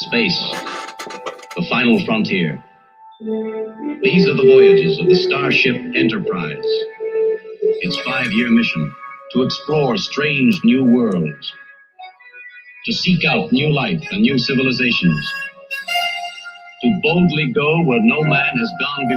space, the final frontier. These are the voyages of the Starship Enterprise. Its 5-year mission, to explore strange new worlds, to seek out new life and new civilizations, to boldly go where no man has gone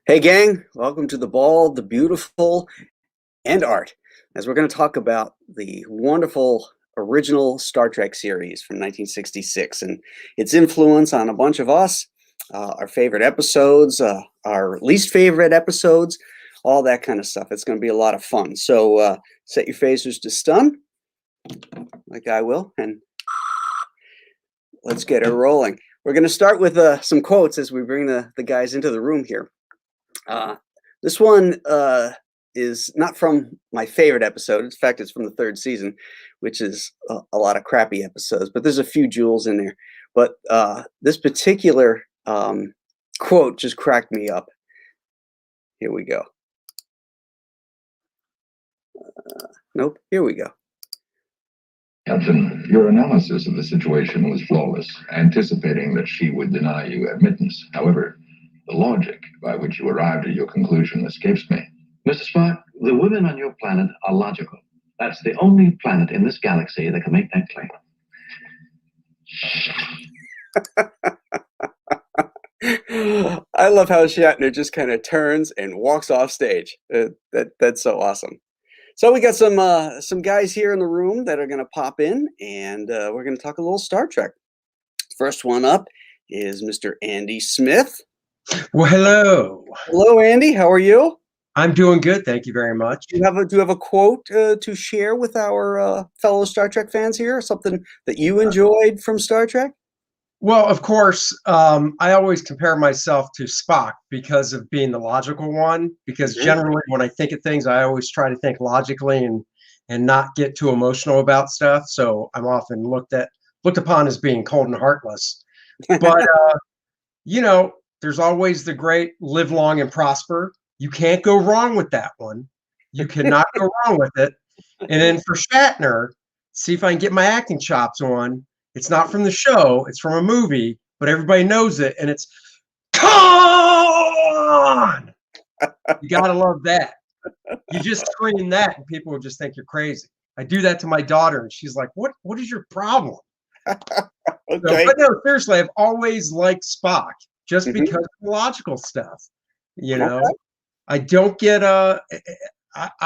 Hey gang, welcome to The Bald, the Beautiful, and Art, as we're going to talk about the wonderful original Star Trek series from 1966 and its influence on a bunch of us, our favorite episodes, our least favorite episodes, all that kind of stuff. It's going to be a lot of fun. So set your phasers to stun, like I will, and let's get it rolling. We're going to start with some quotes as we bring the guys into the room here. This one is not from my favorite episode. In fact, it's from the 3rd season, which is a lot of crappy episodes, but there's a few jewels in there. But this particular quote just cracked me up. Here we go. Nope, here we go. Captain, your analysis of the situation was flawless, anticipating that she would deny you admittance. However, the logic by which you arrived at your conclusion escapes me. Mr. Spock, the women on your planet are logical. That's the only planet in this galaxy that can make that claim. I love how Shatner just kind of turns and walks off stage. That's so awesome. So we got some guys here in the room that are going to pop in, and we're going to talk a little Star Trek. First one up is Mr. Andy Smith. Well, hello. Hello, Andy. How are you? I'm doing good. Thank you very much. Do you have a quote to share with our fellow Star Trek fans here? Something that you enjoyed from Star Trek? Well, of course, I always compare myself to Spock because of being the logical one. Because generally, when I think of things, I always try to think logically and not get too emotional about stuff. So I'm often looked upon as being cold and heartless. But you know, there's always the great live long and prosper. You can't go wrong with that one. You cannot go wrong with it. And then for Shatner, see if I can get my acting chops on. It's not from the show. It's from a movie, but everybody knows it. And it's, come on! You got to love that. You just scream that and people will just think you're crazy. I do that to my daughter and she's like, what is your problem? Okay. But no, seriously, I've always liked Spock. Just because of the logical stuff, you know, I don't get I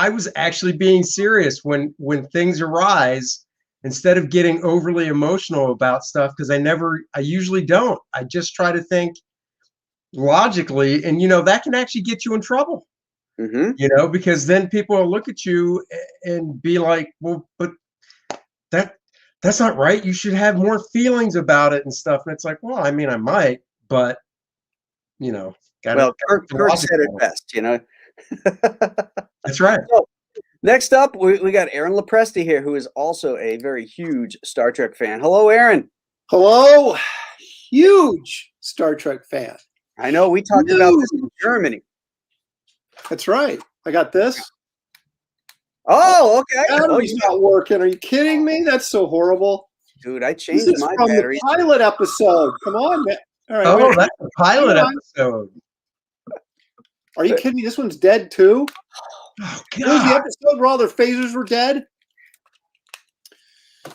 was actually being serious when things arise, instead of getting overly emotional about stuff, because I usually don't. I just try to think logically, and you know that can actually get you in trouble. You know, because then people will look at you and be like, well, but that's not right. You should have more feelings about it and stuff. And it's like, well, I mean, I might, but you know, Kirk said it best, you know. That's right. So, next up, we got Aaron Lopresti here, who is also a very huge Star Trek fan. Hello, Aaron. Hello. Huge Star Trek fan. I know. We talked about this in Germany. That's right. I got this. Oh, okay. Battery's not working. Are you kidding me? That's so horrible. Dude, I changed This is my from batteries. the pilot episode. Come on, man. All right, oh, that's a pilot episode. Are you kidding me? This one's dead too? Oh, God. Was the episode where all their phasers were dead?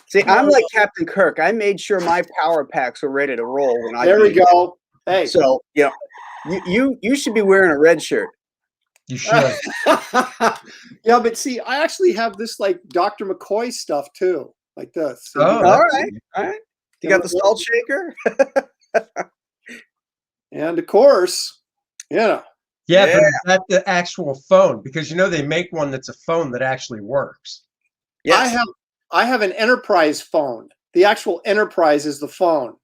See, I'm like Captain Kirk. I made sure my power packs were ready to roll. When there we go. Hey. So, you know, you should be wearing a red shirt. You should. Yeah, but see, I actually have this like Dr. McCoy stuff too. Like this. So all right. You got the salt shaker? And of course, yeah, but that's the actual phone, because you know they make one that's a phone that actually works. Yes. I have an Enterprise phone. The actual Enterprise is the phone.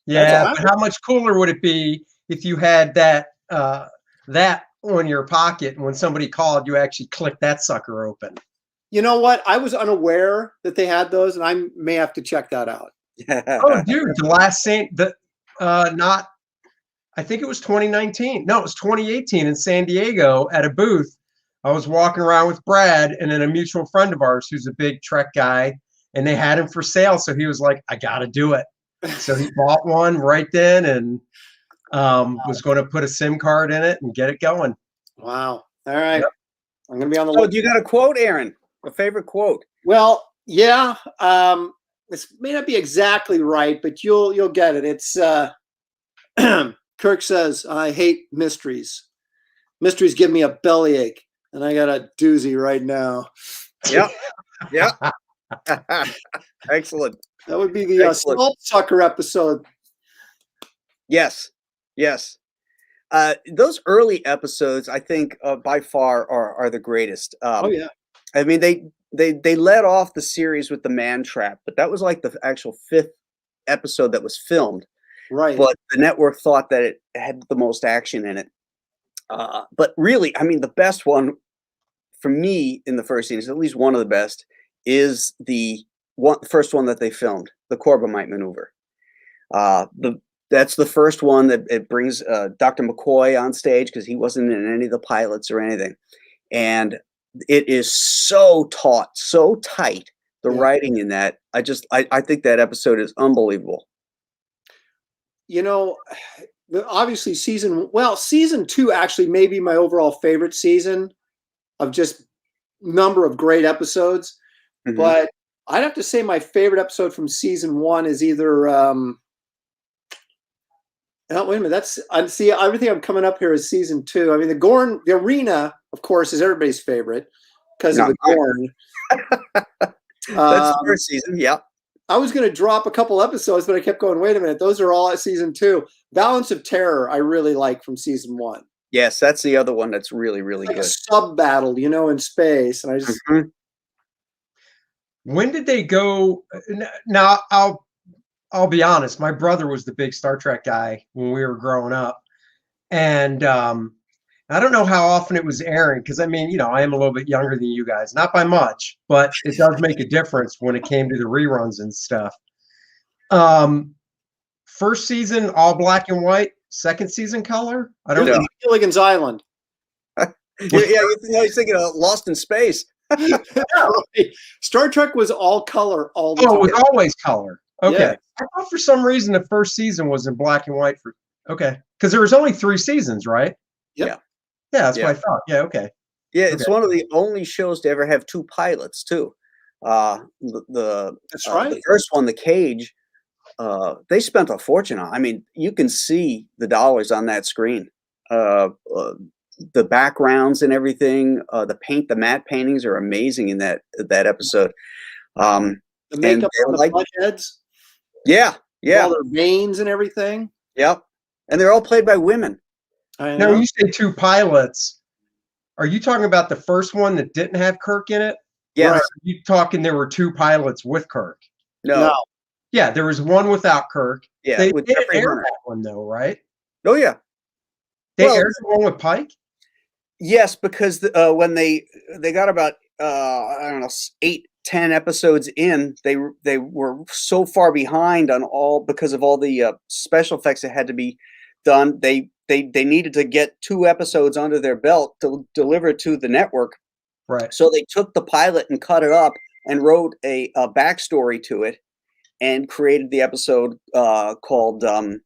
Yeah, but how much cooler would it be if you had that that on your pocket, and when somebody called, you actually click that sucker open? You know what? I was unaware that they had those, and I may have to check that out. Oh, dude, the last scene, not, I think it was 2019. No, it was 2018 in San Diego at a booth. I was walking around with Brad and then a mutual friend of ours who's a big Trek guy, and they had him for sale. So he was like, I got to do it. So he bought one right then and was going to put a SIM card in it and get it going. Wow. All right. Yep. I'm going to be on the Oh, do you got a quote, Aaron? A favorite quote? Well, yeah. This may not be exactly right, but you'll get it. It's Kirk says, I hate mysteries. Mysteries give me a bellyache, and I got a doozy right now. Yep. Yep. Excellent. That would be the Salt Sucker episode. Yes. Yes. Those early episodes, I think, by far are the greatest. Oh yeah. I mean, they led off the series with the man trap, but that was like the actual 5th episode that was filmed. Right. But the network thought that it had the most action in it. But really, I mean, the best one for me in the first season, at least one of the best, is the first one that they filmed, the Corbomite maneuver. That's the first one that it brings Dr. McCoy on stage, because he wasn't in any of the pilots or anything. And it is so taut, so tight, the writing in that. I think that episode is unbelievable. You know, obviously season 2 actually may be my overall favorite season of just number of great episodes. Mm-hmm. But I'd have to say my favorite episode from season 1 is either wait a minute. See, everything I'm coming up here is season 2. I mean, the arena, of course, is everybody's favorite because of the Gorn. That's the first season. Yeah. I was going to drop a couple episodes, but I kept going, wait a minute. Those are all at season 2. Balance of Terror, I really like from season 1. Yes, that's the other one that's really, really like good. A sub battle, in space. And I just. Mm-hmm. When did they go? Now, I'll be honest. My brother was the big Star Trek guy when we were growing up. And I don't know how often it was airing, because I mean, I am a little bit younger than you guys, not by much, but it does make a difference when it came to the reruns and stuff. First season, all black and white. Second season, color. I don't know. Gilligan's Island. You're thinking of Lost in Space. Star Trek was all color all the time. Oh, it was always color. Okay. Yeah. I thought for some reason the first season was in black and white. Okay. Because there was only 3 seasons, right? Yep. Yeah. Yeah, that's what I thought. Yeah, okay. Yeah, it's one of the only shows to ever have 2 pilots, too. That's right. The first one, The Cage, they spent a fortune on. I mean, you can see the dollars on that screen. The backgrounds and everything, the matte paintings are amazing in that episode. The makeup on the butt heads. Yeah. All their veins and everything. Yep. And they're all played by women. Now, when you say 2 pilots, are you talking about the first one that didn't have Kirk in it? Yes. Or are you talking there were 2 pilots with Kirk? No. Yeah, there was one without Kirk. Yeah, they with didn't Jeffrey air Hunter. that one, though, right? Oh, yeah. They aired the one with Pike? Yes, because when they got about, 8, 10 episodes in, they were so far behind on because of all the special effects that had to be done. They needed to get 2 episodes under their belt to deliver to the network. Right. So they took the pilot and cut it up and wrote a backstory to it and created the episode called The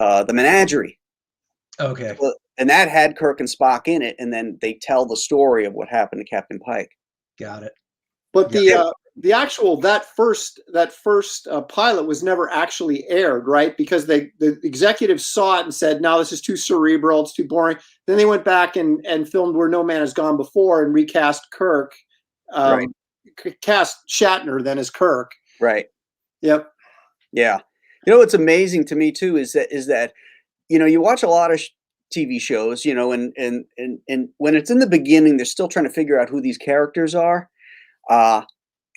Menagerie. Okay. And that had Kirk and Spock in it, and then they tell the story of what happened to Captain Pike. Got it. But the actual that first pilot was never actually aired, right? Because the executives saw it and said, "No, this is too cerebral. It's too boring." Then they went back and filmed Where No Man Has Gone Before and recast Kirk, Right. Cast Shatner then as Kirk. Right. Yep. Yeah. What's amazing to me too is that you watch a lot of TV shows, and when it's in the beginning, they're still trying to figure out who these characters are.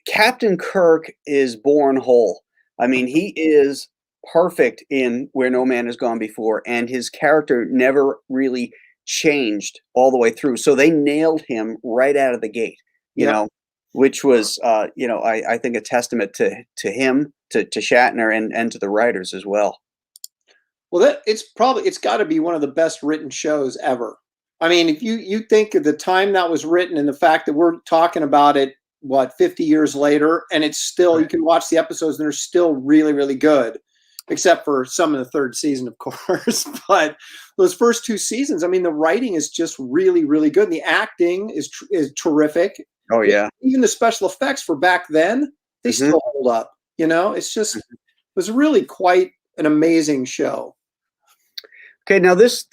Captain Kirk is born whole. I mean, he is perfect in Where No Man Has Gone Before, and his character never really changed all the way through. So they nailed him right out of the gate, you know, which was, I think a testament to him, to Shatner, and to the writers as well. Well, it's got to be one of the best written shows ever. I mean, if you think of the time that was written and the fact that we're talking about it, 50 years later, and it's still, you can watch the episodes and they're still really, really good, except for some in the third season, of course. But those first 2 seasons, I mean, the writing is just really, really good. And the acting is terrific. Oh, yeah. Even the special effects for back then, they still hold up. You know, it's just, it was really quite an amazing show. Okay, now this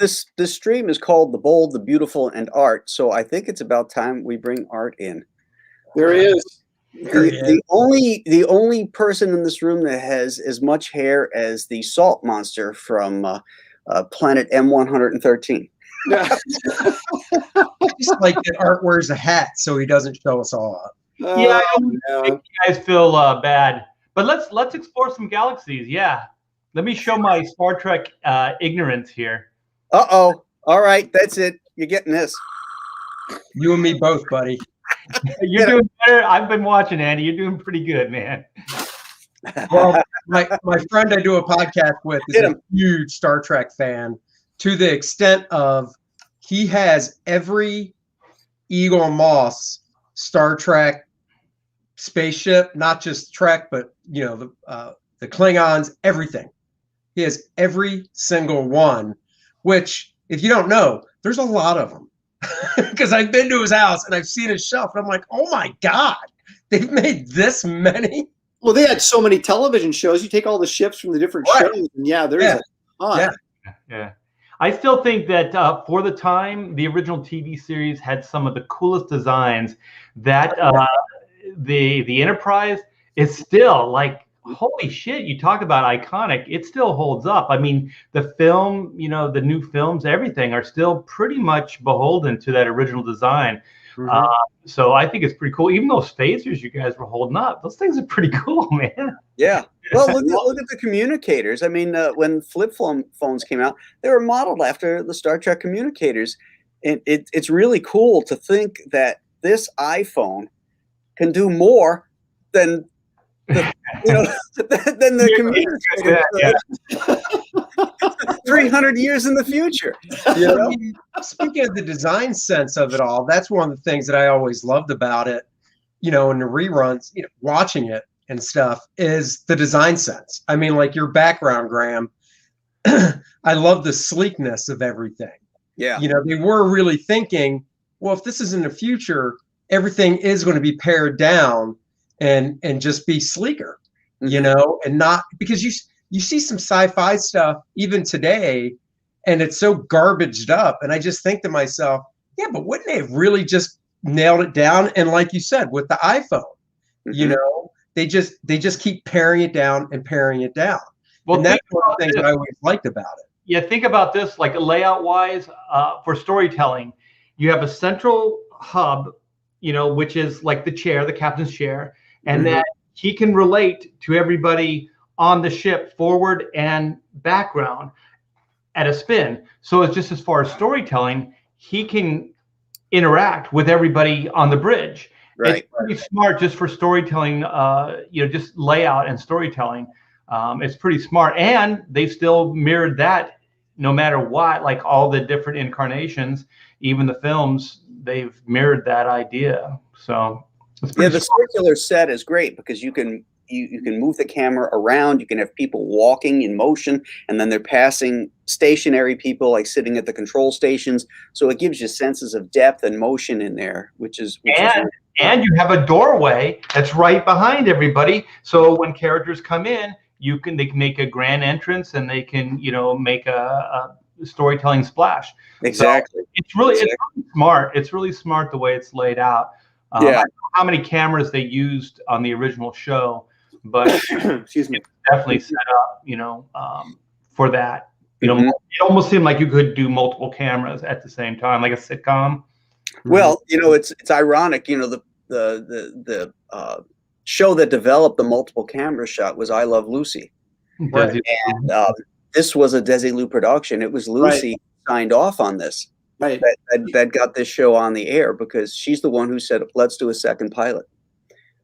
stream is called The Bold, the Beautiful, and Art. So I think it's about time we bring Art in. There is. The only person in this room that has as much hair as the salt monster from planet M113. Yeah. Just like that Art wears a hat so he doesn't show us all up. Yeah, I don't make you guys feel bad. But let's explore some galaxies. Yeah. Let me show my Star Trek ignorance here. Uh-oh. All right, that's it. You're getting this. You and me both, buddy. You're doing better. I've been watching, Andy. You're doing pretty good, man. Well, my friend I do a podcast with is a huge Star Trek fan, to the extent of he has every Eagle Moss Star Trek spaceship, not just Trek, but the Klingons, everything. He has every single one, which, if you don't know, there's a lot of them. Because I've been to his house and I've seen his shelf, and I'm like, oh my God, they've made this many? Well, they had so many television shows. You take all the ships from the different shows, and there's a ton. Yeah. I still think that for the time, the original TV series had some of the coolest designs. That the Enterprise is still like, holy shit, you talk about iconic. It still holds up. I mean, the film, the new films, everything are still pretty much beholden to that original design. So I think it's pretty cool. Even those phasers you guys were holding up, those things are pretty cool, man. Yeah. Well, look at the communicators. I mean, when flip phones came out, they were modeled after the Star Trek communicators. And it's really cool to think that this iPhone can do more than than the communicator. 300 years in the future. Speaking of the design sense of it all, that's one of the things that I always loved about it, in the reruns, watching it and stuff, is the design sense. I mean, like your background, Graham, I love the sleekness of everything. Yeah. They were really thinking, well, if this is in the future, everything is going to be pared down and just be sleeker, and not, because you see some sci-fi stuff even today, and it's so garbaged up. And I just think to myself, yeah, but wouldn't they have really just nailed it down? And like you said, with the iPhone, they just keep paring it down and paring it down. Well, and that's one of the things I always liked about it. Yeah, think about this, like layout-wise, for storytelling, you have a central hub, which is like the chair, the captain's chair, and that he can relate to everybody on the ship, forward and background, at a spin. So it's just as far as storytelling, he can interact with everybody on the bridge. Right. It's pretty smart just for storytelling, just layout and storytelling. It's pretty smart. And they still mirrored that no matter what, like all the different incarnations, even the films, they've mirrored that idea. So it's pretty the circular set is great because you can move the camera around. You can have people walking in motion, and then they're passing stationary people, like sitting at the control stations. So it gives you senses of depth and motion in there, which is and you have a doorway that's right behind everybody. So when characters come in, they can make a grand entrance, and they can make a storytelling splash. Exactly. So it's really smart. It's really smart the way it's laid out. I don't know how many cameras they used on the original show, but excuse me, definitely set up, for that. It almost seemed like you could do multiple cameras at the same time, like a sitcom. Well, it's ironic. The show that developed the multiple camera shot was I Love Lucy. Right. And this was a Desilu production. It was Lucy signed off on this. Right. That got this show on the air because she's the one who said, let's do a second pilot.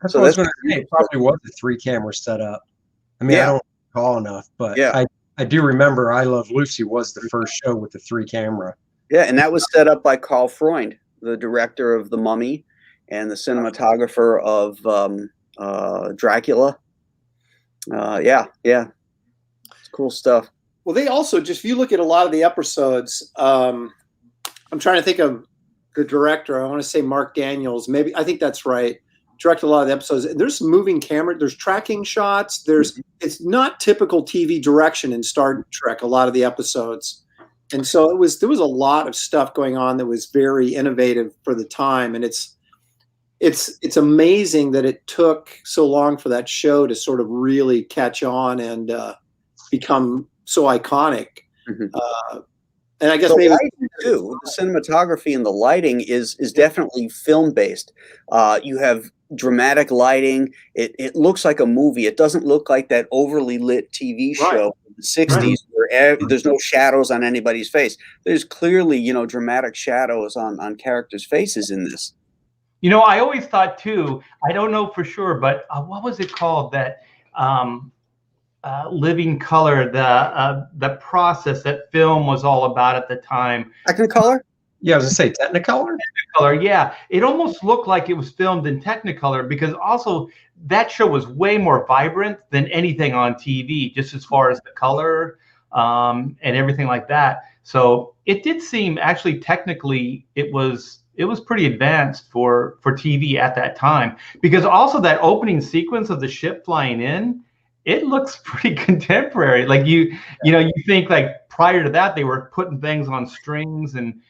That's So what I was that's going to say. It probably was a 3-camera setup. I mean, Yeah. I don't recall enough, but I do remember I Love Lucy was the first show with the 3-camera. Yeah, and that was set up by Carl Freund, the director of The Mummy and the cinematographer of Dracula. Yeah. It's cool stuff. Well, they also just, if you look at a lot of the episodes, I'm trying to think of the director. I want to say Mark Daniels. Maybe, I think that's right. Directed a lot of the episodes. There's moving camera. There's tracking shots. It's not typical TV direction in Star Trek. A lot of the episodes, and so there was a lot of stuff going on that was very innovative for the time. And it's amazing that it took so long for that show to sort of really catch on and become so iconic. And I guess maybe too, the cinematography and the lighting is definitely film based. You have dramatic lighting. It looks like a movie. It doesn't look like that overly lit TV show in the 60s where there's no shadows on anybody's face. There's clearly, dramatic shadows on characters' faces in this. I always thought too, I don't know for sure, but what was it called, that living color, the process that film was all about at the time? Technicolor? Yeah, I was going to say Technicolor? Technicolor, yeah. It almost looked like it was filmed in Technicolor because also that show was way more vibrant than anything on TV, just as far as the color and everything like that. So it did seem, actually, technically, it was pretty advanced for TV at that time, because also that opening sequence of the ship flying in, it looks pretty contemporary. Like you think like prior to that, they were putting things on strings and,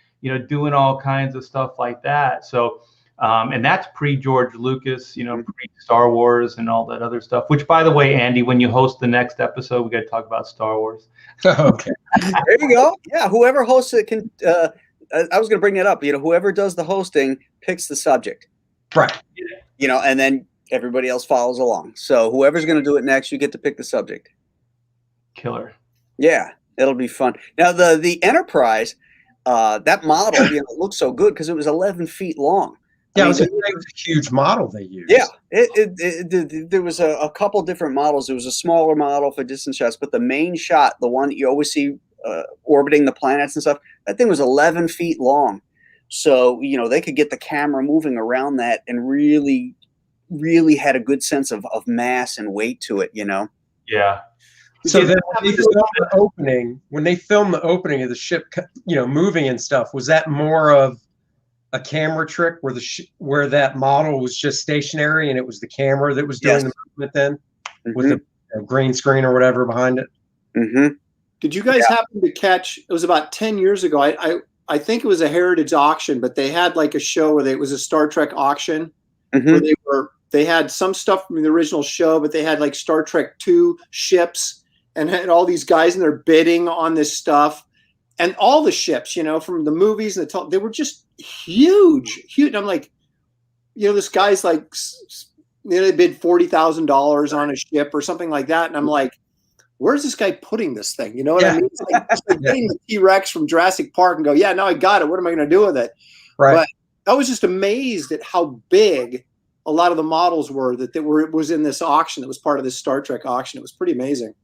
doing all kinds of stuff like that. So, and that's pre-George Lucas, pre-Star Wars and all that other stuff, which, by the way, Andy, when you host the next episode, we got to talk about Star Wars. Okay. There you go. Yeah. Whoever hosts it can, I was going to bring that up. Whoever does the hosting picks the subject. Right. And then everybody else follows along. So whoever's going to do it next, you get to pick the subject. Killer. Yeah, it'll be fun. Now the Enterprise, that model, it looks so good because it was 11 feet long. Yeah, it was a huge model they used. Yeah, there was a couple different models. There was a smaller model for distance shots, but the main shot, the one that you always see orbiting the planets and stuff, that thing was 11 feet long. So, they could get the camera moving around that and really, really had a good sense of mass and weight to it, Yeah. So then when they filmed the opening of the ship, moving and stuff, was that more of a camera trick where that model was just stationary and it was the camera that was doing the movement then with the green screen or whatever behind it? Mm-hmm. Did you guys happen to catch, it was about 10 years ago, I think it was a heritage auction, but they had like a show where it was a Star Trek auction where they had some stuff from the original show, but they had like Star Trek II ships and had all these guys in there bidding on this stuff. And all the ships, from the movies and they were just huge. And I'm like, this guy's like, they bid $40,000 on a ship or something like that. And I'm like, where's this guy putting this thing? You know what I mean? It's like getting the T-Rex from Jurassic Park and go, yeah, now I got it. What am I going to do with it? Right. But I was just amazed at how big a lot of the models were it was in this auction. That was part of this Star Trek auction. It was pretty amazing.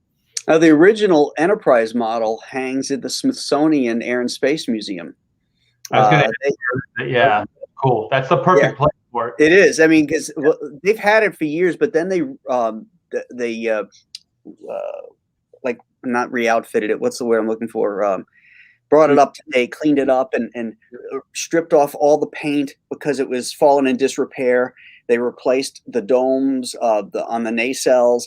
The original Enterprise model hangs at the Smithsonian Air and Space Museum. I was going to yeah, cool. That's the perfect place for it. It is. I mean, because they've had it for years, but then they like not re-outfitted it. What's the word I'm looking for? Brought it up to date, cleaned it up, and stripped off all the paint because it was fallen in disrepair. They replaced the domes on the nacelles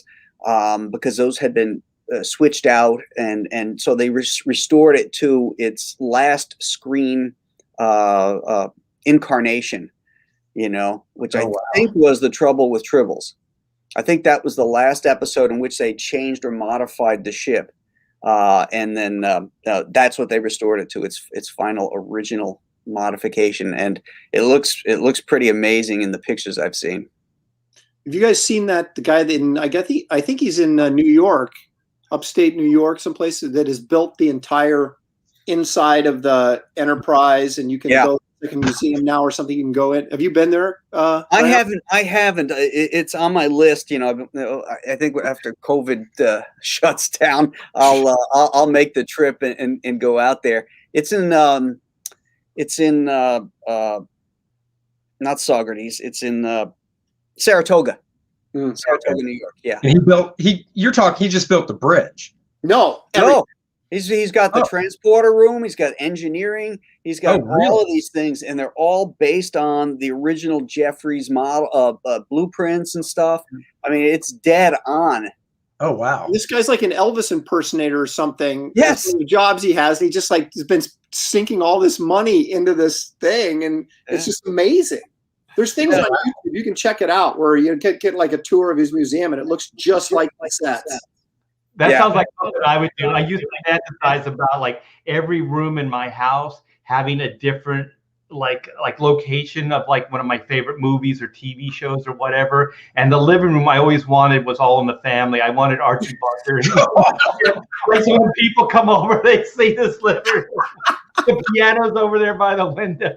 because those had been switched out, and so they restored it to its last screen incarnation, which I think was the trouble with Tribbles. I think that was the last episode in which they changed or modified the ship, and then that's what they restored it to, its final original modification, and it looks pretty amazing in the pictures I've seen. Have you guys seen that? The guy I think he's in New York. upstate New York, someplace that has built the entire inside of the Enterprise, and you can go like a museum now or something. You can go in. Have you been there? I haven't. It's on my list. You know, I think after COVID shuts down, I'll make the trip and go out there. It's in not Saugerties. It's in Saratoga. Saratoga, New York. Yeah. And he just built the bridge. No. He's got the transporter room. He's got engineering. He's got all of these things, and they're all based on the original Jeffries model of blueprints and stuff. I mean, it's dead on. Oh wow! This guy's like an Elvis impersonator or something. Yes, the jobs he has. He just like has been sinking all this money into this thing, and it's just amazing. There's things on YouTube, you can check it out, where you get like a tour of his museum, and it looks just like the sets. That sounds like something I would do. I used to fantasize about like every room in my house having a different like location of like one of my favorite movies or TV shows or whatever. And the living room I always wanted was All in the Family. I wanted Archie Bunker. Like so when people come over, they see this living room. The piano's over there by the window.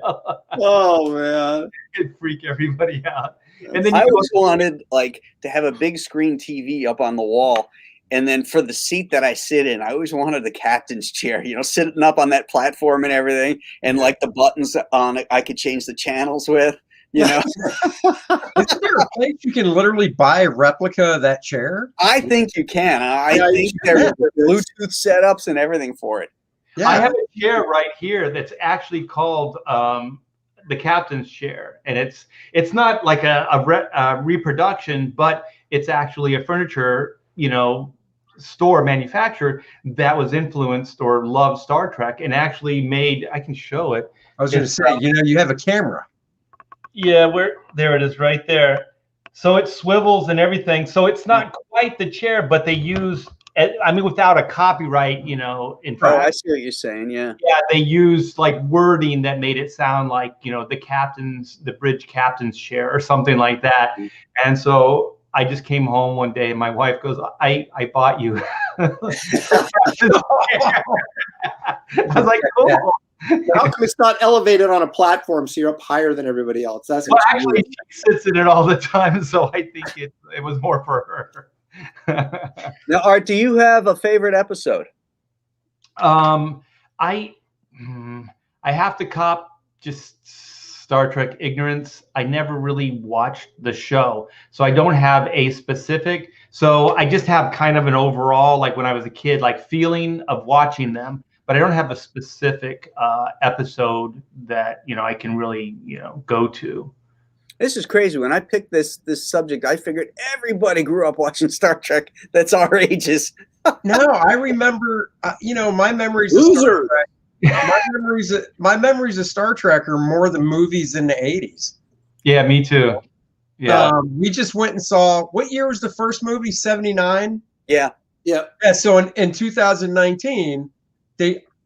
Oh man, it'd freak everybody out. And then I always wanted like to have a big screen TV up on the wall. And then for the seat that I sit in, I always wanted the captain's chair, you know, sitting up on that platform and everything. And like the buttons on it, I could change the channels with, you know. Isn't there a place you can literally buy a replica of that chair? I think you can. I think there's Bluetooth setups and everything for it. Yeah. I have a chair right here that's actually called the captain's chair. And it's not like a reproduction, but it's actually a furniture, you know, store manufacturer that was influenced or loved Star Trek and actually made, I can show it. I was going to say, you know, you have a camera. Yeah, there it is right there. So it swivels and everything. So it's not quite the chair, but they use, I mean, without a copyright, you know, in front. Oh, I see what you're saying. Yeah. Yeah, they used like wording that made it sound like, you know, the bridge captain's chair or something like that. And so I just came home one day and my wife goes, I bought you. I was like, cool. How come it's not elevated on a platform so you're up higher than everybody else? That's well, actually, she sits in it all the time, so I think it was more for her. Now, Art, do you have a favorite episode? I have to cop just Star Trek ignorance. I never really watched the show, so I don't have a specific. So I just have kind of an overall, like when I was a kid, like feeling of watching them, but I don't have a specific episode that, you know, I can really, you know, go to. This is crazy. When I picked this subject, I figured everybody grew up watching Star Trek. That's our ages. No, I remember, you know, my memories Loser. of Star Trek. My memories of Star Trek are more the movies in the 80s. Yeah, me too. Yeah. We just went and saw, what year was the first movie? 79? Yeah. Yeah. So in 2019,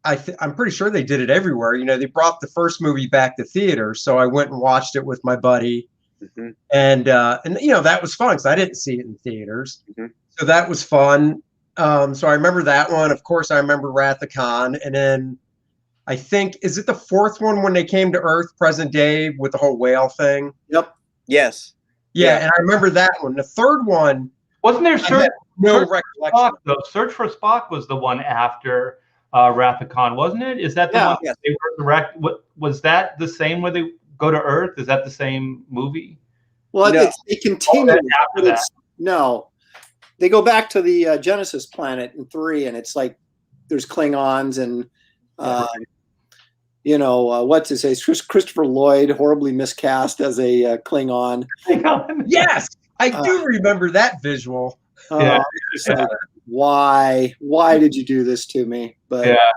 I'm pretty sure they did it everywhere. You know, they brought the first movie back to theater. So I went and watched it with my buddy. Mm-hmm. And you know, that was fun because I didn't see it in theaters. Mm-hmm. So that was fun. So I remember that one. Of course, I remember Wrath of Khan. And then I think, is it the fourth one when they came to Earth, present day, with the whole whale thing? Yep. Yes. Yeah, and I remember that one. The third one, wasn't there Search recollection. Spock, though? Search for Spock was the one after Wrath of Khan, wasn't it? Is that the one they were direct? Was that the same where they go to Earth? Is that the same movie? Well, no. they continue. No, they go back to the Genesis planet in 3, and it's like there's Klingons and. You know, what's his name? Christopher Lloyd, horribly miscast as a Klingon. Yes, I do remember that visual. Yeah. Like, why did you do this to me? But yeah,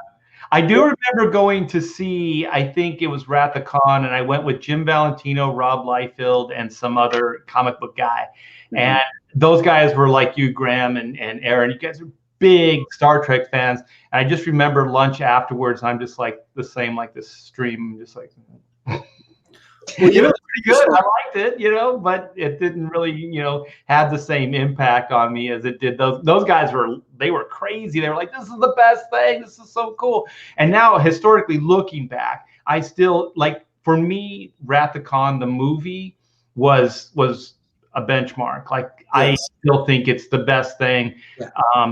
I do remember going to see, I think it was Wrath of Khan, and I went with Jim Valentino, Rob Liefeld, and some other comic book guy. Mm-hmm. And those guys were like you, Graham and Aaron. You guys are big Star Trek fans. And I just remember lunch afterwards. I'm just like the same, like this stream, just like. Well, It was pretty good. I liked it, but it didn't really, have the same impact on me as it did. Those guys they were crazy. They were like, this is the best thing. This is so cool. And now, historically looking back, I still for me, Wrath of Khan, the movie was a benchmark. Like, yes. I still think it's the best thing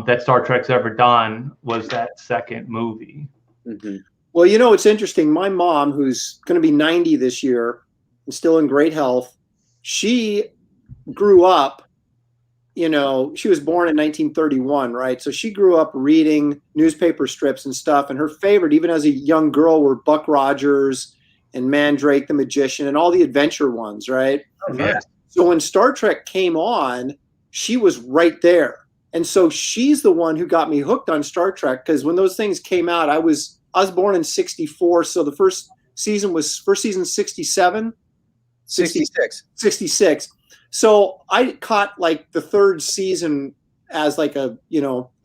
that Star Trek's ever done was that second movie. Mm-hmm. Well, it's interesting. My mom, who's going to be 90 this year, and still in great health, she grew up, she was born in 1931, right? So she grew up reading newspaper strips and stuff. And her favorite, even as a young girl, were Buck Rogers and Mandrake the Magician and all the adventure ones, right? Oh, yeah. So when Star Trek came on, she was right there. And so she's the one who got me hooked on Star Trek, because when those things came out, I was born in 64. So the first season 67? 66. So I caught the third season as a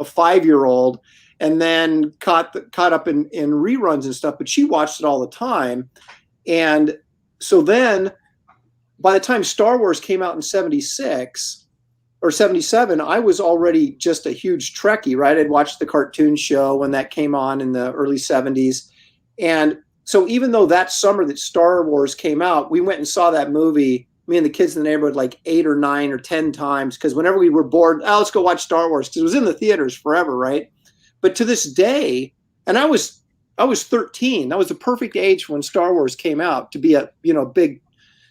5-year-old, and then caught up in reruns and stuff, but she watched it all the time. And so then by the time Star Wars came out in 76 or 77, I was already just a huge Trekkie, right? I'd watched the cartoon show when that came on in the early 70s. And so even though that summer that Star Wars came out, we went and saw that movie, me and the kids in the neighborhood, 8 or 9 or 10 times, because whenever we were bored, let's go watch Star Wars, because it was in the theaters forever, right? But to this day, and I was 13. That was the perfect age when Star Wars came out to be a big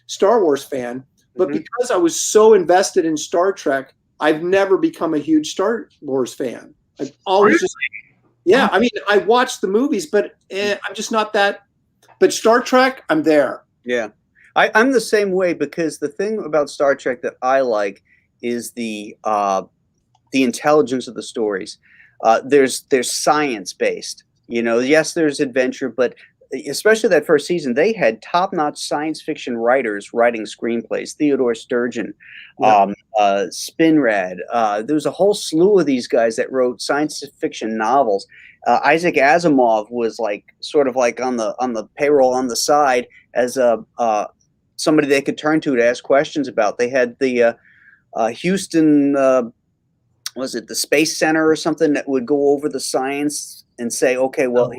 Star Wars fan. But because I was so invested in Star Trek, I've never become a huge Star Wars fan. I've always I mean, I watched the movies, but I'm just not that. But Star Trek, I'm there. Yeah, I'm the same way, because the thing about Star Trek that I like is the intelligence of the stories. There's science based. Yes, there's adventure, but especially that first season, they had top-notch science fiction writers writing screenplays. Theodore Sturgeon, Spinrad. There was a whole slew of these guys that wrote science fiction novels. Isaac Asimov was sort of on the payroll on the side as somebody they could turn to ask questions about. They had the Houston, was it the Space Center or something, that would go over the science and say, okay, well,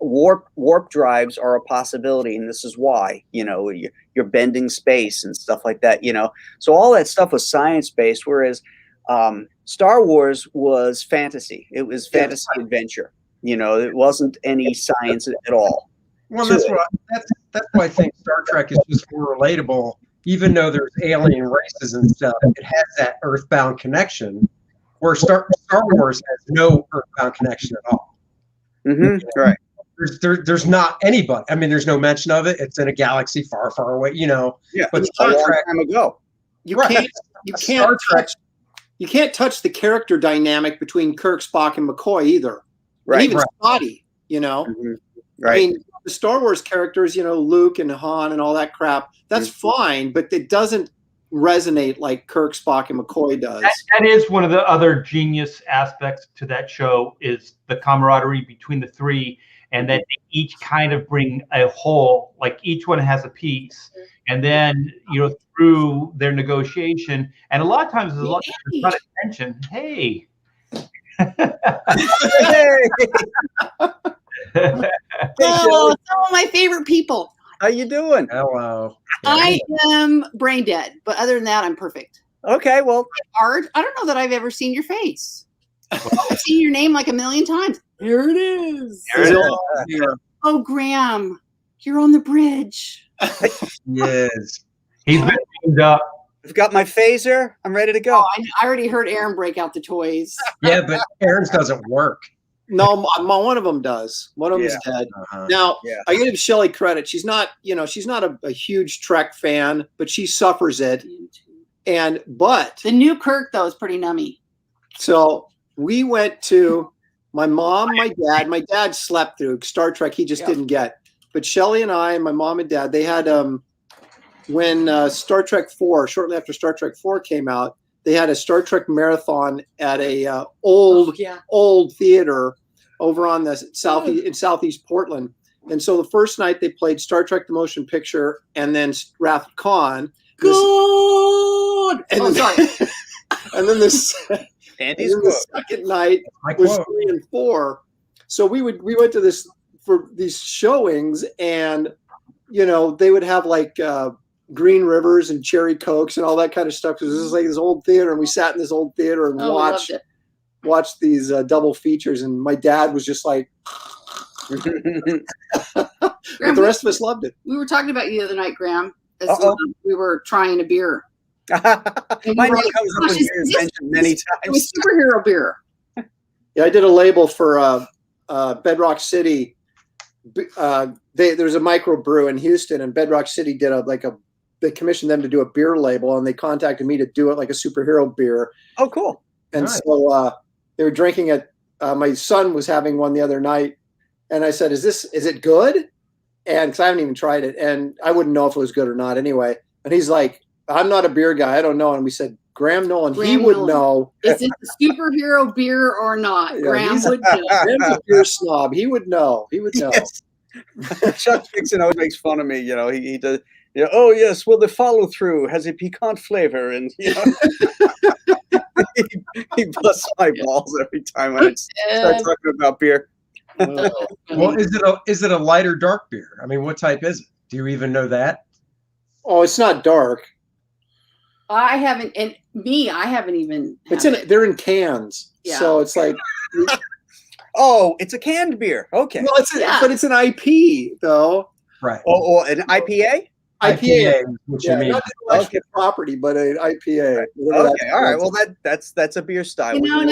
warp drives are a possibility, and this is why. You're bending space and stuff like that. So all that stuff was science based, whereas Star Wars was fantasy. It was fantasy adventure. It wasn't any science at all. Well, that's why I think Star Trek is just more relatable. Even though there's alien races and stuff, it has that earthbound connection, where Star Wars has no earthbound connection at all. Mm-hmm. Right. There's not anybody. I mean, there's no mention of it. It's in a galaxy far, far away. Yeah. But Star Trek, time ago. You can't touch the character dynamic between Kirk, Spock, and McCoy either. Right. And even Scotty. Mm-hmm. Right. I mean, the Star Wars characters, Luke and Han and all that crap. That's fine, but it doesn't resonate like Kirk, Spock, and McCoy does. That is one of the other genius aspects to that show, is the camaraderie between the three, and that they each kind of bring a whole, each one has a piece, and then through their negotiation, and a lot of times there's a lot of tension. Hey. Oh, some of my favorite people. How you doing? Hello. I am brain dead, but other than that, I'm perfect. Okay, well, Art, I don't know that I've ever seen your face. I've seen your name 1,000,000 times. Here it is. Oh, Graham, you're on the bridge. Yes. He's been teamed up. I've got my phaser. I'm ready to go. Oh, I already heard Aaron break out the toys. Yeah, but Aaron's doesn't work. No, one of them does. One of them's dead. Now, I give Shelley credit. She's not, she's not a huge Trek fan, but she suffers it. But the new Kirk, though, is pretty nummy. So we went to my mom, my dad. My dad slept through Star Trek. He just didn't get. But Shelley and I, and my mom and dad, they had when Star Trek 4, shortly after Star Trek 4 came out, they had a Star Trek marathon at a old theater over on the in Southeast Portland. And so the first night they played Star Trek: The Motion Picture and then Wrath of Khan. Good. And sorry. And then this. Andy's and then the second night was 3 and 4. So we went to this for these showings, and they would have like Green Rivers and Cherry Cokes and all that kind of stuff, because this is like this old theater, and we sat in this old theater and watched these double features, and my dad was just like, but the rest of us loved it. We were talking about you the other night, Graham, as we were trying a beer. My name comes up in beer mentioned many times. It was superhero beer. Yeah, I did a label for Bedrock City. There's a microbrew in Houston, and Bedrock City did they commissioned them to do a beer label, and they contacted me to do it like a superhero beer. Oh, cool. And so they were drinking it. My son was having one the other night, and I said, is it good? And because I haven't even tried it, and I wouldn't know if it was good or not anyway. And he's like, I'm not a beer guy. I don't know. And we said, Graham Nolan, he would know. Is it a superhero beer or not? Yeah, Graham would know. Graham's a beer snob. He would know. He would know. Yes. Chuck Dixon always makes fun of me. He does. Oh yes. Well, the follow through has a piquant flavor, and he busts my balls every time I start talking about beer. Well, is it a light or dark beer? I mean, what type is it? Do you even know that? Oh, it's not dark. I haven't even. They're in cans, so it's like. Oh, it's a canned beer. Okay. Well, but it's an IP though. Right. Oh, an IPA. IPA, which you mean? Not intellectual property, but an IPA. Right. Okay. All right. Well, that's a beer style. Now I'm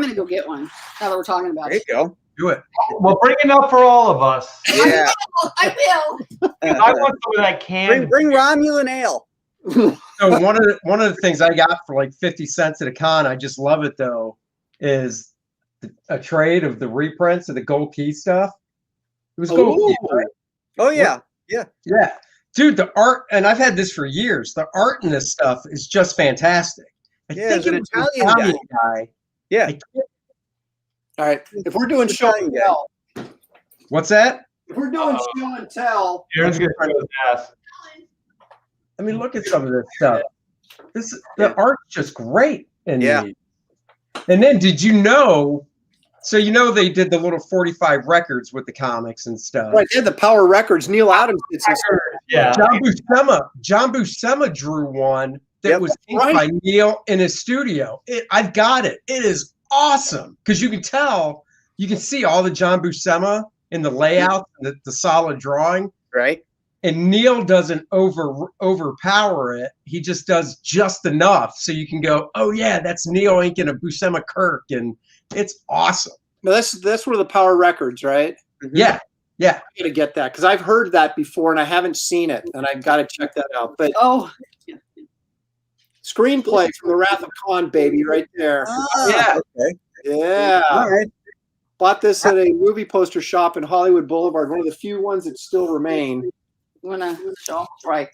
going to go get one. Now that we're talking about it. There you go. Do it. Well, bring it up for all of us. Yeah. I will. I want some of that can. Bring Romulan ale. So one of the things I got for like 50 cents at a con, I just love it though, is a trade of the reprints of the Gold Key stuff. It was Gold Key, right? Oh yeah. Yeah. Dude, the art, and I've had this for years. The art in this stuff is just fantastic. I think it was an Italian guy. Yeah. All right. If we're doing show and tell. What's that? If we're doing show and tell. Aaron's gonna throw his ass. I mean, look at some of this stuff. The art's just great. And then did you know? So they did the little 45 records with the comics and stuff. Right, they had the Power Records. Neil Adams did some stuff. Yeah. John Buscema drew one that was inked by Neil in his studio. I've got it. It is awesome because you can see all the John Buscema in the layout, the solid drawing. Right. And Neil doesn't overpower it. He just does just enough so you can go, oh yeah, that's Neil inking a Buscema Kirk, and it's awesome. No, that's one of the Power Records, right? Mm-hmm. Yeah. I gotta get that because I've heard that before and I haven't seen it, and I've got to check that out. But screenplay from the Wrath of Khan, baby, right there. Yeah. Okay. Yeah. All right. Bought this at a movie poster shop in Hollywood Boulevard, one of the few ones that still remain. I'm gonna show right.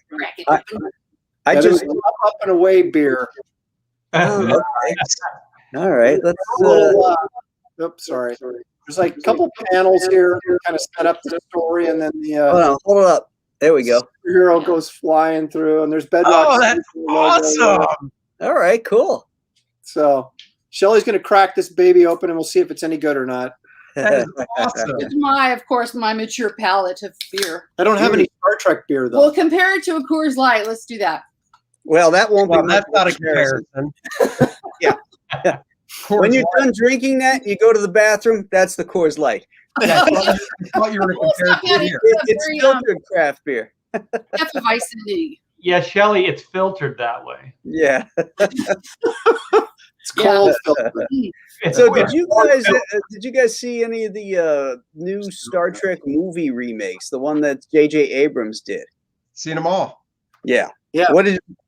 I just up and away beer. All right. Let's. Oops, sorry. There's like a couple panels here to kind of set up the story, and then the hold up. There we go. Superhero goes flying through, and there's Bedrock. Oh, that's awesome! All right, cool. So Shelly's going to crack this baby open, and we'll see if it's any good or not. That is awesome. It's my mature palate of beer. I don't have any Star Trek beer though. Well, compare it to a Coors Light. Let's do that. Well, that won't be. That's not a comparison. Yeah. When you're done drinking that, you go to the bathroom. That's the Coors Light. I thought you were going to compare it to beer. It's filtered craft beer. Hefeweizen. Yeah, Shelly, it's filtered that way. Yeah. It's cold filtered. So did you guys see any of the new Star Trek movie remakes? The one that J.J. Abrams did. Seen them all. Yeah. Yeah.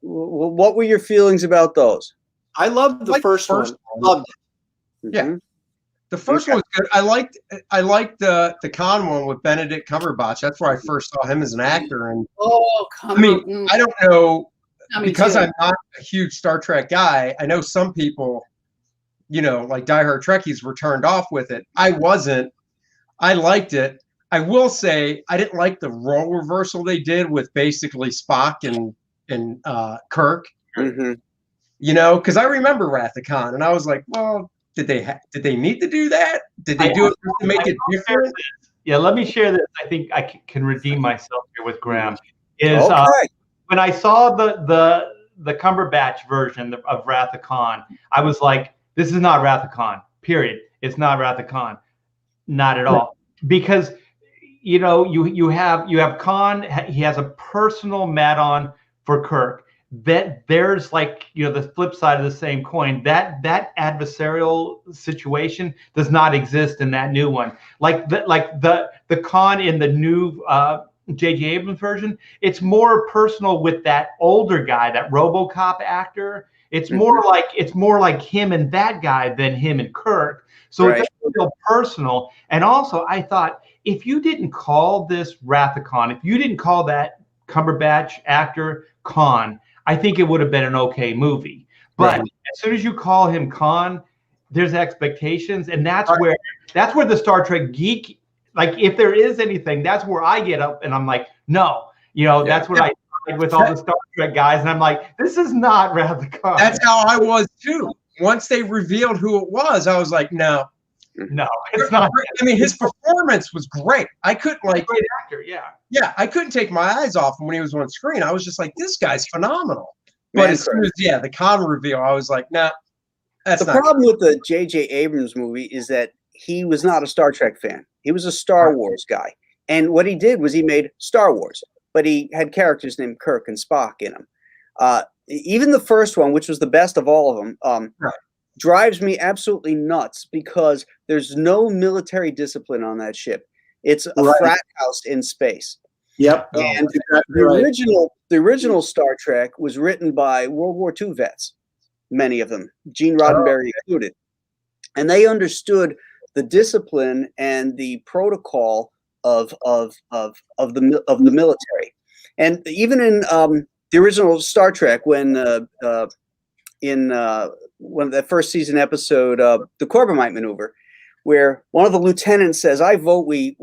What were your feelings about those? I loved the first one. Loved it. Yeah. The first one was good. I liked the Khan one with Benedict Cumberbatch. That's where I first saw him as an actor. And I don't know, because I'm not a huge Star Trek guy. I know some people, like diehard Trekkies, were turned off with it. I wasn't. I liked it. I will say I didn't like the role reversal they did with basically Spock and Kirk. Mm-hmm. You know, because I remember Wrath of Khan, and I was like, well, did they need to do that? Did they do it to make it different? Yeah, let me share this. I think I can redeem myself here with Graham. Is Okay. When I saw the Cumberbatch version of Wrath of Khan, I was like, this is not Wrath of Khan. Period. It's not Wrath of Khan. Not at all. Because you know, you have Khan. He has a personal mat-on for Kirk. That there's like, you know, the flip side of the same coin. That adversarial situation does not exist in that new one. Like the Khan in the new J.J. Abrams version, it's more personal with that older guy, that RoboCop actor. It's more like him and that guy than him and Kirk. So it doesn't feel personal. And also, I thought, if you didn't call this Wrath of Khan, if you didn't call that Cumberbatch actor Khan, I think it would have been an okay movie. But as soon as you call him Khan, there's expectations, and that's where the Star Trek geek, like, if there is anything, that's where I get up and I'm like, no, you know, that's what I did with all the Star Trek guys, and I'm like, this is not Wrath of Khan. That's how I was too. Once they revealed who it was, I was like, no, it's not. I mean, his performance was great. I couldn't great actor, yeah, I couldn't take my eyes off him when he was on screen. I was just like, this guy's phenomenal. But as soon as the Khan reveal, I was like, nah, that's not. The problem with the J.J. Abrams movie is that he was not a Star Trek fan. He was a Star Wars guy, and what he did was he made Star Wars, but he had characters named Kirk and Spock in them. Even the first one, which was the best of all of them, drives me absolutely nuts because there's no military discipline on that ship. It's a frat house in space. Yep. And the original Star Trek was written by World War II vets, many of them, Gene Roddenberry included, and they understood the discipline and the protocol of the military. And even in the original Star Trek, when in one of the first season episode, the Corbomite maneuver, where one of the lieutenants says, "I vote we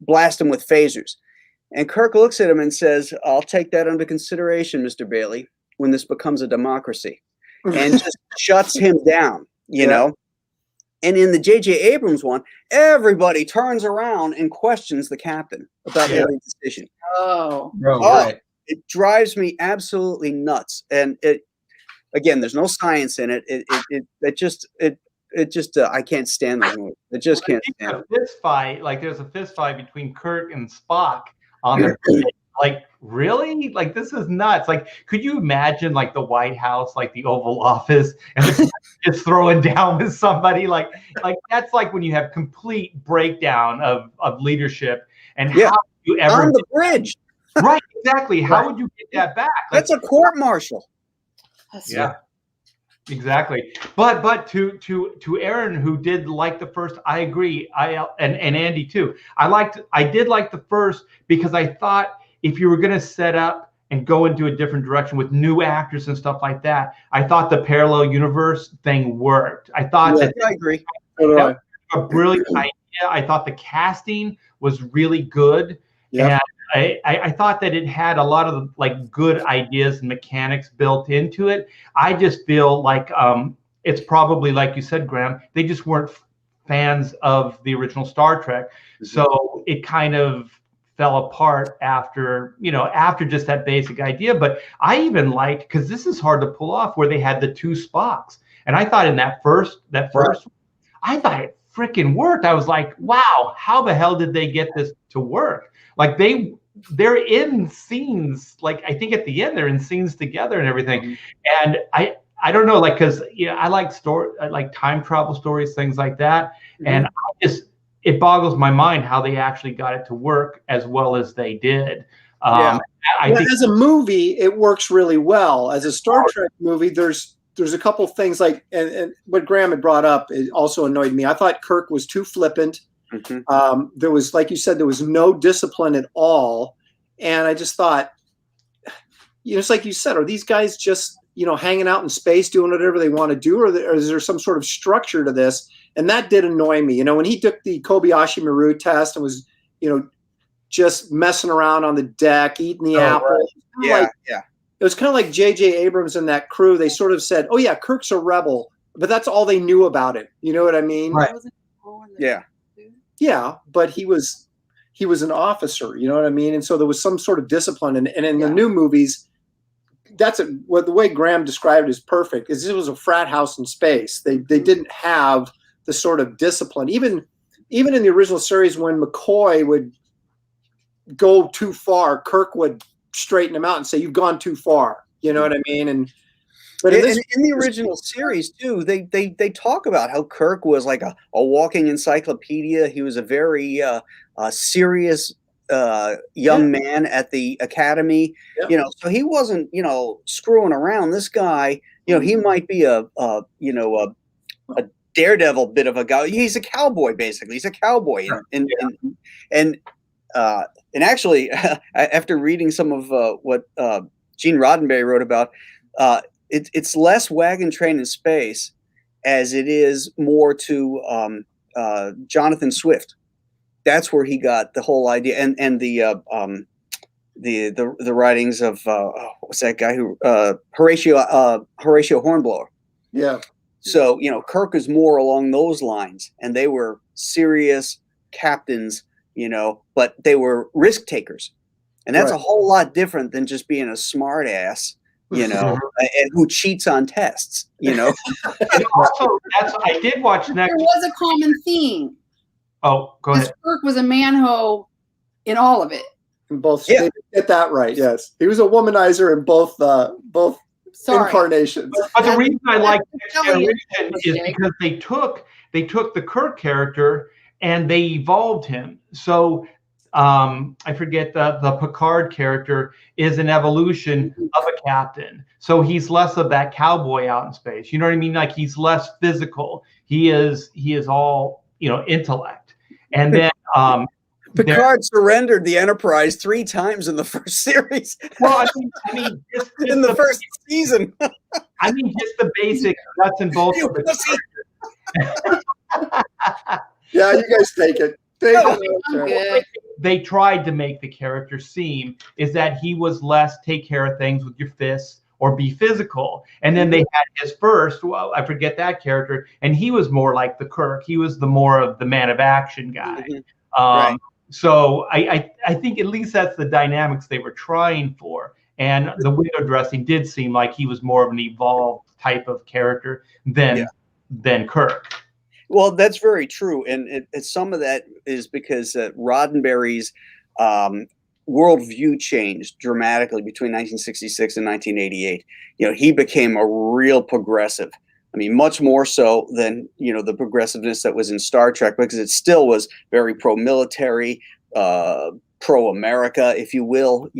blast him with phasers," and Kirk looks at him and says, "I'll take that under consideration, Mr. Bailey, when this becomes a democracy," and just shuts him down, you know. And in the J.J. Abrams one, everybody turns around and questions the captain about every decision. It drives me absolutely nuts. And again, there's no science in it. It just I can't stand that movie. It just can't stand it. Fist fight, like there's a fist fight between Kirk and Spock on the like, really? Like, this is nuts. Like, could you imagine like the White House, like the Oval Office, and just throwing down with somebody? Like that's like when you have complete breakdown of leadership, and how do you ever on the bridge? Right, exactly. How would you get that back? Like, that's a court martial. Exactly. But to Aaron, who did like the first, I agree. And Andy too. I did like the first because I thought if you were going to set up and go into a different direction with new actors and stuff like that, I thought the parallel universe thing worked. I thought I agree. That was a brilliant idea. I thought the casting was really good. And I thought that it had a lot of like good ideas and mechanics built into it. I just feel like it's probably, like you said, Graham, they just weren't fans of the original Star Trek. So it kind of fell apart after just that basic idea. But I even liked, because this is hard to pull off, where they had the two Spocks. And I thought in that first one, I thought it freaking worked. I was like, wow, how the hell did they get this to work? Like they're in scenes, like I think at the end they're in scenes together and everything. And I don't know, like, because I like time travel stories, things like that. And it boggles my mind how they actually got it to work as well as they did. I think as a movie, it works really well. As a Star Trek movie, there's a couple things like, and what Graham had brought up, it also annoyed me. I thought Kirk was too flippant. There was, like you said, there was no discipline at all. And I just thought, it's like you said, are these guys just, hanging out in space, doing whatever they want to do? Or is there some sort of structure to this? And that did annoy me. When he took the Kobayashi Maru test and was, just messing around on the deck, eating the apple. Right. It was kind of like J.J. Abrams and that crew. They sort of said, oh, yeah, Kirk's a rebel. But that's all they knew about him. You know what I mean? Right. Yeah. Yeah, but he was an officer. You know what I mean? And so there was some sort of discipline. And in the new movies, the way Graham described it is perfect. Is it was a frat house in space. They didn't have the sort of discipline. Even in the original series, when McCoy would go too far, Kirk would straighten him out and say, "You've gone too far." You know what I mean? But in the original series too, they talk about how Kirk was like a walking encyclopedia. He was a very serious young man at the academy. So he wasn't screwing around. This guy, he might be a daredevil bit of a guy. He's a cowboy, basically. He's a cowboy, and actually, after reading some of what Gene Roddenberry wrote about, it's less wagon train in space as it is more to Jonathan Swift. That's where he got the whole idea, and the writings of what's that guy who Horatio Hornblower. Yeah. So Kirk is more along those lines, and they were serious captains, but they were risk takers, and that's a whole lot different than just being a smart ass, and who cheats on tests, And also, I did watch next. There was a common theme. Oh, go ahead. Kirk was a manho in all of it. In both, they get that right. Yes, he was a womanizer in both incarnations. But the reason I like Next Generation is because they took the Kirk character and they evolved him. So I forget the Picard character is an evolution of a captain. So he's less of that cowboy out in space. You know what I mean? Like he's less physical. He is all intellect. And then Picard surrendered the Enterprise 3 times in the first series. Well, I mean, just in the first season. I mean, just the basic nuts and bolts of the Yeah, you guys take it. They tried to make the character seem is that he was less take care of things with your fists or be physical. And then they had his first, I forget that character, and he was more like the Kirk. He was the more of the man of action guy. Right. So I think at least that's the dynamics they were trying for. And the window dressing did seem like he was more of an evolved type of character than Kirk. Well, that's very true. And some of that is because Roddenberry's worldview changed dramatically between 1966 and 1988. He became a real progressive. I mean, much more so than, the progressiveness that was in Star Trek, because it still was very pro-military, pro-America, if you will,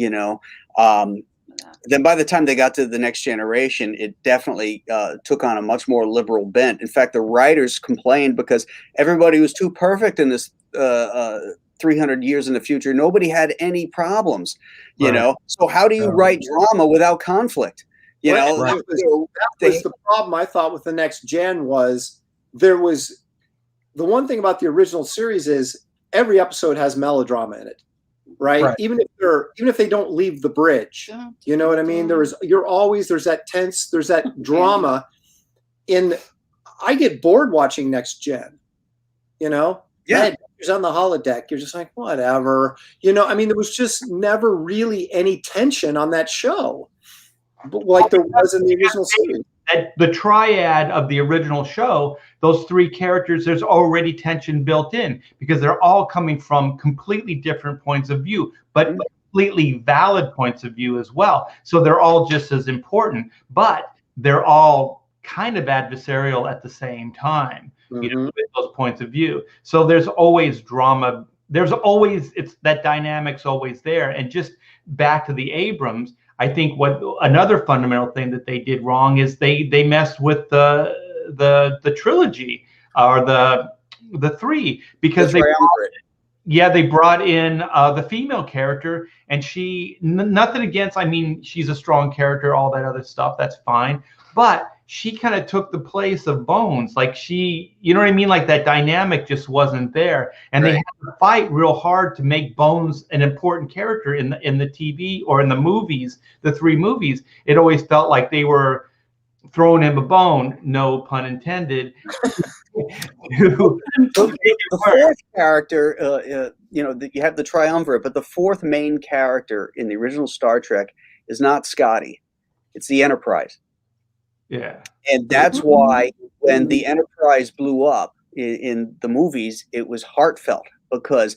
Then by the time they got to the Next Generation, it definitely took on a much more liberal bent. In fact, the writers complained because everybody was too perfect in this 300 years in the future. Nobody had any problems, So how do you write drama without conflict? That was the problem I thought with the Next Gen was there was the one thing about the original series is every episode has melodrama in it, right? Even if they don't leave the bridge, you know what I mean? There's that tense, there's that drama. I get bored watching Next Gen, on the holodeck, you're just like, whatever, I mean, there was just never really any tension on that show. Like there was in the original series. The triad of the original show, those 3 characters, there's already tension built in because they're all coming from completely different points of view, but completely valid points of view as well. So they're all just as important, but they're all kind of adversarial at the same time, with those points of view. So there's always drama. It's that dynamic's always there. And just back to the Abrams, I think what another fundamental thing that they did wrong is they messed with the trilogy or the 3 because they brought in the female character, and she nothing against. I mean, she's a strong character, all that other stuff. That's fine, but she kind of took the place of Bones. Like she, you know what I mean? Like that dynamic just wasn't there. And they had to fight real hard to make Bones an important character in the TV or in the movies, the 3 movies. It always felt like they were throwing him a bone, no pun intended. The fourth character, you have the triumvirate, but the fourth main character in the original Star Trek is not Scotty. It's the Enterprise. Yeah. And that's why when the Enterprise blew up in the movies, it was heartfelt because,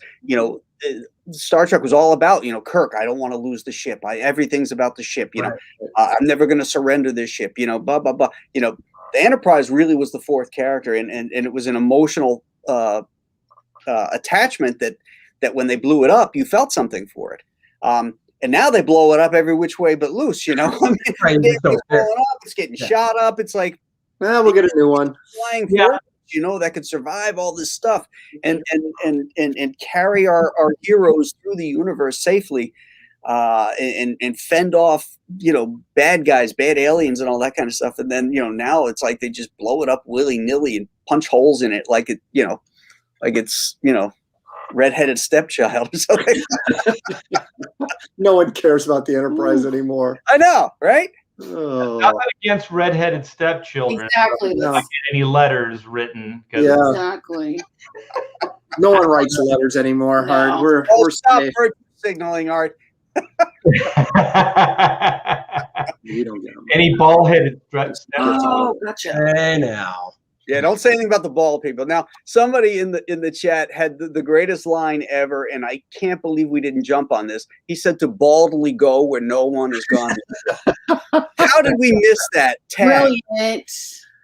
Star Trek was all about, Kirk, I don't want to lose the ship. Everything's about the ship, I'm never going to surrender this ship, blah, blah, blah. The Enterprise really was the fourth character. And it was an emotional attachment that when they blew it up, you felt something for it. And now they blow it up every which way but loose, it's blowing up, it's getting shot up. It's like, we'll get a new one. Flying forward, that could survive all this stuff and carry our heroes through the universe safely, and fend off, bad guys, bad aliens and all that kind of stuff. And then, now it's like they just blow it up willy-nilly and punch holes in it like it, like it's, redheaded stepchild or something. No one cares about the Enterprise anymore. I know, right? Not against redheaded stepchildren. Exactly. Not get any letters written. Yeah. Exactly. No one writes letters anymore, No. Art. We're Stop safe. signaling, Art. We don't get them. Any bald-headed Oh, gotcha. Hey now. Yeah, don't say anything about the bald people. Now, somebody in the chat had the greatest line ever, and I can't believe we didn't jump on this. He said to baldly go where no one has gone. How did we miss that tag?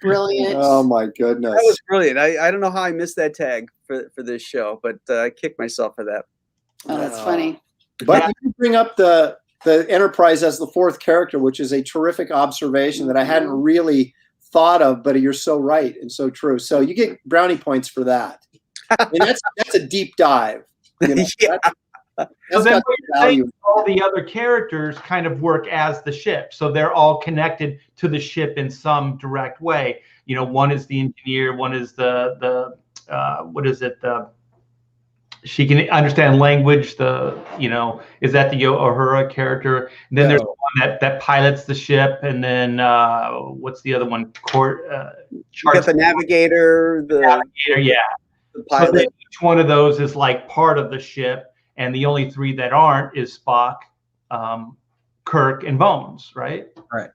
Brilliant. Oh my goodness. That was brilliant. I don't know how I missed that tag for this show, but I kicked myself for that. Oh, that's funny. But you bring up the Enterprise as the fourth character, which is a terrific observation that I hadn't really thought of, but you're so right and so true. So you get brownie points for that. I mean, that's a deep dive. Yeah. So then all the other characters kind of work as the ship. So they're all connected to the ship in some direct way. One is the engineer, one is the what is it? She can understand language. Is that the Uhura character? And then there's one that pilots the ship, and then what's the other one? You got the navigator, the pilot. So then each one of those is like part of the ship, and the only 3 that aren't is Spock, Kirk, and Bones, right? Right.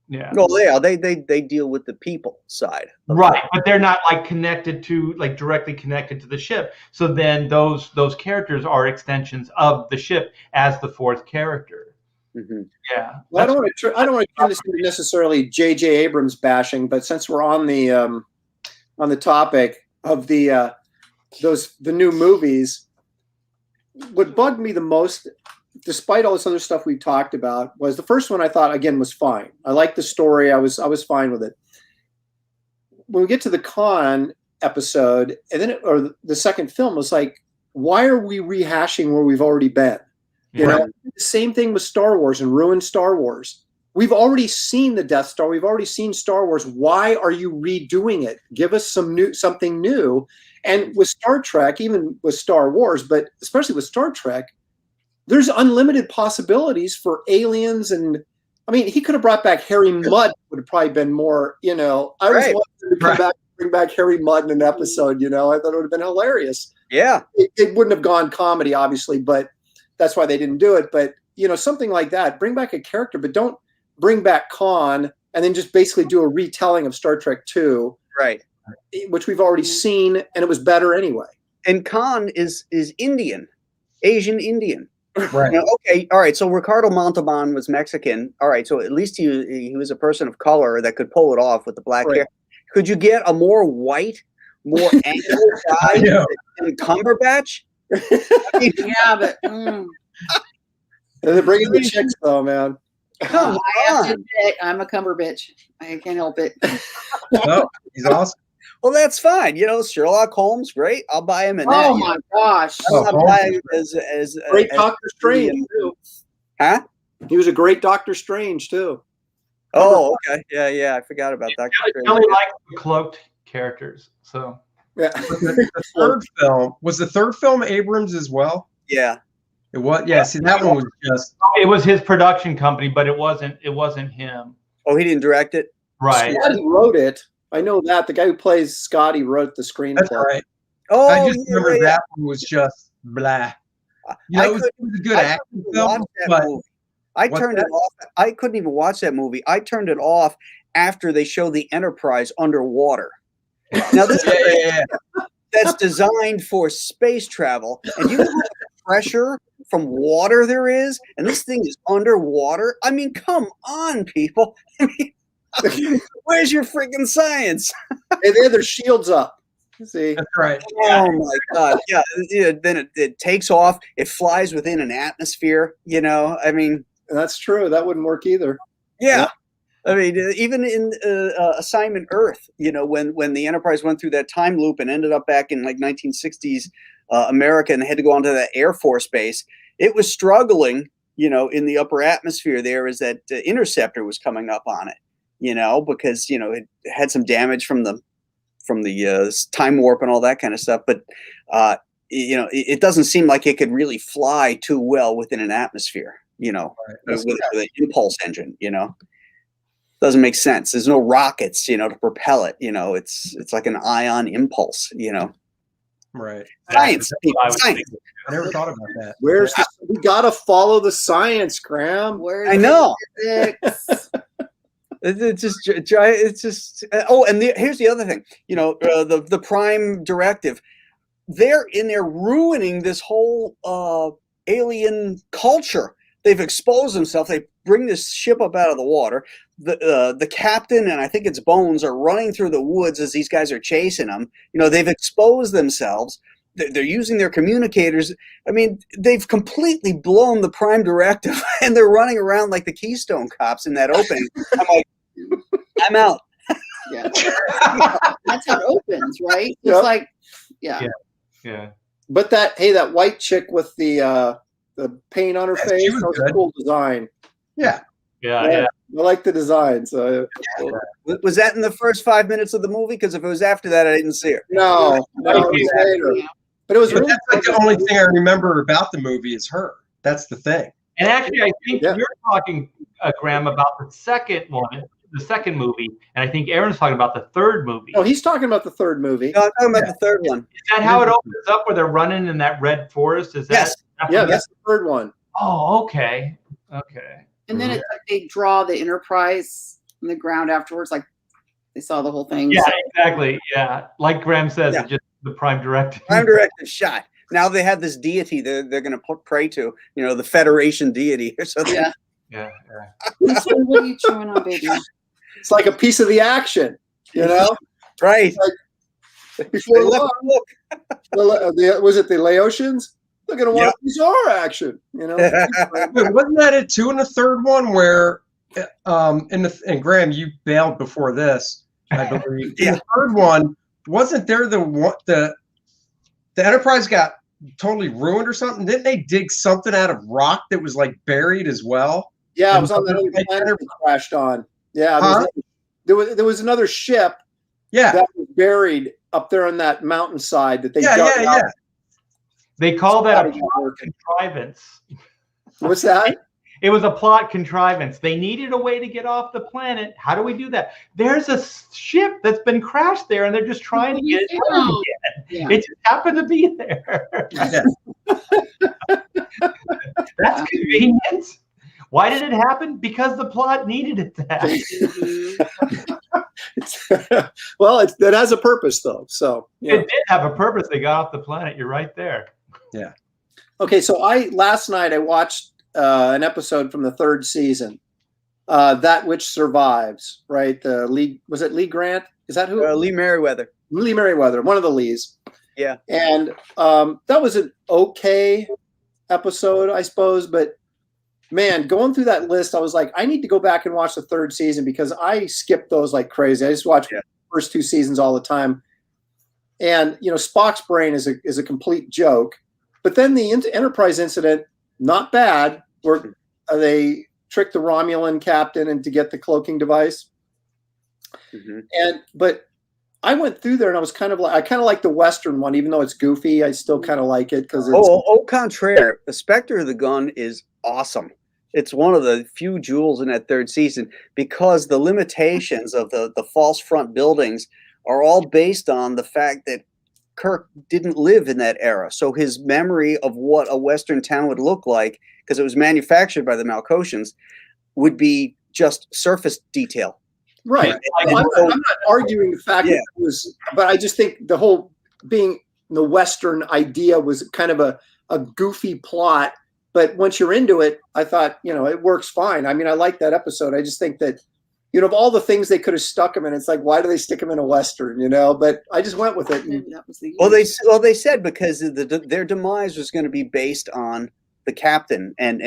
Yeah. Well, they deal with the people side. Right, but they're not directly connected to the ship. So then those characters are extensions of the ship as the fourth character. Mm-hmm. Yeah. Well, I don't want to turn this into necessarily J.J. Abrams bashing, but since we're on the topic of the new movies, what bugged me the most, despite all this other stuff we talked about, was the first one. I thought again was fine. I liked the story. I was fine with it. When we get to the Khan episode, and then the second film was like, why are we rehashing where we've already been? The same thing with Star Wars and ruined Star Wars. We've already seen the Death Star. We've already seen Star Wars. Why are you redoing it? Give us something new. And with Star Trek, even with Star Wars, but especially with Star Trek, there's unlimited possibilities for aliens. And I mean, he could have brought back Harry Mudd, would have probably been more, I was wanting to bring back Harry Mudd in an episode, I thought it would have been hilarious. Yeah. It wouldn't have gone comedy, obviously, but that's why they didn't do it. But, something like that, bring back a character, but don't bring back Khan and then just basically do a retelling of Star Trek 2. Right. Which we've already seen, and it was better anyway. And Khan is Indian, Asian Indian. Right. Okay. All right. So Ricardo Montalban was Mexican. All right. So at least he was a person of color that could pull it off with the black hair. Could you get a more white, more angry guy than Cumberbatch? Yeah, but they're bringing the chicks though, man. Come on. I'm a Cumberbatch. I can't help it. No, he's awesome. Well, that's fine. Sherlock Holmes, great. I'll buy him in that. Oh my gosh! I'll buy him as great Doctor Strange too. Huh? He was a great Doctor Strange too. Oh, okay. Yeah. I forgot about that. Kelly likes the cloaked characters, so. Yeah. The third film was the third film Abrams as well. Yeah. It was. Yeah. See, that one was just. It was his production company, but it wasn't him. Oh, he didn't direct it? Right. Scotty wrote it. I know that. The guy who plays Scotty wrote the screenplay. That's right. Oh, I just remember that one was just blah. You know, it was a good action film, but I turned it off. I couldn't even watch that movie. I turned it off after they showed the Enterprise underwater. Now this that's designed for space travel, and you know how much pressure from water there is, and this thing is underwater. I mean, come on, people. I mean, where's your freaking science? Hey, they had their shields up. See, that's right. Oh my God! Yeah, then it takes off. It flies within an atmosphere. You know, I mean, that's true. That wouldn't work either. Yeah. I mean, even in Assignment Earth, you know, when the Enterprise went through that time loop and ended up back in like 1960s America and had to go onto that Air Force base, it was struggling, you know, in the upper atmosphere there as that interceptor was coming up on it, you know, because, you know, it had some damage from the time warp and all that kind of stuff. But, you know, it doesn't seem like it could really fly too well within an atmosphere, you know, with an impulse engine, you know. Doesn't make sense. There's no rockets, you know, to propel it. You know, it's like an ion impulse. You know, right? Science. Science. I never thought about that. We gotta follow the science, Graham. I know. It's just. Oh, and here's the other thing. You know, the Prime Directive. They're in there ruining this whole alien culture. They've exposed themselves. They bring this ship up out of the water. The captain and I think it's Bones are running through the woods as these guys are chasing them. You know, they've exposed themselves. They're using their communicators. I mean, they've completely blown the Prime Directive, and they're running around like the Keystone Cops in that opening. I'm like, I'm out. Yeah, that's how it opens, right? It's like, yeah. But that white chick with the paint on her face, that was a cool design. Yeah. I like the design. So was that in the first 5 minutes of the movie? Because if it was after that, I didn't see her. No, it was later. But it was really. That's like the only thing I remember about the movie is her. That's the thing. And actually, I think you're talking, Graham, about the second one, the second movie, and I think Aaron's talking about the third movie. No, he's talking about the third movie. No, I'm talking about the third one. Is that how it opens up, where they're running in that red forest? Is that? Yeah, that's the third one. Oh, okay. And then it's like they draw the Enterprise on the ground afterwards, like they saw the whole thing. Yeah, exactly. Yeah, like Graham says, it's just the Prime Directive. Prime Directive shot. Now they have this deity they're going to pray to. You know, the Federation deity or something. Yeah. So what are you chewing on, baby? It's like a piece of the action, you know? Right. Like, before look. Was it the Laotians? They're going to want a piece of our action, you know? Wait, wasn't that it too in the third one where, and Graham, you bailed before this, I believe. In the third one, wasn't there the Enterprise got totally ruined or something? Didn't they dig something out of rock that was like buried as well? Yeah, it was on that other planet that crashed on. Yeah, there was another ship that was buried up there on that mountainside that they dug out. They call that a plot contrivance. What's that? It was a plot contrivance. They needed a way to get off the planet. How do we do that? There's a ship that's been crashed there, and they're just trying to get it out again. Yeah. It just happened to be there. That's convenient. Why did it happen? Because the plot needed it to happen. Well, that has a purpose, though. So it did have a purpose. They got off the planet. You're right there. Yeah. Okay, so last night I watched an episode from the third season, That Which Survives. Right? Was it Lee Grant? Is that who? Lee Merriweather. Lee Merriweather, one of the Lees. Yeah. And that was an okay episode, I suppose, but. Man, going through that list, I was like, I need to go back and watch the third season because I skipped those like crazy. I just watched the first two seasons all the time. And, you know, Spock's brain is a complete joke. But then the Enterprise incident, not bad, where they trick the Romulan captain and to get the cloaking device. But I went through there and I was kind of like the Western one, even though it's goofy. I still kind of like it because it's au contraire. The Spectre of the Gun is awesome. It's one of the few jewels in that third season because the limitations of the false front buildings are all based on the fact that Kirk didn't live in that era. So his memory of what a Western town would look like, because it was manufactured by the Malkotians, would be just surface detail. Right. I'm not arguing the fact that it was, but I just think the whole being the Western idea was kind of a goofy plot. But once you're into it, I thought, it works fine. I mean, I like that episode. I just think that, of all the things they could have stuck him in, it's like, why do they stick him in a Western, But I just went with it. And that was they said because their demise was going to be based on the captain, and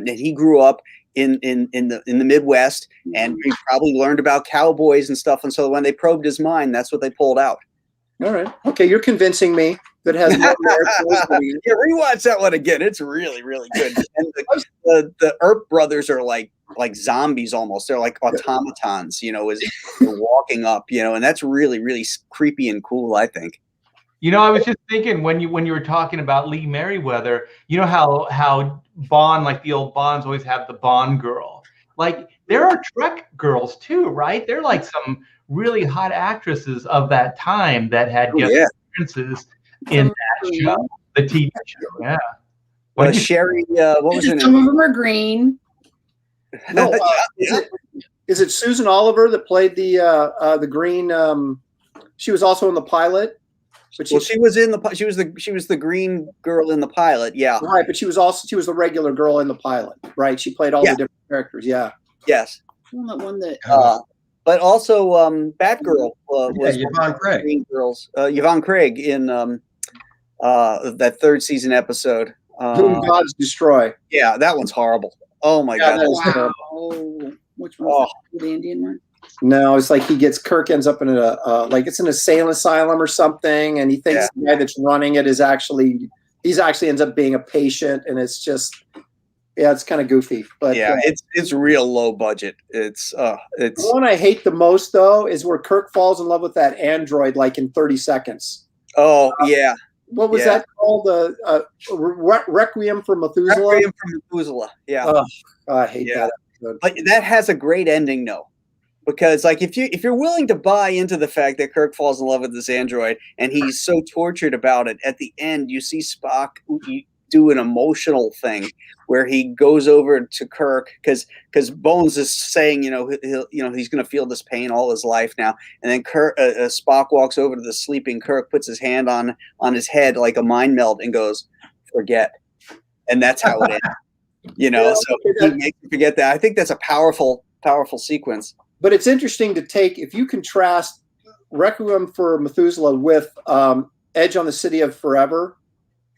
he grew up in the Midwest, and he probably learned about cowboys and stuff. And so when they probed his mind, that's what they pulled out. All right. Okay, you're convincing me that it has more merit. Yeah, rewatch that one again. It's really, really good. And the Earp brothers are like zombies almost. They're like automatons, as they're walking up, and that's really, really creepy and cool, I think. I was just thinking when you were talking about Lee Merriweather, how Bond, like the old Bonds, always have the Bond girl. Like there are Trek girls too, right? They're like some really hot actresses of that time that had guest appearances in that show, the TV show. Yeah. Sherry, what was her name? Some of them are green. No, is it Susan Oliver that played the green? She was also in the pilot. But she was the green girl in the pilot, yeah. Right, but she was the regular girl in the pilot, right? She played all the different characters, yeah. Yes. One that but also Batgirl was Yvonne Craig. Green Girls. Yvonne Craig in that third season episode. Whom Gods Destroy. Yeah, that one's horrible. Oh my God. Wow. Which one? The Indian one? No, it's like Kirk ends up in it's an insane asylum or something, and he thinks the guy that's running it is actually ends up being a patient, and it's just it's kind of goofy. But it's real low budget. It's the one I hate the most though is where Kirk falls in love with that android like in 30 seconds. Oh yeah. What was that called? The Requiem for Methuselah. Requiem for Methuselah. Yeah. Oh, I hate that episode. But that has a great ending though. Because like if you're willing to buy into the fact that Kirk falls in love with this android and he's so tortured about it, at the end you see Spock do an emotional thing where he goes over to Kirk because Bones is saying he's going to feel this pain all his life now, and then Spock walks over to the sleeping Kirk, puts his hand on his head like a mind meld, and goes, "Forget," and that's how it ends. So he makes you forget that. I think that's a powerful sequence. But it's interesting to take, if you contrast Requiem for Methuselah with Edge on the City of Forever,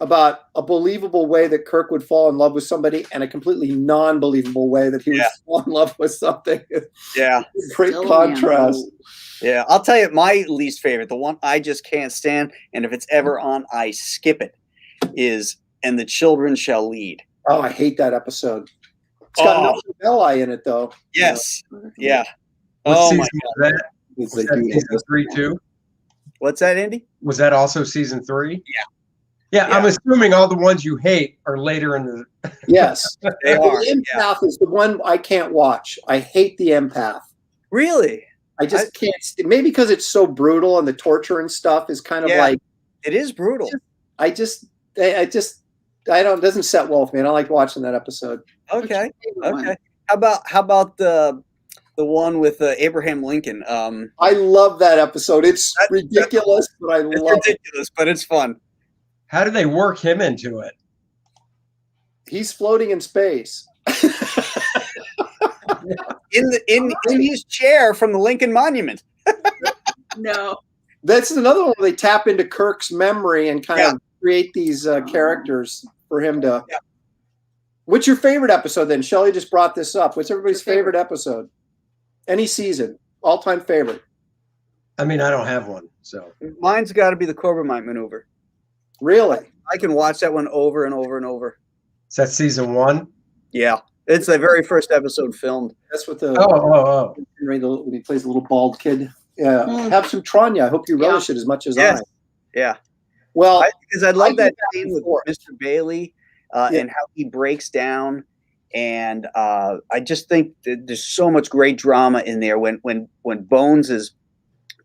about a believable way that Kirk would fall in love with somebody and a completely non-believable way that he would fall in love with something. Yeah. Great contrast. Yeah. I'll tell you my least favorite, the one I just can't stand, and if it's ever on, I skip it, is And the Children Shall Lead. Oh, I hate that episode. It's got Nelson Belli in it, though. Yes. Yeah. What season was that? Was that season 3 too? What's that, Andy? Was that also season 3? Yeah. I'm assuming all the ones you hate are later in the. Yes, they are. The Empath is the one I can't watch. I hate the Empath. Really? I just can't. Maybe because it's so brutal and the torture and stuff is kind of like. It is brutal. I don't. It doesn't set well with me. I don't like watching that episode. Okay. How about the one with Abraham Lincoln? I love that episode. It's ridiculous, but I love it. Ridiculous, but it's fun. How do they work him into it? He's floating in space. in his chair from the Lincoln Monument. No. That's another one where they tap into Kirk's memory and kind of create these characters for him to. Yeah. What's your favorite episode then? Shelley just brought this up. What's everybody's favorite episode? Any season, all-time favorite. I mean, I don't have one, so mine's got to be the Corbomite maneuver. Really? I can watch that one over and over and over. Is that season 1? Yeah, It's the very first episode filmed. That's what the when he plays the little bald kid. Yeah, have some Tranya. I hope you relish it as much as I. Yeah. Well, because I love that scene with Mr. Bailey and how he breaks down, and I just think that there's so much great drama in there when Bones is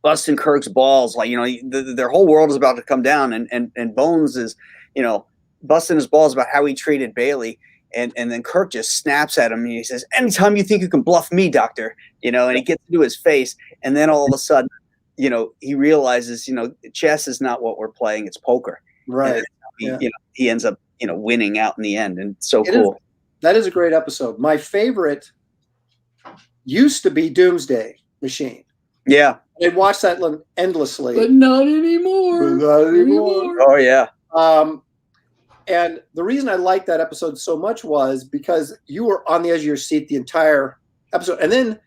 busting Kirk's balls, like, you know, their whole world is about to come down, and Bones is, you know, busting his balls about how he treated Bailey. And then Kirk just snaps at him and he says, "Anytime you think you can bluff me, Doctor," you know, and he gets into his face. And then all of a sudden, you know, he realizes, you know, chess is not what we're playing, it's poker. Right. You know, he ends up, you know, winning out in the end. And so cool. That is a great episode. My favorite used to be Doomsday Machine. Yeah. I'd watch that endlessly. But not anymore. Oh, yeah. And the reason I liked that episode so much was because you were on the edge of your seat the entire episode. And then,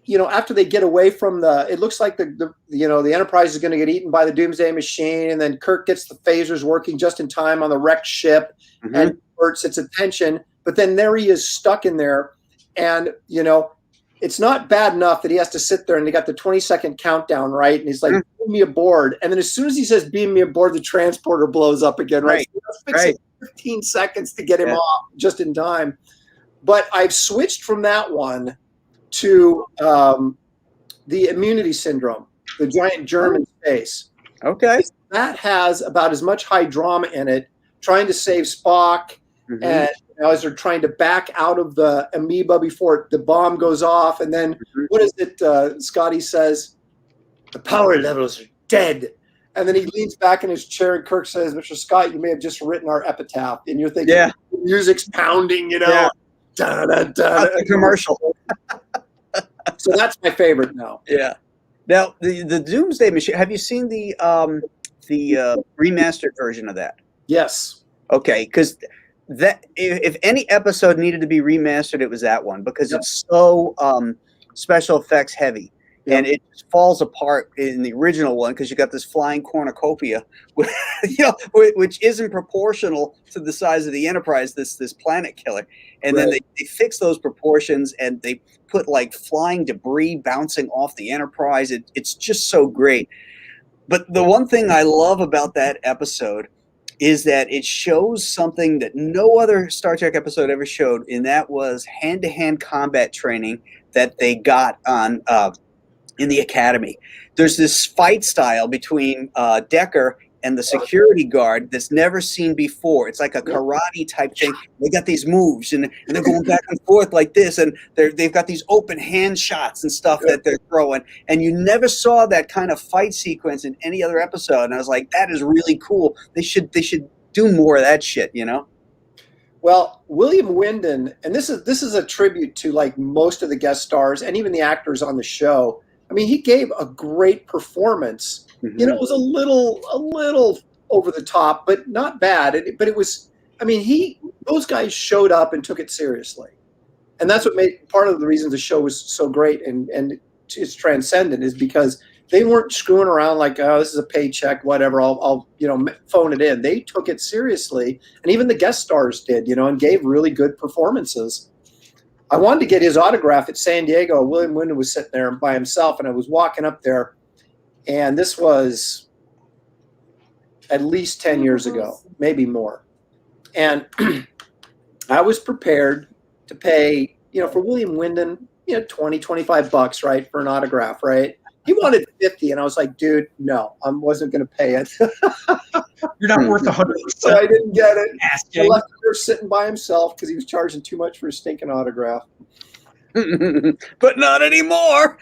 you know, after they get away from it looks like the Enterprise is going to get eaten by the Doomsday Machine. And then Kirk gets the phasers working just in time on the wrecked ship and diverts its attention. But then there he is stuck in there. And, you know, it's not bad enough that he has to sit there and they got the 20-second countdown, right? And he's like, beam me aboard. And then as soon as he says, beam me aboard, the transporter blows up again, right? So it 15 seconds to get him off just in time. But I've switched from that one to the immunity syndrome, the giant germ in space. Okay. That has about as much high drama in it, trying to save Spock and as they're trying to back out of the amoeba before the bomb goes off. And then what is it? Scotty says, the power levels are dead. And then he leans back in his chair and Kirk says, "Mr. Scott, you may have just written our epitaph." And you're thinking, music's pounding, you know. Yeah. Da, da, da, a commercial. So that's my favorite now. Yeah. Now, the Doomsday Machine, have you seen the remastered version of that? Yes. Okay, because that if any episode needed to be remastered, it was that one, because it's so special effects heavy, and it just falls apart in the original one because you got this flying cornucopia, which isn't proportional to the size of the Enterprise, this planet killer. And then they fix those proportions and they put like flying debris bouncing off the Enterprise. It's just so great. But the one thing I love about that episode is that it shows something that no other Star Trek episode ever showed, and that was hand-to-hand combat training that they got on in the Academy. There's this fight style between Decker and the security guard that's never seen before. It's like a karate type thing. They got these moves, and they're going back and forth like this, and they've got these open hand shots and stuff that they're throwing. And you never saw that kind of fight sequence in any other episode. And I was like, that is really cool. They should do more of that shit, you know? Well, William Wyndon, and this is a tribute to like most of the guest stars and even the actors on the show. I mean, he gave a great performance. You know, it was a little over the top, but not bad. But it was, I mean, those guys showed up and took it seriously. And that's what made part of the reason the show was so great and it's transcendent, is because they weren't screwing around like, oh, this is a paycheck, whatever, I'll phone it in. They took it seriously. And even the guest stars did, and gave really good performances. I wanted to get his autograph at San Diego. William Wyndon was sitting there by himself, and I was walking up there. And this was at least 10 years ago, maybe more. And I was prepared to pay, for William Wyndon, $20, $25, right, for an autograph, right? He wanted 50, and I was like, dude, no, I wasn't going to pay it. You're not worth 100%. So I didn't get it. Asking. I left him there sitting by himself because he was charging too much for a stinking autograph. But not anymore.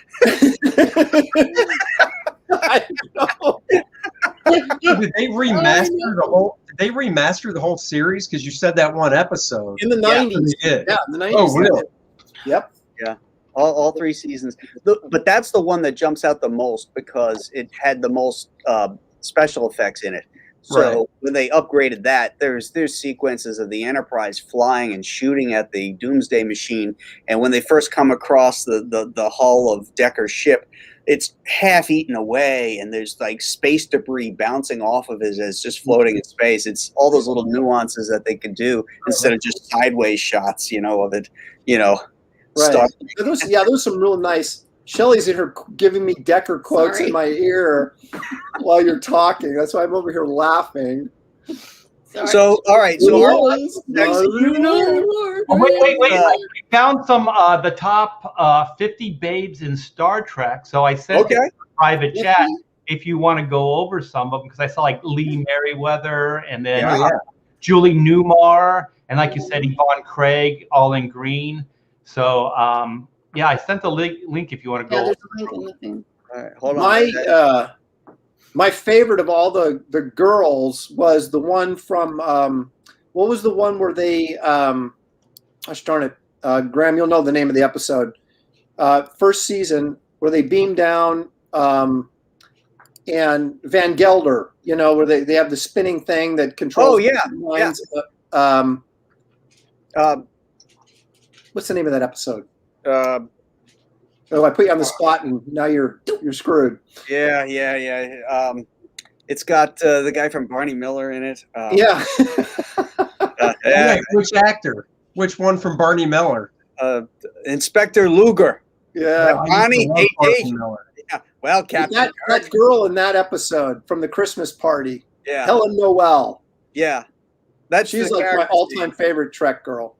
I know. Did they remaster the whole series? Because you said that one episode in the 90s. Yeah, in the 90s. Oh, really? Yep. Yeah. All 3 seasons. But that's the one that jumps out the most because it had the most special effects in it. So when they upgraded that, there's sequences of the Enterprise flying and shooting at the Doomsday Machine. And when they first come across the hull of Decker's ship, it's half eaten away, and there's like space debris bouncing off of it as just floating in space. It's all those little nuances that they could do instead of just sideways shots, of it, Right. There's some real nice. Shelley's in here giving me Decker quotes in my ear while you're talking. That's why I'm over here laughing. Sorry. So, all right. So, wait. I found some the top 50 babes in Star Trek. So I sent it to a private chat if you want to go over some of them, because I saw like Lee Merriweather and then Julie Newmar and, like you said, Yvonne Craig, all in green. So I sent the link if you want to go. Yeah, there's a link in the thing. All right, hold on. My favorite of all the girls was the one from what was the one where they gosh darn it, Graham, you'll know the name of the episode. First season where they beam down and Van Gelder, where they have the spinning thing that controls. Lines. What's the name of that episode? I put you on the spot, and now you're screwed. Yeah. It's got the guy from Barney Miller in it. Which actor? Which one from Barney Miller? Inspector Luger. Yeah, Barney Miller. Yeah. Well, Captain. That girl in that episode from the Christmas party. Yeah. Helen Noel. Yeah. She's like my all-time favorite Trek girl.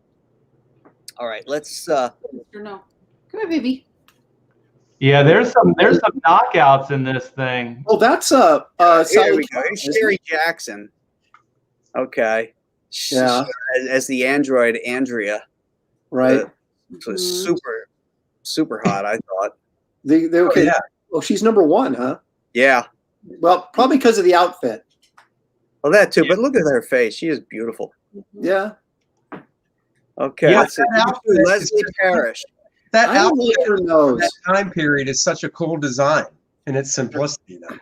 All right, let's. No, come here, baby. Yeah, there's some knockouts in this thing. Oh, that's here we go. Here's Sherry Jackson. Okay. Yeah. As the android Andrea. Right. Super, super hot. I thought. Okay. Yeah. Oh, she's number one, huh? Yeah. Well, probably because of the outfit. Well, that too. But look at her face. She is beautiful. Yeah. Okay. Yeah, Leslie Parrish. That nose. That time period is such a cool design in its simplicity, though.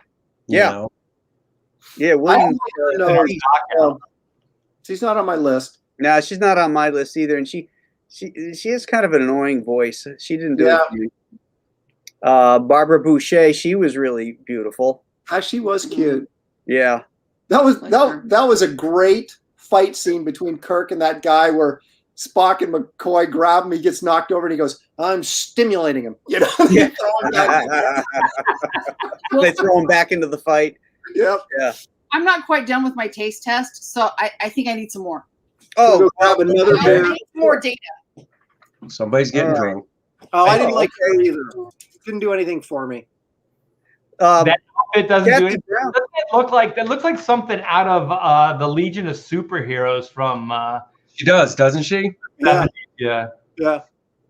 Yeah. She's not on my list. No, she's not on my list either, and she has kind of an annoying voice. She didn't do it for me. Barbara Boucher, she was really beautiful. She was cute. Yeah. That was a great fight scene between Kirk and that guy where Spock and McCoy grab him. He gets knocked over and he goes, "I'm stimulating him." They throw him back into the fight. Yep. Yeah. I'm not quite done with my taste test, so I think I need some more. Oh, grab another beer. I need more data. Somebody's getting drunk. Oh, I didn't like that either. Didn't do anything for me. That outfit doesn't do anything. That looks like something out of the Legion of Superheroes from. She does, doesn't she? Yeah.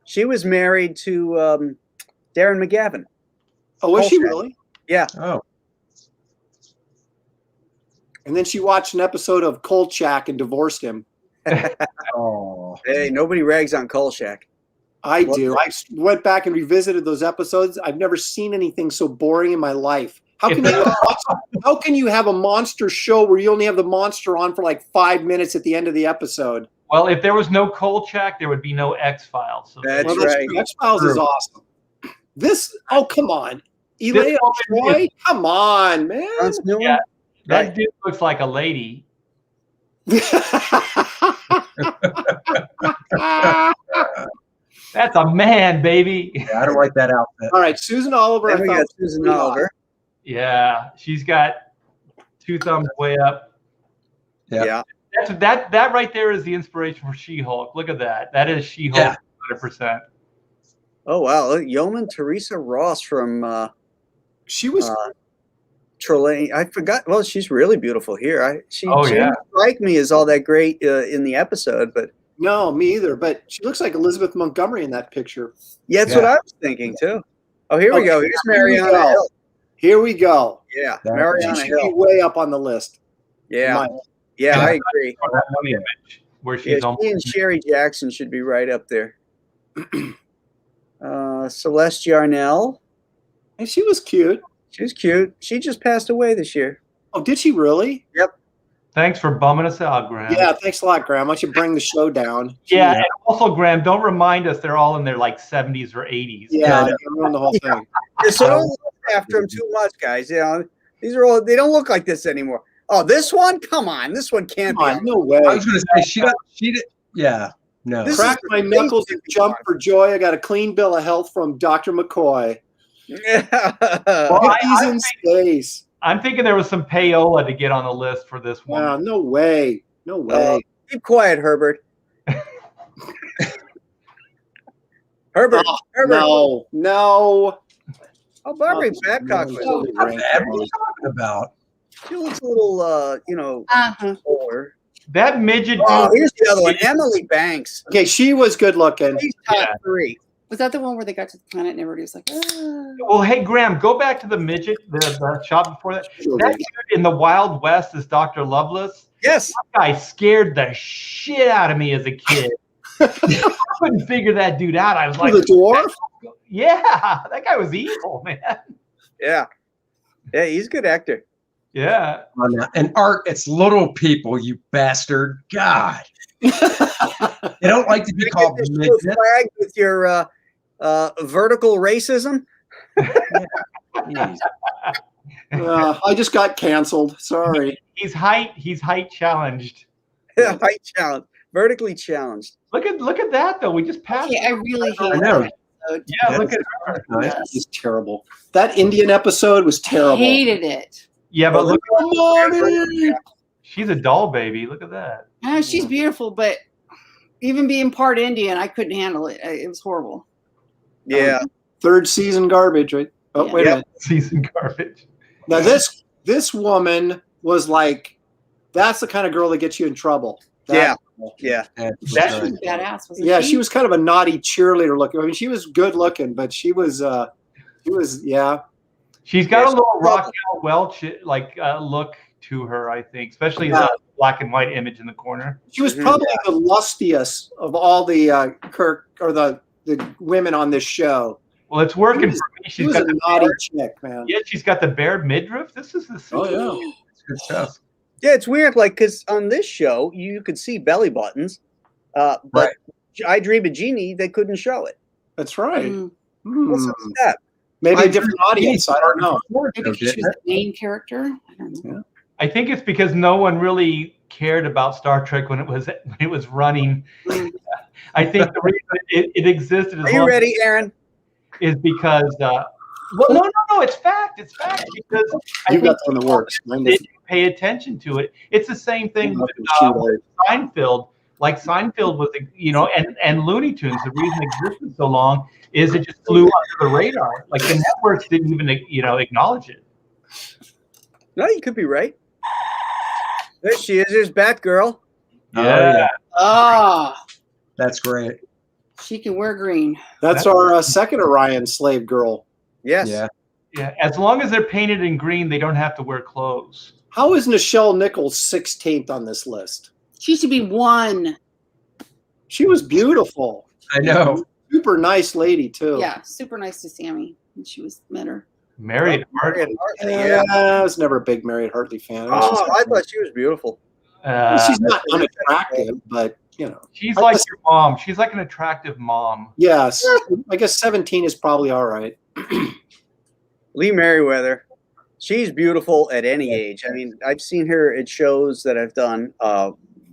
She was married to Darren McGavin. Oh, was she really? Yeah. Oh. And then she watched an episode of Kolchak and divorced him. Oh. Hey, nobody rags on Kolchak. I do. I went back and revisited those episodes. I've never seen anything so boring in my life. How can you have a monster show where you only have the monster on for like 5 minutes at the end of the episode? Well, if there was no Kolchak, there would be no X-Files. So that's right. X-Files is awesome. Come on. Elaine Troy? Come on, man. Yeah, that dude looks like a lady. That's a man, baby. Yeah, I don't like that outfit. All right, Susan Oliver. We got Susan Oliver. Yeah, she's got 2 thumbs way up. Yeah. That right there is the inspiration for She-Hulk. Look at that. That is She-Hulk 100%. Oh wow, Yeoman Teresa Ross from she was Trelane. I forgot. Well, she's really beautiful here. She didn't strike me as all that great in the episode, but no, me either. But she looks like Elizabeth Montgomery in that picture. Yeah, that's what I was thinking too. Oh, here we go. Here's Mariana Hill. Here we go. Yeah, Mariana Hill. She should be way up on the list. Yeah. Yeah, I agree. Where she's she and Sherry Jackson should be right up there. Celeste Yarnell. And she was cute. She was cute. She just passed away this year. Oh, did she really? Yep. Thanks for bumming us out, Graham. Yeah, thanks a lot, Graham. Why don't you bring the show down? Yeah, and also, Graham, don't remind us they're all in their like 70s or 80s. Yeah, ruin the whole thing. So after him too much, guys. You know, these are all. They don't look like this anymore. Oh, this one? Come on, this one can't Come be. on, no way. I was going to say she did. Yeah, no. This Crack my knuckles and jump for joy. I got a clean bill of health from Dr. McCoy. Yeah. He's in space. I'm thinking there was some payola to get on the list for this one. Wow, no way. No way. Keep quiet, Herbert. Herbert. Oh, Herbert. no. Oh, Barbara Babcock. No, Was What are you talking about? She looks a little, older. That midget Oh, dude. here's the other one. Emily Banks. Okay, she was good looking. She's top Yeah. 3. Was that the one where they got to the planet and everybody was like, ah. Well, hey, Graham, go back to the midget, the shot before that. Sure. That dude in the Wild West is Dr. Lovelace. Yes. That guy scared the shit out of me as a kid. I couldn't figure that dude out. I was like, The dwarf? yeah, that guy was evil, man. Yeah. Yeah, he's a good actor. Yeah. And Art, it's little people, you bastard. God. They don't like to be called Get this little midget. flag with your vertical racism. Jeez. I just got canceled. Sorry. He's height challenged. Height challenge. Vertically challenged. Look at that though. We just passed. Okay, I really hate I know. that episode. Yeah, look at her. Nice. It's terrible. That Indian episode was terrible. Hated it. Yeah, but look, Good morning. she's a doll baby. Look at that. No, she's beautiful, but even being part Indian, I couldn't handle it. It was horrible. Yeah. Third season garbage, right? Oh, Yeah. wait a minute. Season garbage. Now this woman was like, that's the kind of girl that gets you in trouble. That- Yeah. She was badass, wasn't Yeah, she? she was kind of a naughty cheerleader looking. I mean, she was good looking, but she was yeah. She's got Yeah, a little she's Raquel Welch look to her, I think, especially Yeah. the black and white image in the corner. She was Mhm. probably the lustiest of all the Kirk or the women on this show. Well, it's working for me. She She's was got a the naughty bare, chick, man. yeah, she's got the bare midriff. This is the It's good stuff. Yeah, it's weird, like, because on this show, you could see belly buttons, but Right. I Dream of Jeannie, they couldn't show it. That's right. Mm. What's Hmm. up with that? Maybe I a different audience. I don't know. Maybe because she was the main character. I don't know. I think it's because no one really cared about Star Trek when it was running. Mm. I think the reason it existed as Are you long ready, Aaron? is because well, no, it's fact. It's fact because I You think got one that works. Mine they doesn't. didn't pay attention to it. It's the same thing with Seinfeld. Like Seinfeld was, and Looney Tunes. The reason it existed so long is it just flew under the radar. Like the networks didn't even, acknowledge it. No, you could be right. There she is. There's Batgirl. Yeah. Ah, That's great. She can wear green. that's our second Orion slave girl. Yes. Yeah. Yeah. As long as they're painted in green, they don't have to wear clothes. How is Nichelle Nichols 16th on this list? She should be one. She was beautiful. I know. Super nice lady too. Yeah, super nice to Sammy when she was met her. Married. Hartley, Yeah, yeah. I was never a big Marion Hartley fan. Oh, I thought she was beautiful. She's not unattractive, but She's like your mom. She's like an attractive mom. yes, I guess 17 is probably all right. Lee Merriweather. She's beautiful at any age. I mean, I've seen her at shows that I've done,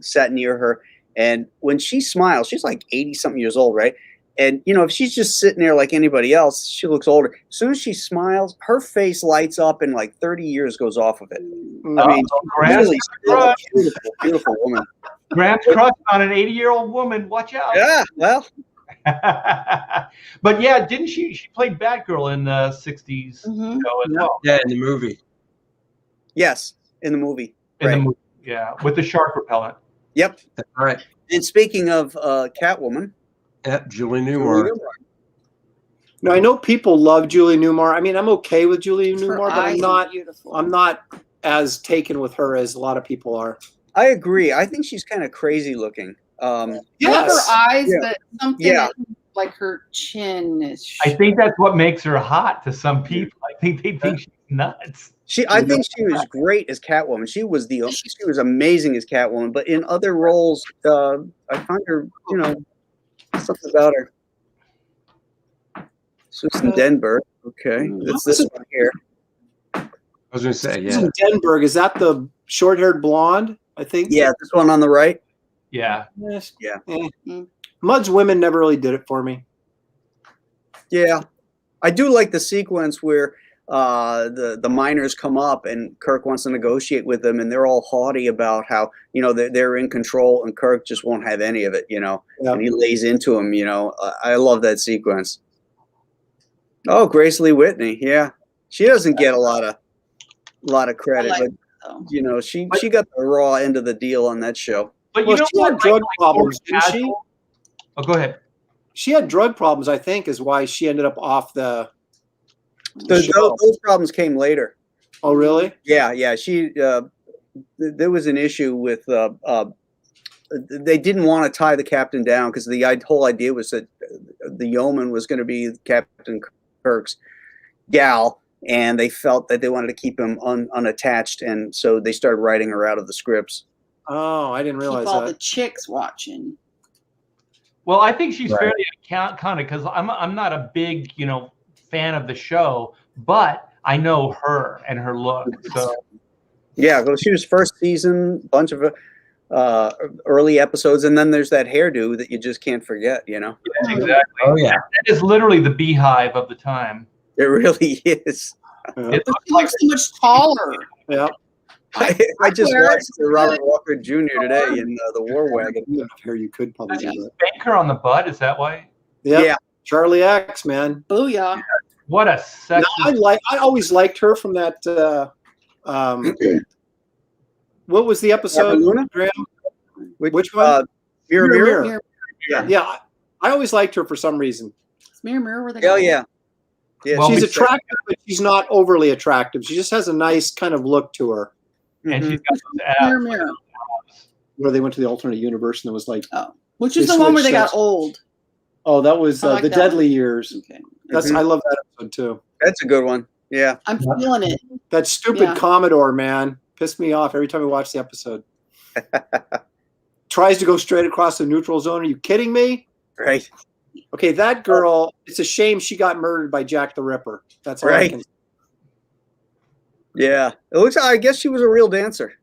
sat near her. And when she smiles, she's like 80-something years old, right? And, if she's just sitting there like anybody else, she looks older. As soon as she smiles, her face lights up and like 30 years goes off of it. I mean, she's really still a beautiful, beautiful woman. Graham's crush on an 80-year-old woman. Watch out. Yeah, well, But yeah, didn't she played Batgirl in the 60s Mhm. show as well? Yeah, in the movie. yes, in the movie. In the Right. movie, yeah, with the shark repellent. Yep. That's right. And speaking of Catwoman, Yep, Julie Julie Newmar. Newmar. Now I know people love Julie Newmar. I mean, I'm okay with Julie Her Newmar, but eyes are beautiful. I'm not as taken with her as a lot of people are. I agree. I think she's kind of crazy looking. I love Yes. her eyes, Yeah. but something Yeah. like her chin is. I think that's what makes her hot to some people. I think they think she's nuts. I think she was great as Catwoman. She was amazing as Catwoman. But in other roles, I find her, something about her. Susan Denberg. Okay, it's this one here. I was going to say, yeah. Susan Denberg, is that the short-haired blonde? I think. Yeah, this one on the right. Yeah. Yes. Yeah. Mud's Women never really did it for me. Yeah, I do like the sequence where the miners come up and Kirk wants to negotiate with them, and they're all haughty about how they're in control, and Kirk just won't have any of it, and he lays into him. I love that sequence. Oh, Grace Lee Whitney, yeah, she doesn't get a lot of credit, but she got the raw end of the deal on that show. But she had drug problems, didn't she? Oh, go ahead. She had drug problems, I think, is why she ended up off the show. Those problems came later. Oh, really? Yeah. She there was an issue with they didn't want to tie the captain down because the whole idea was that the yeoman was going to be Captain Kirk's gal, and they felt that they wanted to keep him unattached, and so they started writing her out of the scripts. Oh, I didn't realize Keep all that. the chicks watching. Well, I think she's fairly kind of because I'm not a big fan of the show, but I know her and her look. So yeah, well, she was first season, bunch of early episodes, and then there's that hairdo that you just can't forget. Yeah, exactly. Oh yeah, that is literally the beehive of the time. It really is. It But she looks so much taller. Yeah. I just watched Robert Walker Jr. today in the War Wagon. Here you could probably do that. Spank her on the butt. Is that why? Yeah. Charlie X, man. Booyah. What a sexy. I always liked her from that. What was the episode? Graham? Which one? Mirror. Yeah. I always liked her for some reason. It's Mirror where they Oh yeah. Yeah, well, she's attractive, but she's not overly attractive. She just has a nice kind of look to her. And she's got those abs. Mirror. Where they went to the alternate universe and it was like. Oh, which is the one where they got sets. old. Oh, that was I like the that Deadly one. Years. Okay. I love that episode too. That's a good one. Yeah. I'm feeling it. That stupid Commodore, man, pissed me off every time I watch the episode. Tries to go straight across the neutral zone. Are you kidding me? Right. Okay, that girl, it's a shame she got murdered by Jack the Ripper. That's all I can say. Yeah. It looks. I guess she was a real dancer.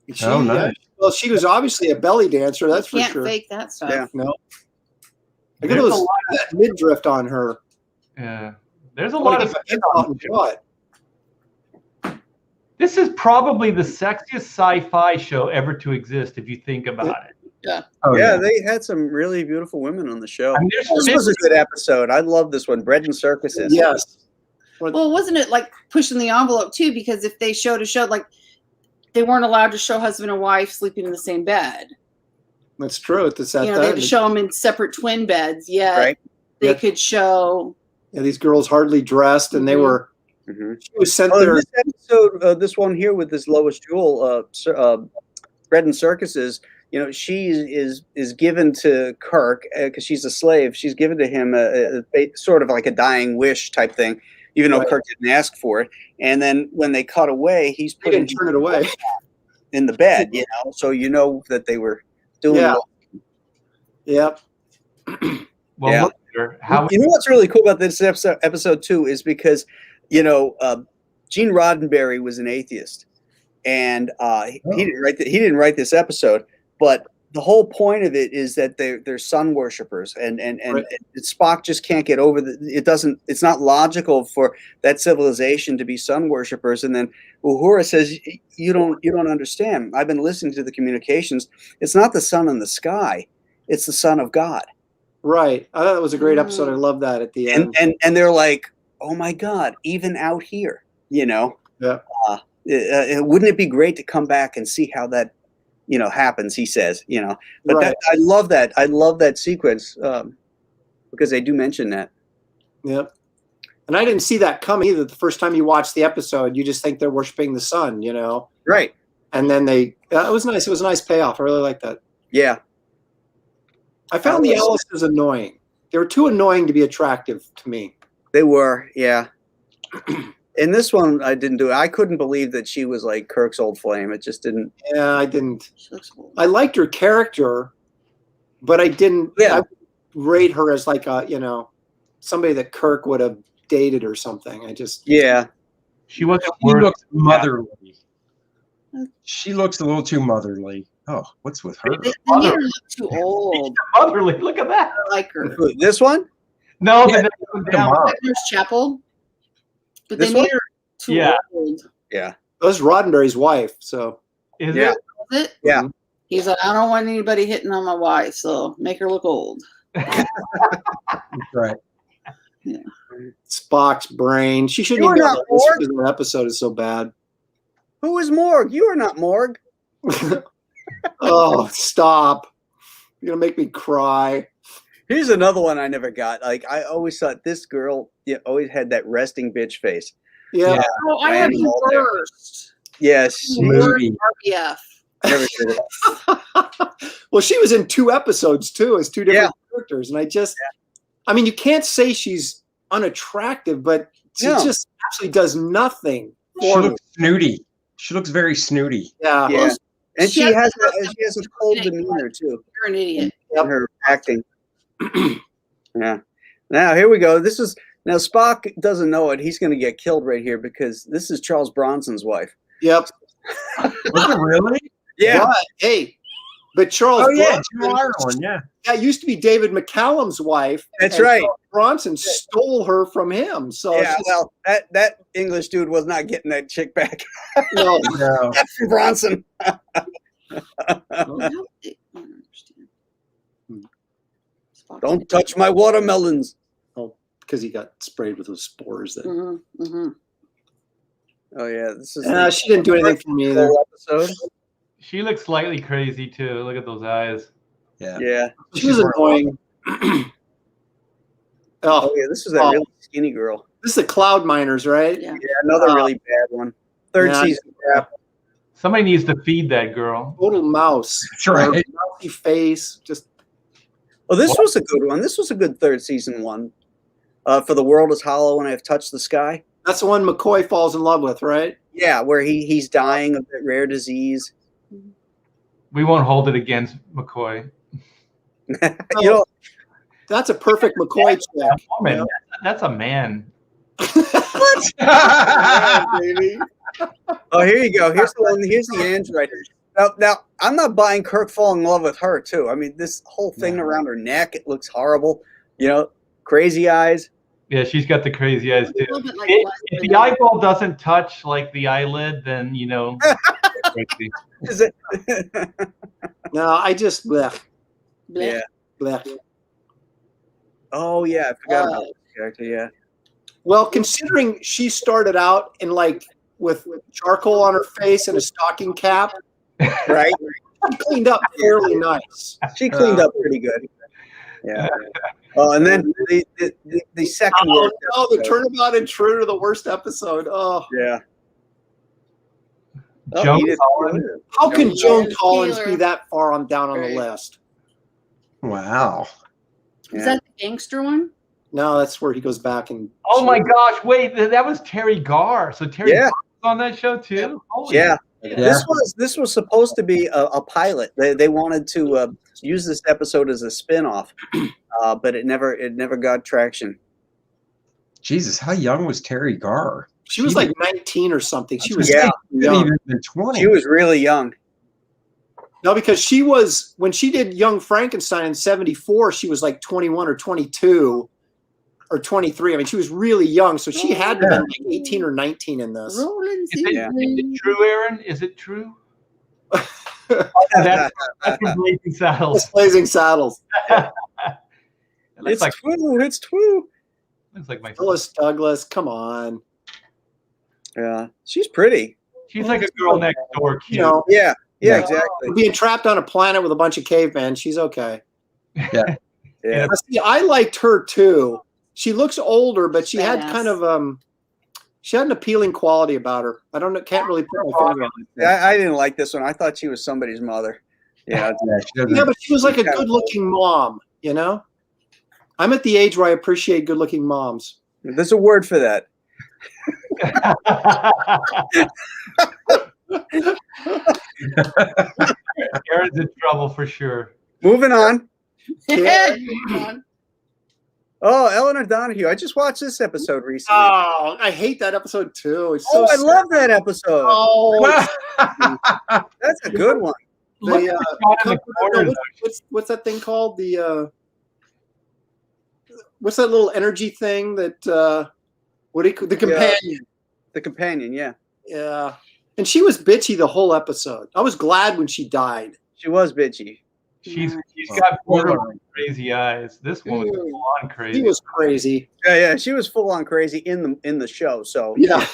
Nice. Well, she was obviously a belly dancer, that's for Can't sure. fake that stuff. Yeah. No. I got that midriff on her. Yeah. There's a lot of what? This is probably the sexiest sci-fi show ever to exist if you think about it. Yeah. Oh, yeah, they had some really beautiful women on the show. I mean, This was a good episode. I love this one. Bread and Circuses. Yes. Well, wasn't it like pushing the envelope too? Because if they showed a show, like they weren't allowed to show husband and wife sleeping in the same bed. That's true. It's They had to show them in separate twin beds. Yeah. Right. They could show. Yeah, these girls hardly dressed, and they were. She was sent there. This episode, this one here with this Lois Jewell, Bread and Circuses. She is given to Kirk because she's a slave. She's given to him a sort of like a dying wish type thing, even though Kirk didn't ask for it. And then when they cut away, he's They didn't turn it away in the bed. So that they were doing. Yeah. Yep. Well, Yeah. look here, how What's really cool about this episode too is because Gene Roddenberry was an atheist, and he didn't write this episode. But the whole point of it is that they're sun worshippers, and Spock just can't get over it's not logical for that civilization to be sun worshippers. And then Uhura says, you don't understand. I've been listening to the communications. It's not the sun in the sky. It's the Son of God. Right. I thought that was a great episode. I love that at the end. And they're like, oh my God, even out here, Yeah. Wouldn't it be great to come back and see how that, happens, he says, but Right. I love that. I love that sequence because they do mention that. Yep. And I didn't see that coming either. The first time you watch the episode, you just think they're worshiping the sun, Right. And then it was nice. It was a nice payoff. I really like that. Yeah. I found the Alices annoying. They were too annoying to be attractive to me. They were. Yeah. In this one, I didn't do it. I couldn't believe that she was like Kirk's old flame. It just didn't. Yeah, I didn't. She looks old. I liked her character, but I didn't. Yeah. I would rate her as like a, somebody that Kirk would have dated or something. I just Yeah. She wasn't She worth. looks motherly. She looks a little too motherly. Oh, what's with her? They made her look too old. Motherly. Look at that. I like her. Who, this one? No, Yeah, the next one down. Nurse Chapel. But This they made one? her too Yeah. old. Yeah. that was Roddenberry's wife. So Is Yeah. it? Was it? Yeah. He's like, I don't want anybody hitting on my wife, so make her look old. Right. Spock's brain. She shouldn't You even are be not on this Borg. because the episode is so bad. Who is Morg? You are not Morg. Oh, stop! You're gonna make me cry. Here's another one I never got. Like, I always thought this girl always had that resting bitch face. Yeah. Yeah. Oh, I have the Diane Wall there. worst. Yes. The worst Movie. RPF. Never did it. Well, she was in 2 episodes too, as 2 different Yeah. characters, and I mean, you can't say she's unattractive, but she No. just actually does nothing She for me. looks snooty. She looks very snooty. Yeah. Yeah. And she She has has a cold demeanor too You're an idiot. in her acting. Yeah. Now here we go. Now Spock doesn't know it. He's going to get killed right here because this is Charles Bronson's wife. Yep. Was it really? Yeah. But, hey, but Charles Oh yeah, Bronson, Joe Ireland. Yeah. that used to be David McCallum's wife. That's and right. Charles Bronson stole her from him. So Yeah. it's just, Well, that English dude was not getting that chick back. no. No. That's from Bronson. I don't understand. Spock. Don't touch my watermelons. Because he got sprayed with those spores. That Oh yeah, this is she didn't do anything for me either. whole episode. She looks slightly crazy too. Look at those eyes. Yeah. Yeah. She was annoying. Oh yeah, this is that Oh. really skinny girl. This is the Cloud Miners, right? Yeah. Yeah, another really bad one. Third Yeah. season crap. Somebody needs to feed that girl. Total mouse. That's right. Mousy face. Just Oh, this was a good one. This was a good third season one. For The World is Hollow and I Have Touched the Sky. that's the one McCoy falls in love with, right? Yeah, where he's dying of that rare disease. We won't hold it against McCoy. You know, That's a perfect McCoy check. Woman, Yeah. that's a man. Yeah, baby. oh, here you go. Here's the one. Here's the android. Now, I'm not buying Kirk falling in love with her too. I mean, this whole thing around her neck, it looks horrible. You know, crazy eyes. Yeah, she's got the crazy eyes A too. little bit like If the eyeball doesn't touch like the eyelid, then you know. crazy. Is it? No, I just blech, Yeah. blech. Oh yeah, I forgot about this character. Yeah. Well, considering she started out in like with charcoal on her face and a stocking cap, Right. she cleaned up fairly nice. She cleaned up pretty good. Yeah. Oh, and then the second Oh worst no, the episode. Turnabout Intruder, the worst episode. Oh, Yeah. Oh, Joan Edith Collins. Collins. how can Joan Taylor. Collins be that far on down on the Right. list? Wow. Is Yeah. that the gangster one? No, that's where he goes back and. Oh my gosh! Wait, that was Terry Garr. So Terry Yeah. Garr was on that show too. Holy Yeah. Yeah. This was supposed to be a pilot. They wanted to use this episode as a spin-off, but it never got traction. Jesus, how young was Terry Garr? She was like 19 or something. She was Yeah. Couldn't young. even been 20. She was really young. No, because she was when she did Young Frankenstein in '74. She was like 21 or 22 or 23. I mean, she was really young, so she had to have been like 18 or 19 in this. Rolling Is it, Yeah. is it true, Aaron? Is it true? That's from Blazing Saddles. Blazing Saddles. It looks It's like true. It's true. looks like my. Phyllis Douglas. Come on. Yeah, she's pretty. She's like a girl next door. Cute. You know, Yeah. Yeah. Exactly. being trapped on a planet with a bunch of cavemen, she's okay. Yeah. Now, see, I liked her too. She looks older, but she had Badass. kind of she had an appealing quality about her. I don't know, can't really put my finger on it. I didn't like this one. I thought she was somebody's mother. Yeah. Yeah, she doesn't- Yeah, but she was like a good-looking mom. You know, I'm at the age where I appreciate good-looking moms. There's a word for that. Aaron's in trouble for sure. Moving on. Yeah. Oh, Eleanor Donahue. I just watched this episode recently. Oh, I hate that episode too. It's so I love that episode. Oh, That's a good one. What's that thing called? What's that little energy thing that the companion? The companion, yeah. Yeah. And she was bitchy the whole episode. I was glad when she died. She was bitchy. She's got borderline crazy eyes. This one was full on crazy. She was crazy. Yeah, she was full on crazy in the show. So yeah.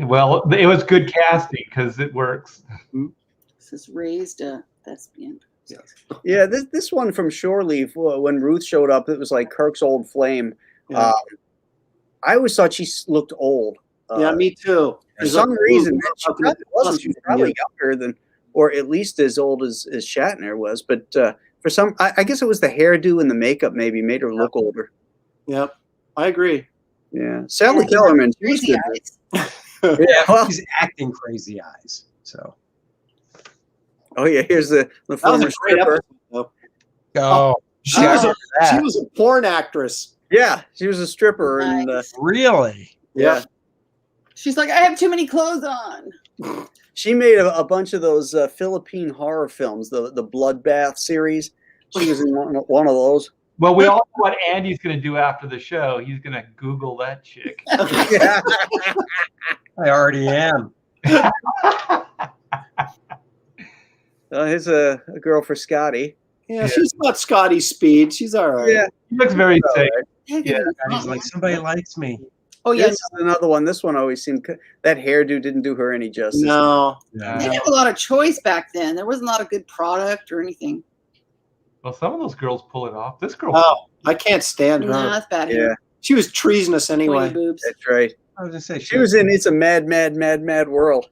Well, it was good casting because it works. This is raised thespian. Yeah, this one from Shore Leave, when Ruth showed up, it was like Kirk's old flame. Yeah. I always thought she looked old. Yeah, me too. For some reason, she probably wasn't. She was probably younger than, or at least as old as Shatner was. But for some, I guess it was the hairdo and the makeup maybe made her look older. Yep, I agree. Yeah, Sally Kellerman, she was good. Yeah, well, she's acting crazy eyes. So. Oh yeah, here's the former stripper. Oh, she was a porn actress. Yeah, she was a stripper, and really, yeah. She's like, I have too many clothes on. She made a bunch of those Philippine horror films, the Bloodbath series. She was in one of those. Well, we all know what Andy's going to do after the show. He's going to Google that chick. I already am. Here's a girl for Scotty. Yeah, she's got Scotty's speed. She's all right. Yeah, he looks very safe. Yeah, he's like, somebody likes me. Oh yeah, this is another one. This one always seemed that hairdo didn't do her any justice. No, they had a lot of choice back then. There wasn't a lot of good product or anything. Well, some of those girls pull it off. This girl. Oh, I can't stand her. No, that's bad. Yeah, she was treasonous anyway. That's right. I was gonna say she was in It's a Mad, Mad, Mad, Mad World.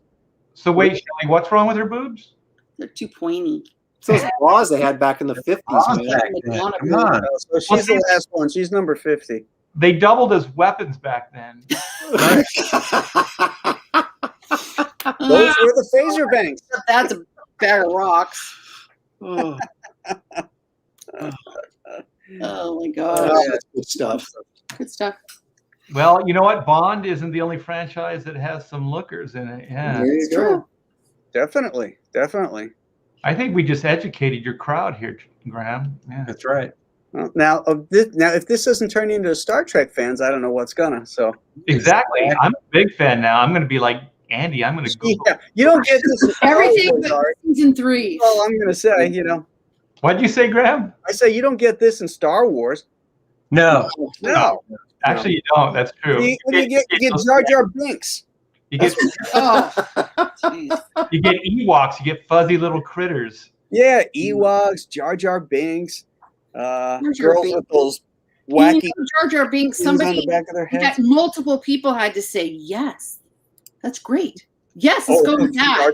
So wait, Shelley, what's wrong with her boobs? They're too pointy. Those bras they had back in the 50s. Come on. So she's the last one. She's number 50. They doubled as weapons back then. Those were the phaser banks. That's a bag of rocks. Oh, my God. That's good stuff. Good stuff. Well, you know what? Bond isn't the only franchise that has some lookers in it. Yeah, There you go. Definitely. I think we just educated your crowd here, Graham. Yeah, that's right. Well, now, if this doesn't turn you into Star Trek fans, I don't know what's gonna. So exactly, I'm a big fan now. I'm going to be like Andy. I'm going to Google. Yeah, you don't get this. Everything but season 3. Well, I'm going to say, What'd you say, Graham? I say you don't get this in Star Wars. No. Actually, you don't. That's true. You get Jar Jar Binks. You get you get Ewoks. You get fuzzy little critters. Yeah, Ewoks, Jar Jar Binks, girls with those wacky Jar Jar Binks. Somebody on the back of their heads. Multiple people had to say yes. That's great. Yes, let's go with that.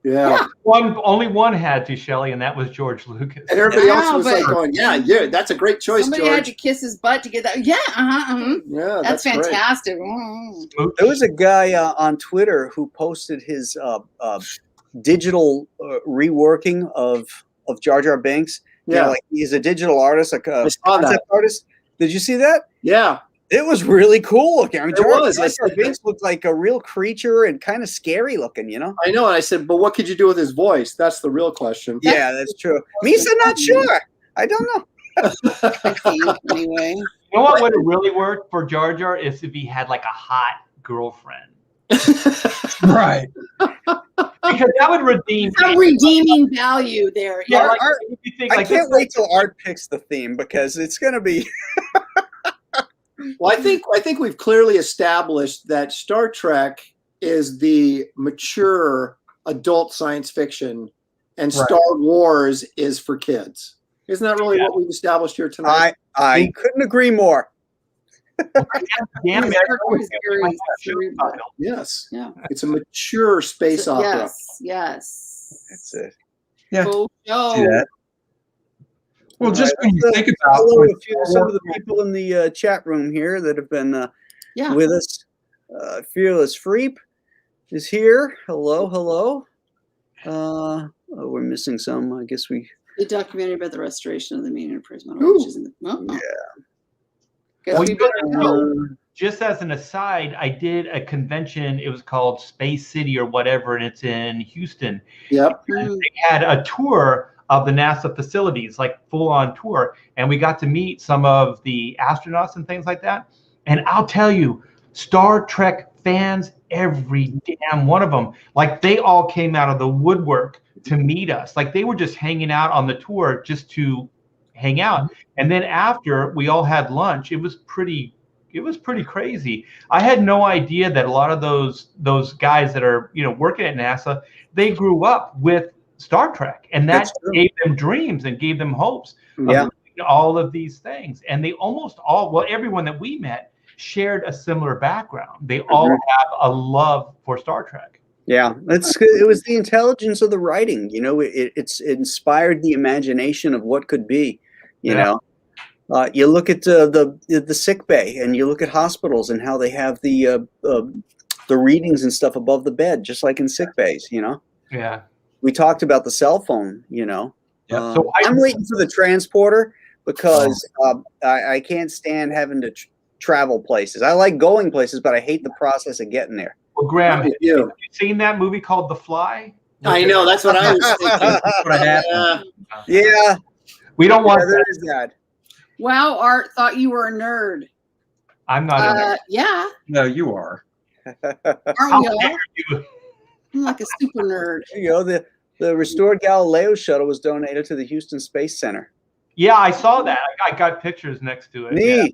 Yeah. Only one had to, Shelley, and that was George Lucas. And everybody else was like going, yeah, that's a great choice, somebody George. had to kiss his butt to get that. Yeah, Yeah, that's fantastic. There was a guy on Twitter who posted his digital reworking of Jar Jar Binks. Yeah, like he's a digital artist, like a concept artist. Did you see that? Yeah. It was really cool looking. I mean, Jar Jar Binks looked like a real creature and kind of scary looking, I know, and I said, but what could you do with his voice? That's the real question. Yeah, that's true. Misa, not sure. I don't know. Anyway, you know what would have really worked for Jar Jar is if he had like a hot girlfriend. Right. Because that would redeem some redeeming value there. Yeah, I can't wait till Art picks the theme because it's going to be. Well, I think we've clearly established that Star Trek is the mature adult science fiction, and Star Wars is for kids. Isn't that really what we've established here tonight? I couldn't agree more. Yes. Yeah. It's a mature space opera. Yes. That's it. Yeah. Cool show. See that? Well, just when you think about some of the people in the chat room here that have been with us. Fearless Freep is here. Hello. We're missing some. I guess we. The documentary about the restoration of the main enterprise model, which is in the. Guess Well, we you know, better- just as an aside, I did a convention. It was called Space City or whatever, and it's in Houston. Yep. And they had a tour of the NASA facilities, like full-on tour, and we got to meet some of the astronauts and things like that. And I'll tell you, Star Trek fans, every damn one of them, like they all came out of the woodwork to meet us. Like they were just hanging out on the tour just to hang out. And then after we all had lunch, it was pretty crazy. I had no idea that a lot of those guys that are, you know, working at NASA, they grew up with Star Trek, and that gave them dreams and gave them hopes of doing all of these things. And they almost all, well, everyone that we met shared a similar background. They all have a love for Star Trek. Yeah, it was the intelligence of the writing. You know, it inspired the imagination of what could be. You know, you look at the sick bay, and you look at hospitals and how they have the readings and stuff above the bed, just like in sick bays. You know. Yeah. We talked about the cell phone. You know. Yeah. So I'm waiting for the transporter because I can't stand having to travel places. I like going places, but I hate the process of getting there. Well, Graham, have you. you seen that movie called The Fly? I know. That's what I was thinking. What happened? Yeah. We don't want there that. is that. Wow, Art thought you were a nerd. I'm not a nerd. Yeah, No, you are. aren't we all? dare you. I'm like a super nerd. You know, the restored Galileo shuttle was donated to the Houston Space Center. Yeah, I saw that. I got pictures next to it. Neat. Yeah.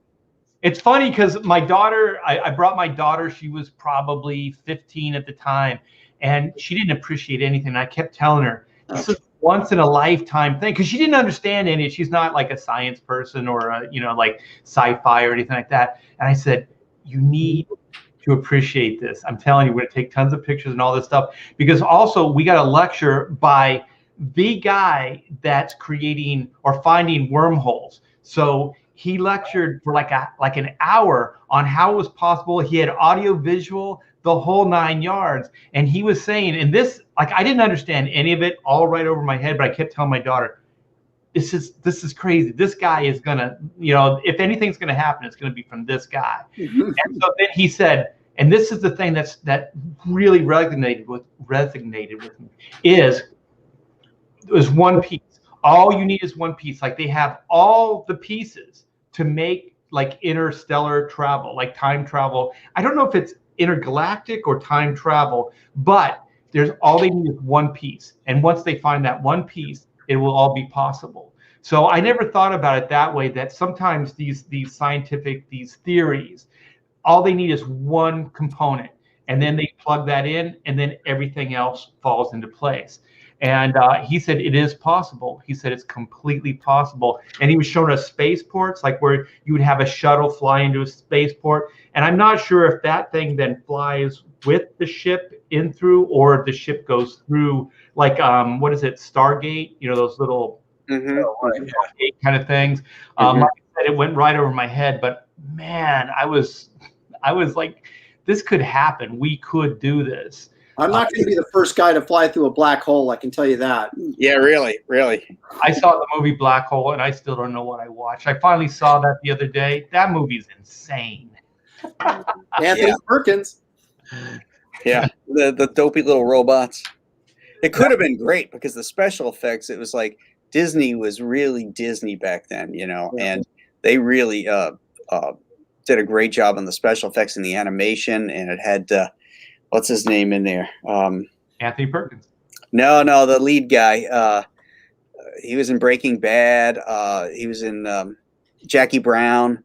It's funny because my daughter, I brought my daughter, she was probably 15 at the time, and she didn't appreciate anything. I kept telling her, this is once in a lifetime thing, because she didn't understand any. She's not like a science person or a, you know, like sci-fi or anything like that. And I said, you need to appreciate this. I'm telling you, we're gonna take tons of pictures and all this stuff, because also we got a lecture by the guy that's creating or finding wormholes. So he lectured for like an hour on how it was possible. He had audio, visual, the whole 9 yards. And he was saying, and this, like, I didn't understand any of it, all right over my head, but I kept telling my daughter, this is crazy. This guy is gonna, you know, if anything's gonna happen, it's gonna be from this guy. And so then he said, and this is the thing that really resonated with me, is one piece. All you need is one piece. Like they have all the pieces to make like interstellar travel, like time travel. I don't know if it's intergalactic or time travel, but there's all they need is one piece. And once they find that one piece, it will all be possible. So I never thought about it that way, that sometimes these scientific, these theories, all they need is one component, and then they plug that in, and then everything else falls into place. And he said it is possible. He said it's completely possible. And he was showing us spaceports, like where you would have a shuttle fly into a spaceport. And I'm not sure if that thing then flies with the ship in through, or the ship goes through, like what is it, Stargate? You know, those little Stargate kind of things. Like I said, it went right over my head. But man, I was like, this could happen. We could do this. I'm not going to be the first guy to fly through a black hole. I can tell you that. Yeah, really. I saw the movie Black Hole, and I still don't know what I watched. I finally saw that the other day. That movie's insane. Anthony Perkins. Yeah, the dopey little robots. It could have been great because the special effects, it was like Disney was really Disney back then, you know, and they really did a great job on the special effects and the animation, and it had what's his name in there? Anthony Perkins. No, the lead guy. He was in Breaking Bad. He was in Jackie Brown.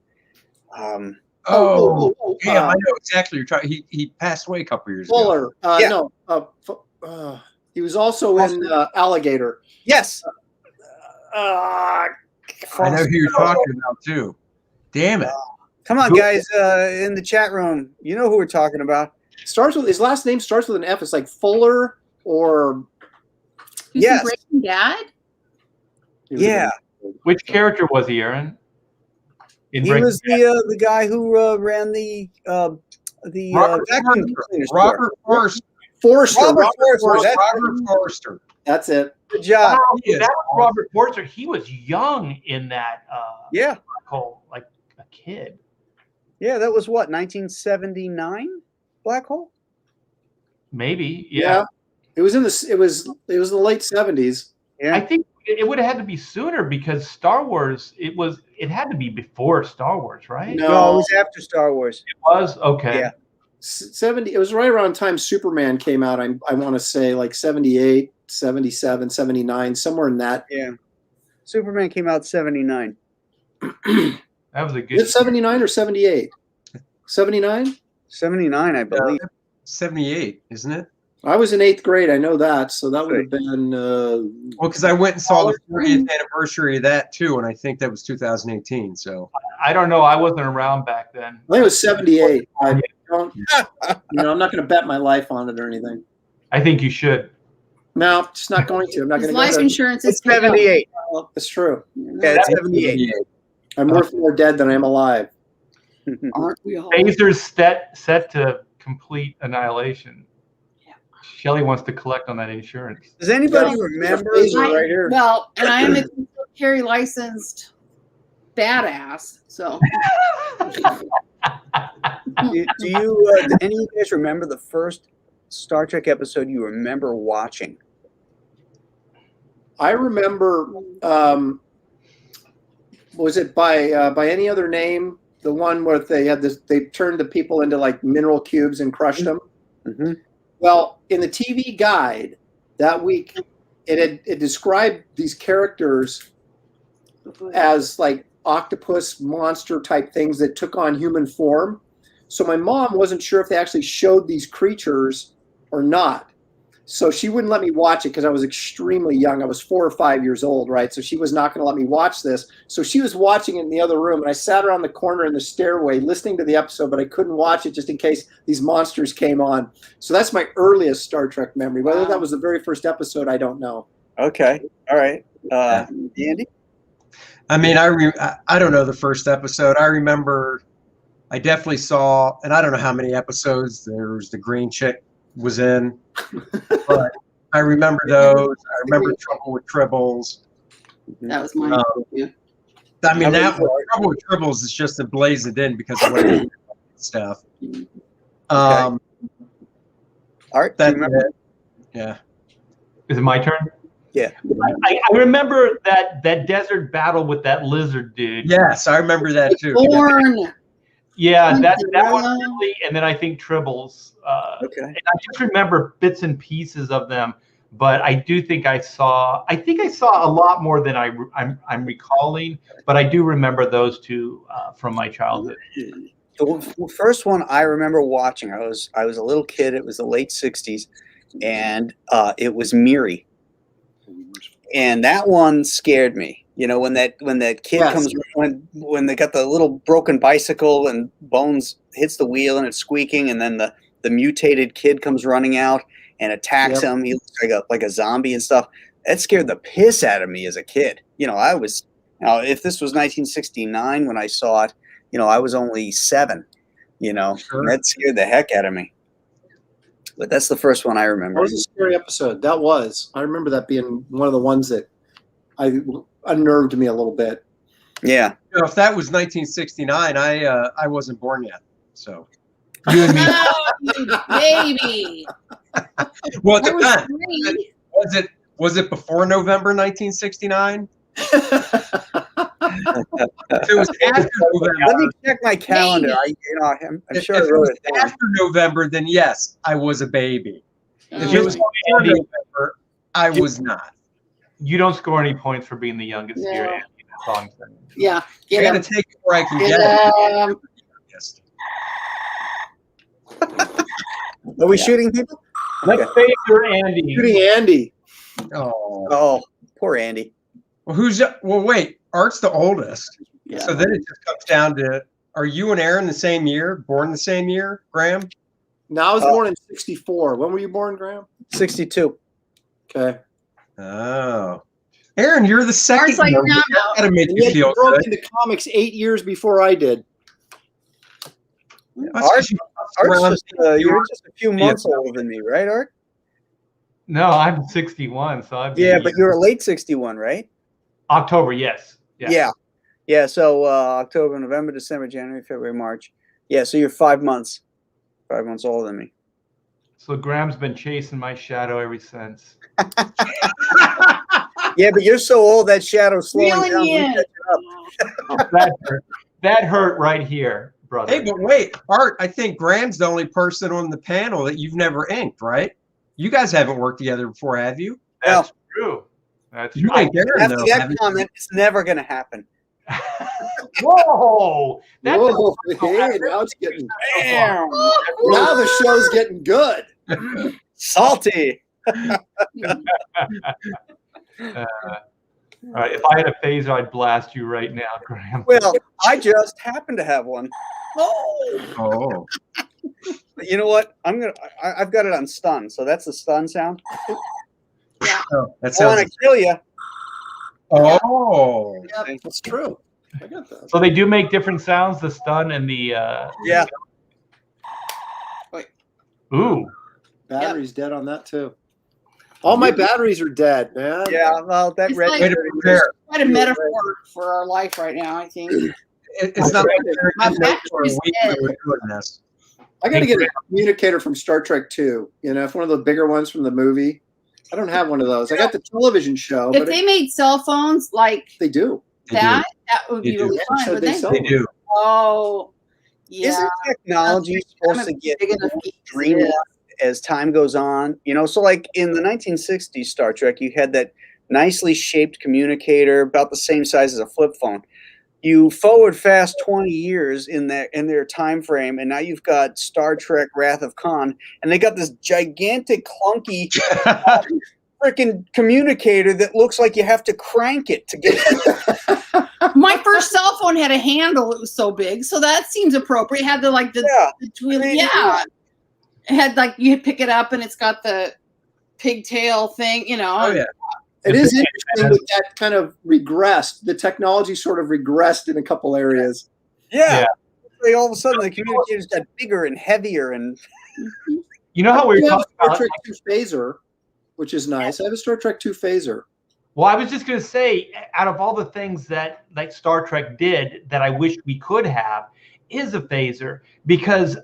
Yeah, I know exactly. You're trying. He passed away a couple years ago. Fuller. He was also in Alligator. Yes. I know who you're talking about too. Damn it! Come on, guys, in the chat room. You know who we're talking about. Starts with his last name starts with an F. It's like Fuller or Who's in Breaking Bad? Yeah. Which character was he, Aaron? He was the guy who ran the vacuum cleaner store. Robert Forster. Robert Forster. That's it. Good job. Wow, that was Robert Forster. He was young in that. Yeah. Hole, like a kid. Yeah, that was what, 1979 Black Hole? Maybe, yeah. It was the late 70s. Yeah. I think it would have had to be sooner because Star Wars. It had to be before Star Wars, right? No. No, it was after Star Wars. It was okay. Yeah. 70. It was right around the time Superman came out. I want to say like 78, 77, 79, somewhere in that. Yeah. Superman came out 79. That was a good. Is it 79 or 78? 79? 79, I believe. 78, isn't it? I was in 8th grade. I know that. So that would have been. Well, because I went and saw the 40th anniversary of that too, and I think that was 2018. So I don't know. I wasn't around back then. I think it was 78. I'm not going to bet my life on it or anything. I think you should. No, just not going to. I'm not going to. Life insurance is 78. Well, it's true. Yeah, it's 78. I'm more dead than I am alive. Aren't we all? Phasers set to complete annihilation. Shelley wants to collect on that insurance. Does anybody remember? Right here. Well, and I am a carry licensed badass. So, Do you? Do any of you guys remember the first Star Trek episode you remember watching? I remember. Was it by any other name? The one where they had this? They turned the people into like mineral cubes and crushed them. Mm-hmm. Well, in the TV guide that week, it described these characters as like octopus monster type things that took on human form. So my mom wasn't sure if they actually showed these creatures or not. So she wouldn't let me watch it because I was extremely young. I was 4 or 5 years old, right? So she was not going to let me watch this. So she was watching it in the other room, and I sat around the corner in the stairway listening to the episode, but I couldn't watch it just in case these monsters came on. So that's my earliest Star Trek memory. Whether that was the very first episode, I don't know. Okay. All right. Andy? I mean, I don't know the first episode. I remember I definitely saw, and I don't know how many episodes there was. The green chick was in, but I remember those. I remember Trouble with Tribbles. that was mine. Yeah. I mean, that one, Trouble with Tribbles is just a blaze it in because of what it stuff. Art, do you remember? Yeah. Is it my turn? Yeah. I remember that desert battle with that lizard dude. Yes, I remember that too. Born. Yeah, that one really, and then I think Tribbles. Okay. And I just remember bits and pieces of them, but I do think I saw a lot more than I'm recalling, but I do remember those two from my childhood. The first one I remember watching, I was a little kid. It was the late '60s, and it was Miri, and that one scared me. You know, when that kid comes, when they got the little broken bicycle and Bones hits the wheel and it's squeaking, and then the mutated kid comes running out and attacks him. He looks like a zombie and stuff. That scared the piss out of me as a kid. You know, if this was 1969 when I saw it, you know, I was only 7. You know, and that scared the heck out of me. But that's the first one I remember. That was a scary episode. That was. I remember that being one of the ones that unnerved me a little bit. Yeah. You know, if that was 1969, I wasn't born yet. So You and me. Baby. Well, it I was depends. Was it before November 1969? If it was after November, Let me check my calendar. I'm sure I if it wrote was it down. after November, then yes, I was a baby. If it Oh, was before November, I was not. You don't score any points for being the youngest No. here. Andy. That's all I'm saying. yeah. I Get gotta him. take it where I can Get get it. him. Yes. Are we shooting people? Let's favor Andy. Shooting Andy. Oh, Poor Andy. well, wait. Art's the oldest, Yeah. so then it just comes down to: are you and Aaron the same year? Born the same year, Graham? No, I was born in '64. When were you born, Graham? 62. Okay. Oh, Aaron, you're the second. Art's like, one. no, That gotta make And you yet feel you broke good. into comics 8 years before I did. That's 'cause you Art's around- you're just a few months older than me, right, Art? No, I'm 61, so I'm Yeah, but you're a late 61, right? October. Yes. Yeah. So October, November, December, January, February, March. Yeah, so you're 5 months. 5 months older than me. So Graham's been chasing my shadow ever since. Yeah, but you're so old that shadow's slowing down. Reeling in. That hurt right here, brother. Hey, but wait, Art, I think Graham's the only person on the panel that you've never inked, right? You guys haven't worked together before, have you? That's true. That's You true. ain't there, After though, that haven't you? comment, it's never going to happen. Whoa! That's Whoa, hey, now it's getting Damn. now the show's getting good. Salty. all right, if I had a phaser, I'd blast you right now, Graham. Well, I just happen to have one. Oh. But you know what? I've got it on stun, so that's the stun sound. Oh, that I want sounds. to kill you. Oh. Yeah, that's true. I got that. So they do make different sounds, the stun and the Yeah. ooh. Battery's dead on that too. All my batteries are dead, man. Yeah. Well, that It's red. like- Way to prepare. Quite a metaphor for our life right now, I think. It's not My for a battery's week dead. we were doing this. I got to get a communicator from Star Trek 2. You know, if one of the bigger ones from the movie. I don't have one of those. I got the television show, If but they made cell phones like they do. They that would They be do. really Yeah, fun, so would they they? sell do. They do. Oh, yeah. Isn't technology supposed to get big enough more geek as it streamlined is. as time goes on? You know, so like in the 1960s Star Trek, you had that nicely shaped communicator about the same size as a flip phone. You forward fast 20 years in their time frame, and now you've got Star Trek Wrath of Khan, and they got this gigantic clunky freaking communicator that looks like you have to crank it to get My first cell phone had a handle. It was so big, so that seems appropriate. It had the Yeah. the twirly, yeah. It had like you pick it up and it's got the pigtail thing, you know. Oh, yeah. It is interesting that that kind of regressed. The technology sort of regressed in a couple areas. Yeah. Like all of a sudden the communicators got bigger and heavier and You know how we I were have a talking Star about Trek 2 phaser, which is nice. I have a Star Trek 2 phaser. well, I was just going to say, out of all the things that like Star Trek did that I wish we could have, is a phaser, because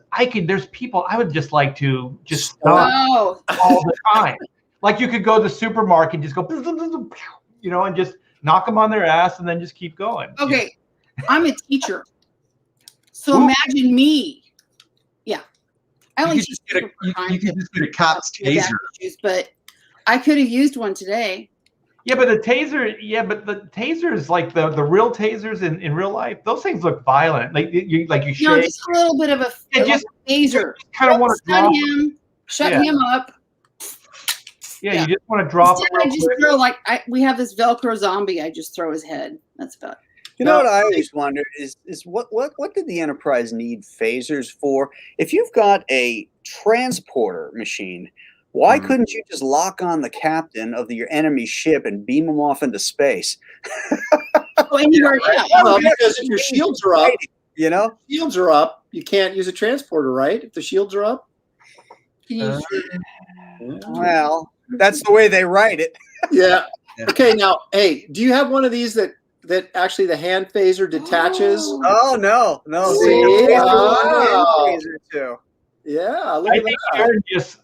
there's people I would just like to just stop Oh, all the time. Like you could go to the supermarket and just go, you know, and just knock them on their ass and then just keep going. okay. I'm a teacher, so Ooh. imagine me. Yeah, I You only could teach just get a, people you, for you could time just get a cop's with back taser. issues, but I could have used one today. Yeah, but the taser is like the real tasers in real life. Those things look violent. Like you No, shake. just a little bit of a Yeah, just phaser. kind of want to Stun drop. him, shut Yeah. him up. Yeah, Yeah. you just want to drop it Instead, real I just quick. throw we have this Velcro zombie. I just throw his head. That's about it. you know what I always wonder is what did the Enterprise need phasers for? If you've got a transporter machine, why couldn't you just lock on the captain of your enemy ship and beam him off into space? Oh, anywhere, yeah. Well, because if your shields are up, You know? shields are up, you can't use a transporter, right? If the shields are up. Can you- Well, that's the way they write it. Yeah. Yeah. Okay, now, hey, do you have one of these that actually the hand phaser detaches? Oh no. See? Phaser one Oh. and phaser two. Yeah, look I at think that. Sharon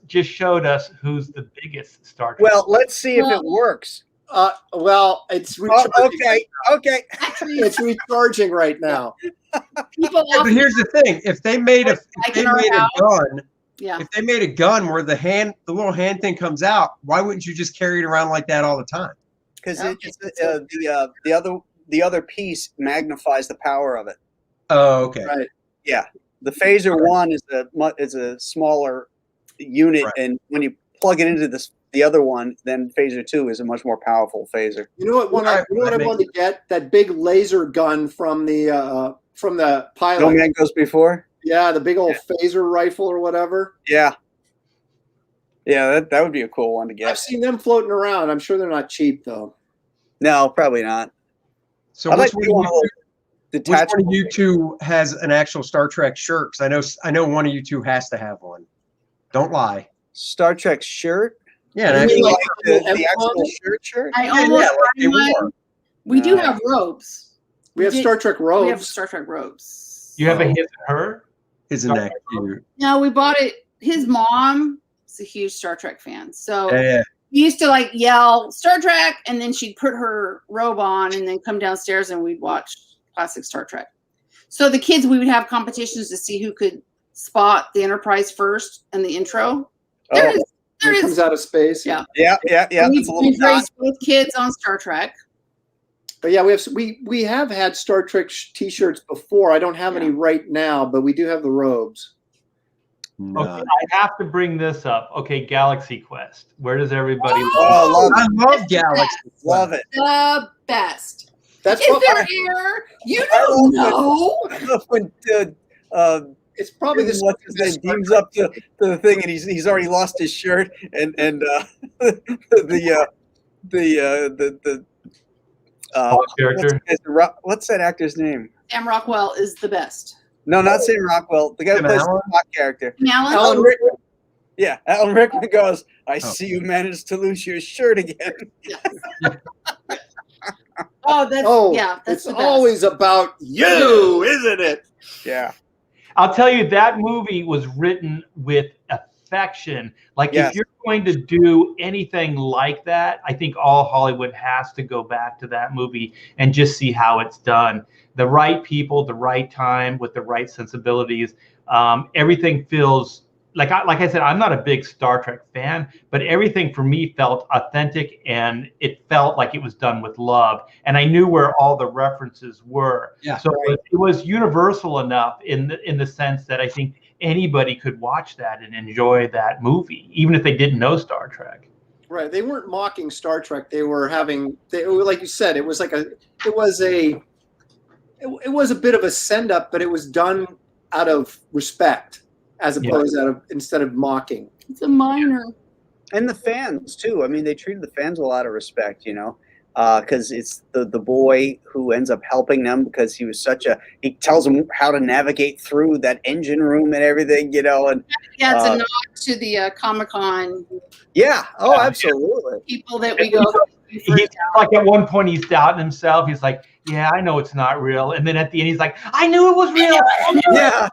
just showed us who's the biggest Star Trek. Well, let's see if it works. Well, it's recharging. Okay. Actually, It's recharging right now. people Yeah, but here's the thing: if they made a Like in our house. gun, yeah. if they made a gun where the little hand thing comes out, why wouldn't you just carry it around like that all the time? Because Okay. the other piece magnifies the power of it. Oh, okay. Right. Yeah, the phaser one is a smaller unit, Right. and when you plug it into the other one, then phaser two is a much more powerful phaser. You know what? Right, I wanted to get that big laser gun from the pilot. No man goes before. Yeah, the big old phaser rifle or whatever. Yeah, that would be a cool one to I've get. seen them floating around. I'm sure they're not cheap though. No, probably not. So I'd like which to one do of one you of those Which one of detachable. you two has an actual Star Trek shirt? Because I know one of you two has to have one. Don't lie. Star Trek shirt? Yeah, You an mean actual, like The actual shirt? I yeah, almost like they bought one. wore. We do No. have robes. We have did- Star Trek We have robes. Star Trek robes. You have a his and her? Isn't that cute? No, we bought it. His mom is a huge Star Trek fan, so Yeah. we used to like yell Star Trek, and then she'd put her robe on, and then come downstairs, and we'd watch classic Star Trek. So the kids, we would have competitions to see who could spot the Enterprise first and the intro. There it is. There It it comes is. out of space. Yeah. We've raised both kids on Star Trek. But yeah, we have had Star Trek T-shirts before. I don't have any right now, but we do have the robes. No. Okay, I have to bring this up. Okay, Galaxy Quest. Where does everybody? Oh, I love Galaxy. love it. The best. That's Is what there air? You don't know. I love when it's probably this. what's his name beams up to the thing, and he's already lost his shirt, and Character. what's that actor's name? Sam Rockwell is the best. No, not Sam Rockwell. The guy who Tim plays the Allen? Spock character. Alan? Rickman. Yeah, Alan Rickman goes, I see you managed to lose your shirt again. Oh, that's It's the best. always about you, isn't it? Yeah. I'll tell you, that movie was written with affection. Like, Yes. if you're going to do anything like that, I think all Hollywood has to go back to that movie and just see how it's done. The right people, the right time, with the right sensibilities. Everything feels like I said, I'm not a big Star Trek fan, but everything for me felt authentic, and it felt like it was done with love. And I knew where all the references were. Yeah. So it was universal enough in the sense that I think anybody could watch that and enjoy that movie, even if they didn't know Star Trek. Right. They weren't mocking Star Trek. They were like you said, it was a bit of a send up, but it was done out of respect as opposed instead of mocking. It's a minor. And the fans too. I mean, they treated the fans with a lot of respect, because it's the boy who ends up helping them because he tells them how to navigate through that engine room and everything, and Yeah, it's a nod to the Comic-Con absolutely. people that we go. He's like, at one point he's doubting himself. He's like, yeah, I know it's not real. And then at the end, he's like, I knew it was real. Yeah.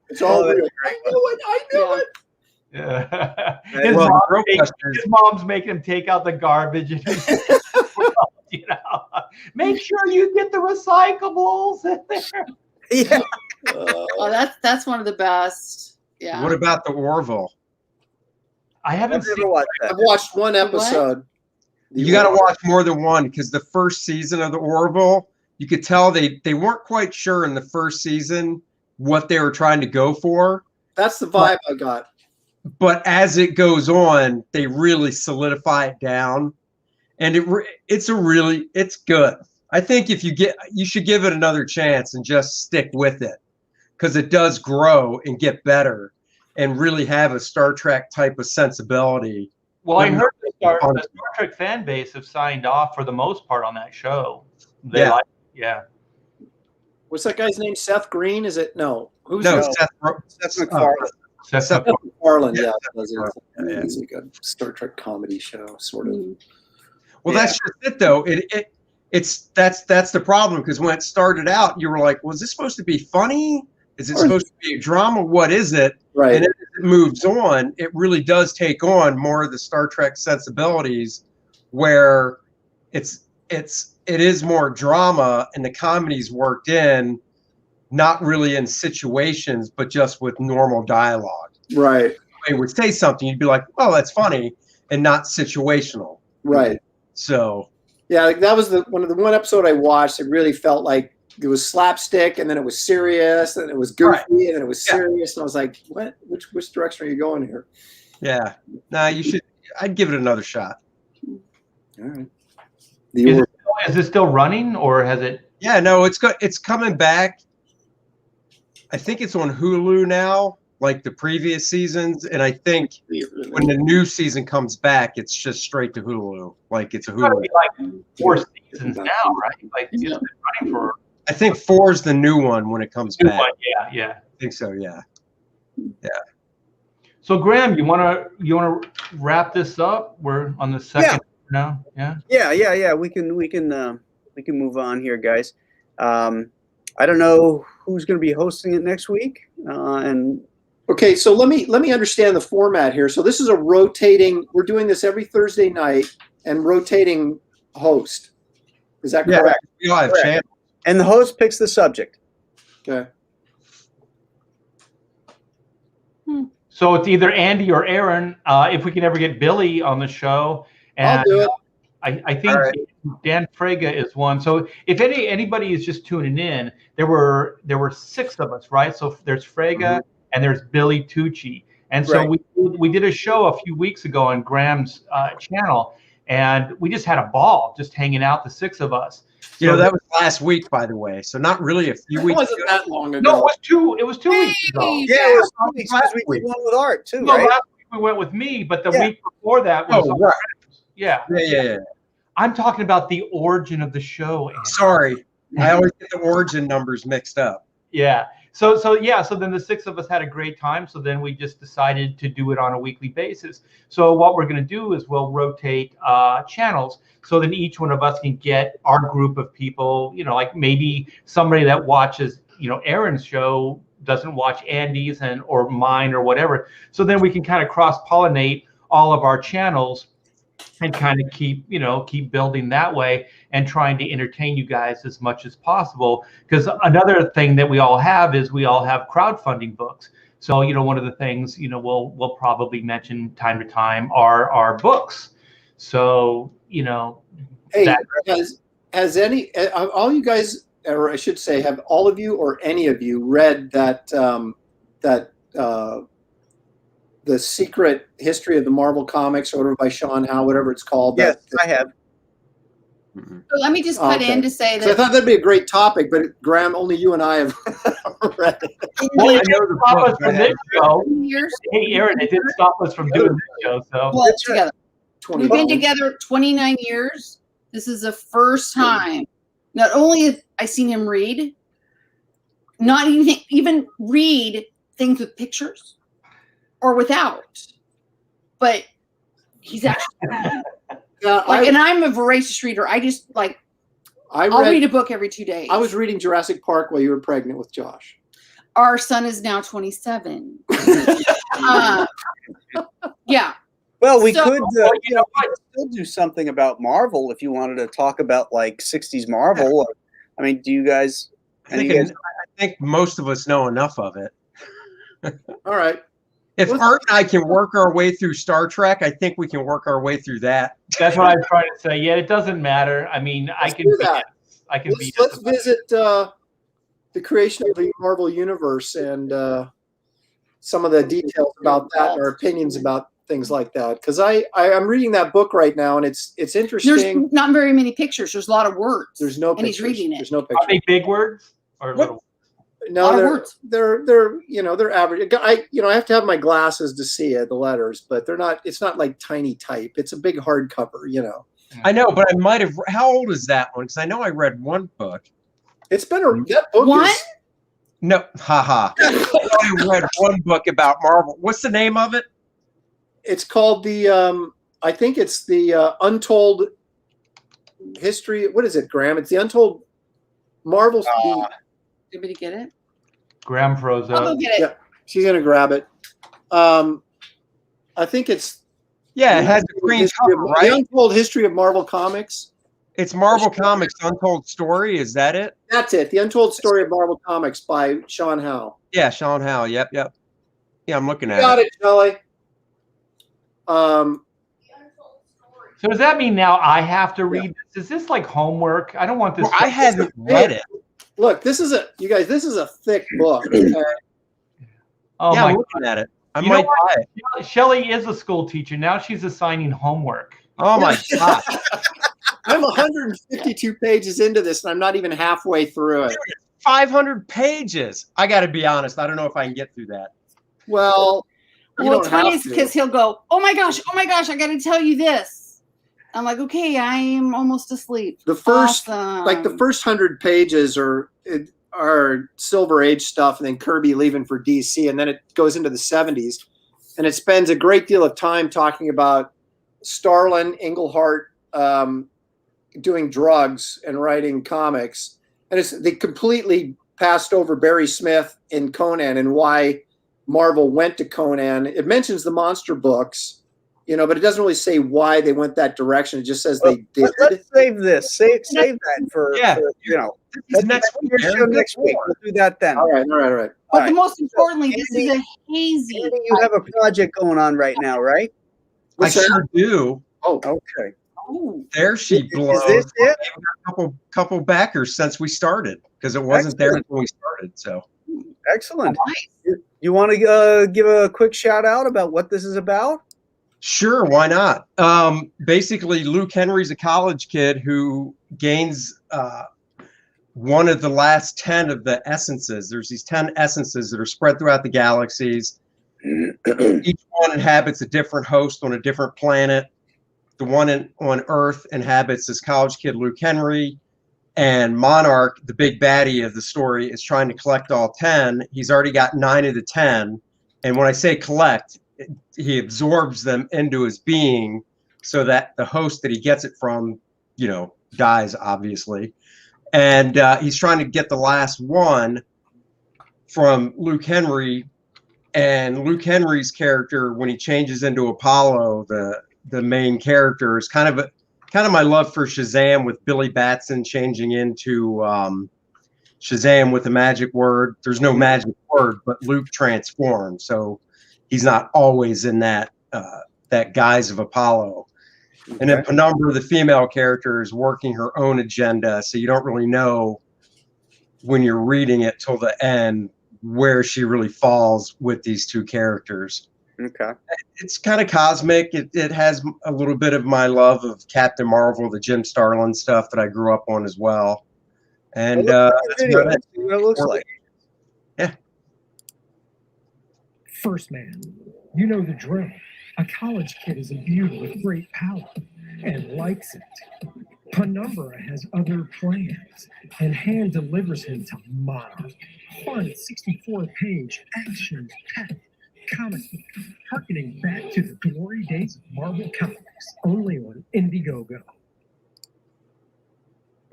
It's all real. I knew it. Yeah. Well, His mom's making him take out the garbage. And make sure you get the recyclables in there. Yeah. Oh, that's one of the best. Yeah. What about the Orville? I haven't I've seen never watched that. I've watched one episode. You got to watch more than one, because the first season of the Orville, you could tell they weren't quite sure in the first season what they were trying to go for. That's the vibe I got. But as it goes on, they really solidify it down, and it's good. I think you should give it another chance and just stick with it, because it does grow and get better and really have a Star Trek type of sensibility. Well, I heard the Star Trek fan base have signed off for the most part on that show. Yeah. What's that guy's name? Seth Green? Is it? No. Who's Seth MacFarlane. Seth MacFarlane. Yeah. Yeah. It's like a Star Trek comedy show, sort of. Well, that's just it, though. That's the problem, because when it started out, you were like, was this supposed to be funny? Is it supposed to be a drama? What is it? Right. And as it moves on, it really does take on more of the Star Trek sensibilities, where it is more drama, and the comedy's worked in, not really in situations, but just with normal dialogue. Right. They would say something, you'd be like, "Oh, that's funny," and not situational. Right. So. Yeah, like that was the one episode I watched. It really felt like it was slapstick, and then it was serious, and it was goofy, and then it was serious. And I was like, "What? Which direction are you going here?" Yeah. Nah, you should. I'd give it another shot. All right. Is it still running, or has it? Yeah, no, it's coming back. I think it's on Hulu now, like the previous seasons, and I think when the new season comes back, it's just straight to Hulu. Like it's a It's gotta Hulu. be like 4 seasons now, right? Like it's been running for. I think 4 is the new one when it comes back. Yeah. I think so. Yeah. So Graham, you wanna wrap this up? We're on the second now. Yeah. Yeah. We can move on here, guys. I don't know who's going to be hosting it next week. And Okay, so let me understand the format here. So this is a rotating. We're doing this every Thursday night and rotating host. Is that Yeah, correct? we all have Correct. channels. and the host picks the subject. Okay. So it's either Andy or Aaron. If we can ever get Billy on the show, and I'll do it. I think All right. Dan Fraga is one. So if anybody is just tuning in, there were 6 of us, right? So there's Fraga and there's Billy Tucci, and so Right. we did a show a few weeks ago on Graham's channel, and we just had a ball just hanging out, the 6 of us. You know, So that was last week, by the way. So not really a few It weeks wasn't ago. that long ago. no, it was 2 weeks ago. Yeah, it was 2 weeks because we did one with Art too, No, right? last week we went with me, but the Yeah. week before that was Oh, right. yeah. Yeah. I'm talking about the origin of the show. Andy. Sorry. I always get the origin numbers mixed up. Yeah. So then the 6 of us had a great time. So then we just decided to do it on a weekly basis. So what we're going to do is we'll rotate channels. So then each one of us can get our group of people, you know, like maybe somebody that watches, you know, Aaron's show doesn't watch Andy's or mine or whatever. So then we can kind of cross-pollinate all of our channels and kind of keep building that way and trying to entertain you guys as much as possible. Because another thing that we all have is we all have crowdfunding books. So, you know, one of the things, you know, we'll probably mention time to time are our books. So, you know, Hey, has any all you guys, or I should say, have all of you or any of you read that the Secret History of the Marvel Comics, or by Sean Howe, whatever it's called? Yes, I have. So let me just cut in to say So I that thought that'd be a great topic, but Graham, only you and I have read it. well, it I know didn't the stop book. us from this show. years, Hey, Aaron, it didn't stop us from doing this show. So well, together. 20 We've been together 29 years. This is the first time. Not only have I seen him read, not even read things with pictures or without, but he's actually Yeah, and I'm a voracious reader. I just I'll read a book every 2 days. I was reading Jurassic Park while you were pregnant with Josh. Our son is now 27. Yeah. Well, we So- could, you know, we could still do something about Marvel if you wanted to talk about like 60s Marvel. Or, I mean, do you guys? I think most of us know enough of it. All right. If Art and I can work our way through Star Trek, I think we can work our way through that. that's what I'm trying to say. Yeah, it doesn't matter. I mean, I can do be, that. I can be. Let's visit the creation of the Marvel Universe and some of the details about that and our opinions about things like that. Because I'm reading that book right now, and it's interesting. There's not very many pictures. There's a lot of words. There's no and pictures. he's reading it. There's no Are pictures. they big words or What? little? No, lot of they're words. they're you know, they're average. I have to have my glasses to see it, the letters, but they're not. It's not like tiny type. It's a big hardcover. You know. I know, but I might have. How old is that one? Because I know I read one book. It's been that book One? is. No, haha. I only read one book about Marvel. What's the name of it? It's called the. I think it's the Untold History. What is it, Graham? It's the Untold Marvel. Anybody get it? Graham froze I'll go up. get it. Yeah, she's gonna grab it. I think it's. Yeah, it has the green History cover, of- right? The Untold History of Marvel Comics. It's Marvel Comics Untold Story. Is that it? That's it. The Untold Story of Marvel Comics by Sean Howe. Yeah, Sean Howe. Yep. Yeah, I'm looking at Got it. it, Shelley. So does that mean now I have to read this? Is this like homework? I don't want this. Well, I haven't read it. Look, this is a thick book. Okay? Oh Yeah, my I'm God. looking at it. I You might know what? buy it. Shelley is a school teacher. Now she's assigning homework. Oh my gosh. I'm 152 pages into this, and I'm not even halfway through it. 500 pages. I got to be honest. I don't know if I can get through that. Well, you Well, don't it's funny have because to. he'll go, oh my gosh, I got to tell you this. I'm like, okay, I'm almost asleep. The first, Awesome. like the first 100 pages are Silver Age stuff, and then Kirby leaving for DC, and then it goes into the 70s, and it spends a great deal of time talking about Starlin Englehart doing drugs and writing comics, and they completely passed over Barry Smith in Conan and why Marvel went to Conan. It mentions the monster books, but it doesn't really say why they went that direction. It just says they did. Let's save this. Save that for next week. Next week. We'll do that then. All right. But the most importantly, this is a hazy. Andy, you have a project going on right now, right? I sure do. Oh, okay. Oh. There she blows. Is this it? Couple backers since we started, because it wasn't there when we started. So excellent. Nice. You want to give a quick shout out about what this is about? Sure, why not? Basically, Luke Henry's a college kid who gains one of the last 10 of the essences. There's these 10 essences that are spread throughout the galaxies. Each one inhabits a different host on a different planet. The one on Earth inhabits this college kid, Luke Henry, and Monarch, the big baddie of the story, is trying to collect all 10. He's already got 9 of the 10. And when I say collect, he absorbs them into his being so that the host that he gets it from, dies, obviously. And he's trying to get the last one from Luke Henry. And Luke Henry's character, when he changes into Apollo, the main character, is kind of my love for Shazam, with Billy Batson changing into Shazam with the magic word. There's no magic word, but Luke transforms, so he's not always in that guise of Apollo. Okay. And then Penumbra, the female character, is working her own agenda, so you don't really know when you're reading it till the end where she really falls with these two characters. Okay. It's kind of cosmic. It has a little bit of my love of Captain Marvel, the Jim Starlin stuff that I grew up on as well. And that's what it looks like. Yeah. First man, you know the drill. A college kid is imbued with great power and likes it. Penumbra has other plans, and hand delivers him to Monarch. Fun 64-page action-packed comic book, harkening back to the glory days of Marvel Comics, only on Indiegogo.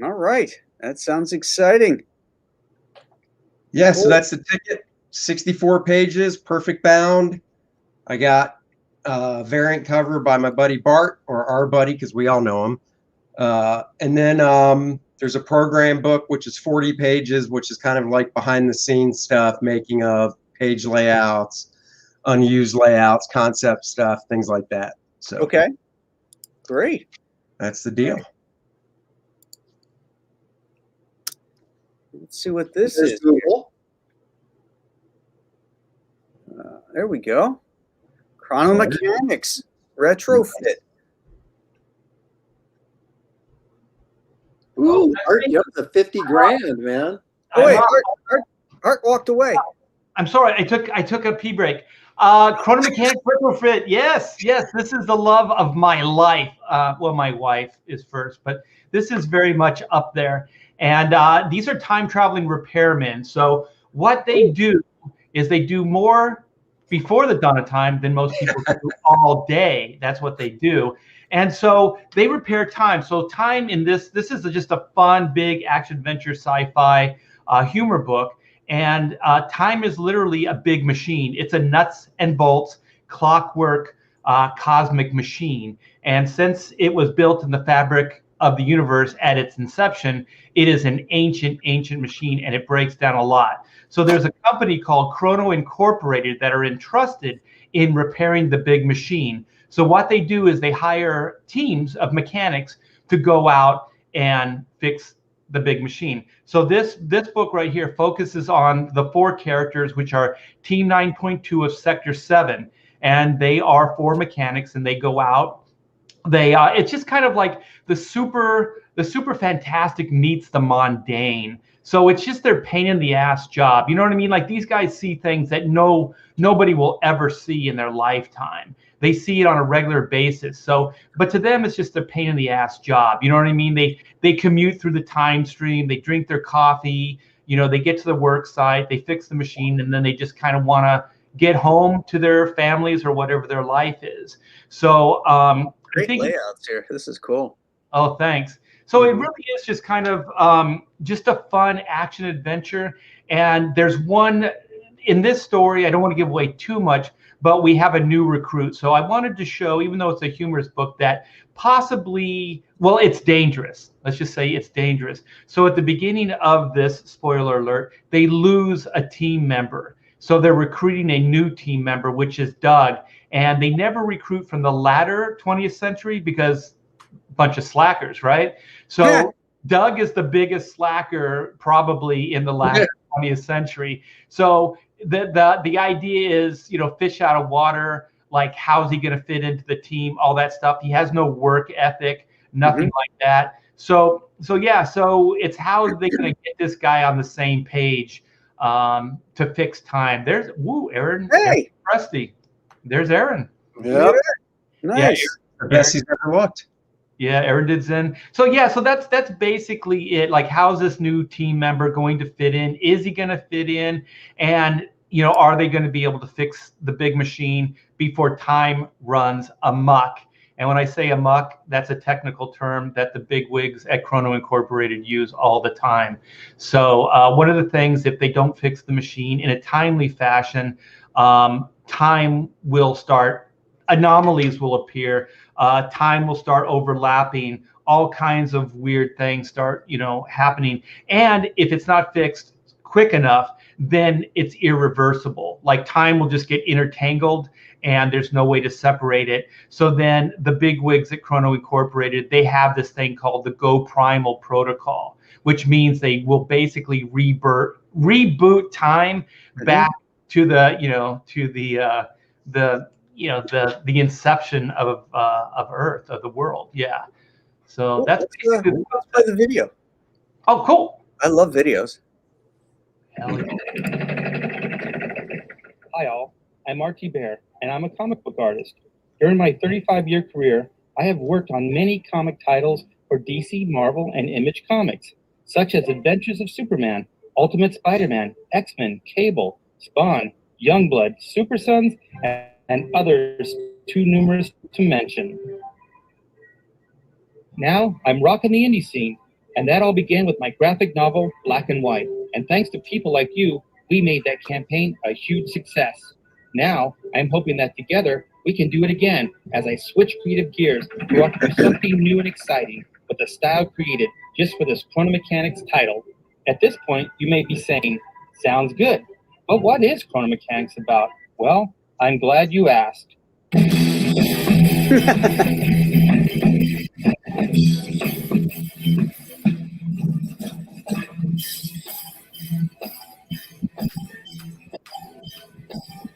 All right. That sounds exciting. Yeah, so that's the ticket. 64 pages, perfect bound. I got a variant cover by my buddy Bart, or our buddy, because we all know him. And then there's a program book, which is 40 pages, which is kind of like behind-the-scenes stuff, making of page layouts, unused layouts, concept stuff, things like that. So okay, great. That's the deal. Let's see what this is. There we go. Chrono Mechanics Retrofit. Ooh, Art, you up to 50 grand, man. Oh, wait, Art walked away. I'm sorry, I took a pee break. Chrono Mechanics Retrofit. Yes, this is the love of my life. Well, my wife is first, but this is very much up there. And these are time traveling repairmen. So what they do is they do more before the dawn of time than most people do all day. That's what they do. And so they repair time. So time in this is just a fun, big action adventure sci-fi humor book. And time is literally a big machine. It's a nuts and bolts, clockwork, cosmic machine. And since it was built in the fabric of the universe at its inception, it is an ancient machine, and it breaks down a lot. So there's a company called Chrono Incorporated that are entrusted in repairing the big machine. So what they do is they hire teams of mechanics to go out and fix the big machine. So this book right here focuses on the 4 characters, which are Team 9.2 of Sector 7, and they are 4 mechanics, and they go out. They it's just kind of like the super fantastic meets the mundane. So it's just their pain in the ass job. You know what I mean? Like, these guys see things that nobody will ever see in their lifetime. They see it on a regular basis. So, but to them, it's just a pain in the ass job. You know what I mean? They commute through the time stream. They drink their coffee. You know, they get to the work site. They fix the machine, and then they just kind of want to get home to their families or whatever their life is. So, great layouts here. This is cool. Oh, thanks. So it really is just kind of just a fun action adventure. And there's one in this story, I don't want to give away too much, but we have a new recruit. So I wanted to show, even though it's a humorous book, that possibly, well, it's dangerous. Let's just say it's dangerous. So at the beginning of this, spoiler alert, they lose a team member. So they're recruiting a new team member, which is Doug. And they never recruit from the latter 20th century because a bunch of slackers, right? So Doug is the biggest slacker probably in the last 20th century. So the idea is, you know, fish out of water, like how's he going to fit into the team, all that stuff. He has no work ethic, nothing like that. So it's how are they going to get this guy on the same page to fix time. There's Aaron. Hey, Lopresti. There's Aaron. Yeah. Nice. The best he's ever looked. Yeah, Aaron did Zen. So that's basically it. Like, how's this new team member going to fit in? Is he going to fit in? And, you know, are they going to be able to fix the big machine before time runs amok? And when I say amok, that's a technical term that the bigwigs at Chrono Incorporated use all the time. So one of the things, if they don't fix the machine in a timely fashion, time will start, anomalies will appear, time will start overlapping, all kinds of weird things start, you know, happening. And if it's not fixed quick enough, then it's irreversible. Like, time will just get intertangled and there's no way to separate it. So then the bigwigs at Chrono Incorporated, they have this thing called the Go Primal Protocol, which means they will basically reboot time back to the, you know, to the inception of Earth, of the world. Yeah. So Cool. that's Let's play the video. Oh, cool. I love videos. Hell yeah. Hi all, I'm Art Thibert, and I'm a comic book artist. During my 35-year career, I have worked on many comic titles for DC, Marvel, and Image Comics, such as Adventures of Superman, Ultimate Spider-Man, X-Men, Cable, Spawn, Youngblood, Super Sons, and others too numerous to mention. Now, I'm rocking the indie scene, and that all began with my graphic novel, Black and White. And thanks to people like you, we made that campaign a huge success. Now, I'm hoping that together, we can do it again as I switch creative gears to offer something new and exciting with a style created just for this Chrono Mechanics title. At this point, you may be saying, sounds good, but what is Chrono Mechanics about? Well, I'm glad you asked.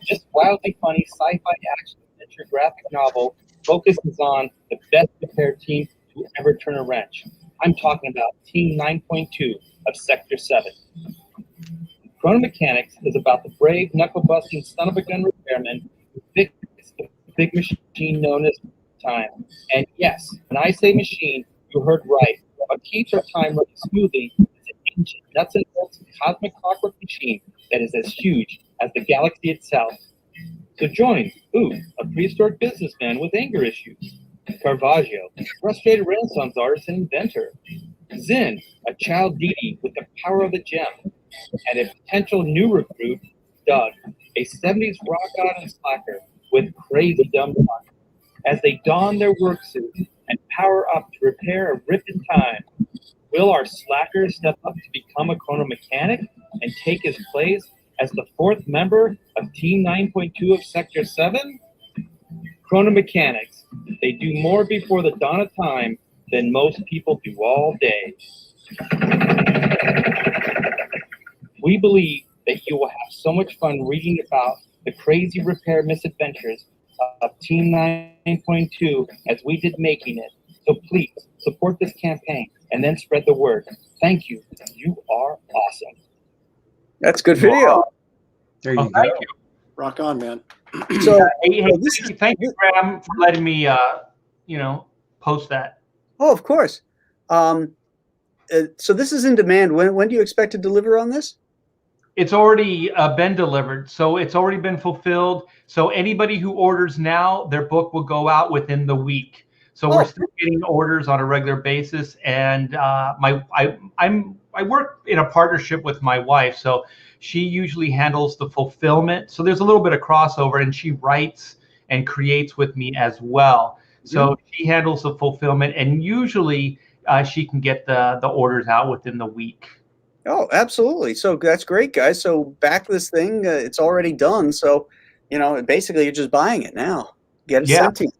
This wildly funny sci-fi action adventure graphic novel focuses on the best prepared team to ever turn a wrench. I'm talking about Team 9.2 of Sector 7. Chrono Mechanics is about the brave, knuckle-busting son-of-a-gun repairman who fixed the big machine known as time. And yes, when I say machine, you heard right. What keeps our time running smoothly is an ancient, nuts and bolts cosmic clockwork machine that is as huge as the galaxy itself. So join a prehistoric businessman with anger issues. Caravaggio, frustrated Renaissance artist and inventor. Zinn, a child deity with the power of the gem. And a potential new recruit, Doug, a 70s rock god and slacker with crazy dumb luck. As they don their work suits and power up to repair a rip in time, will our slacker step up to become a Chrono Mechanic and take his place as the fourth member of Team 9.2 of Sector 7? Chrono Mechanics, they do more before the dawn of time than most people do all day. We believe that you will have so much fun reading about the crazy repair misadventures of Team 9.2 as we did making it. So please support this campaign and then spread the word. Thank you. You are awesome. That's good video. There you go. Thank you. Rock on, man. So, Thank you, Graham, for letting me, post that. oh, of course. So this is in demand. When do you expect to deliver on this? It's already been delivered, so it's already been fulfilled. So anybody who orders now, their book will go out within the week. So we're still getting orders on a regular basis, and I work in a partnership with my wife, so she usually handles the fulfillment. So there's a little bit of crossover, and she writes and creates with me as well. So she handles the fulfillment, and usually she can get the orders out within the week. Oh, absolutely. So that's great, guys. So back this thing, it's already done. So, basically you're just buying it now. Get it sent to you.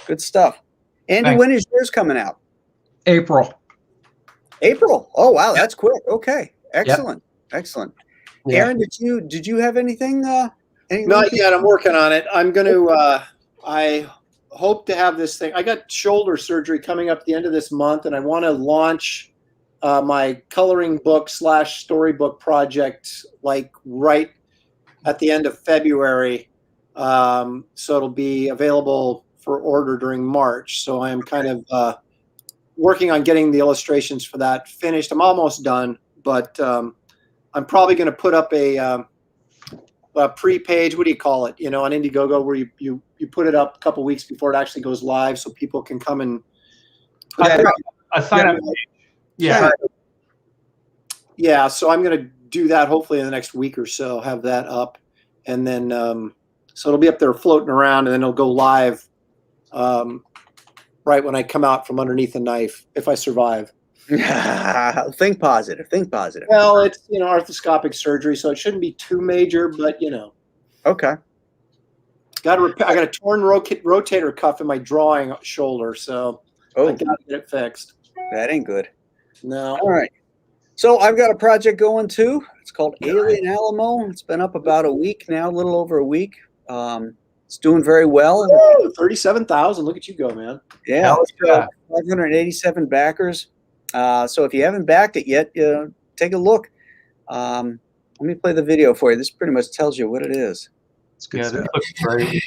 Good stuff. Andy, Thanks. when is yours coming out? April. April. Oh, wow. That's quick. Okay. Excellent. Excellent. Yeah. Aaron, did you have anything? Not yet. I'm working on it. I'm going to, I hope to have this thing. I got shoulder surgery coming up at the end of this month, and I want to launch my coloring book / storybook project like right at the end of February. So it'll be available for order during March. So I am kind of working on getting the illustrations for that finished. I'm almost done, but I'm probably going to put up a pre-page, what do you call it? On Indiegogo, where you put it up a couple weeks before it actually goes live, so people can come and a sign up page. Yeah. Yeah. So I'm going to do that hopefully in the next week or so. Have that up, and then so it'll be up there floating around, and then it'll go live right when I come out from underneath the knife, if I survive. Think positive. Think positive. Well, it's arthroscopic surgery, so it shouldn't be too major, but Okay. I got a torn rotator cuff in my drawing shoulder, so I got to get it fixed. That ain't good. No. All right. So I've got a project going too. It's called Alien Alamo. It's been up about a week now, a little over a week. It's doing very well. Woo, 37,000. Look at you go, man. Yeah. 587 backers. So if you haven't backed it yet, take a look. Let me play the video for you. This pretty much tells you what it is. It's good stuff. This looks great.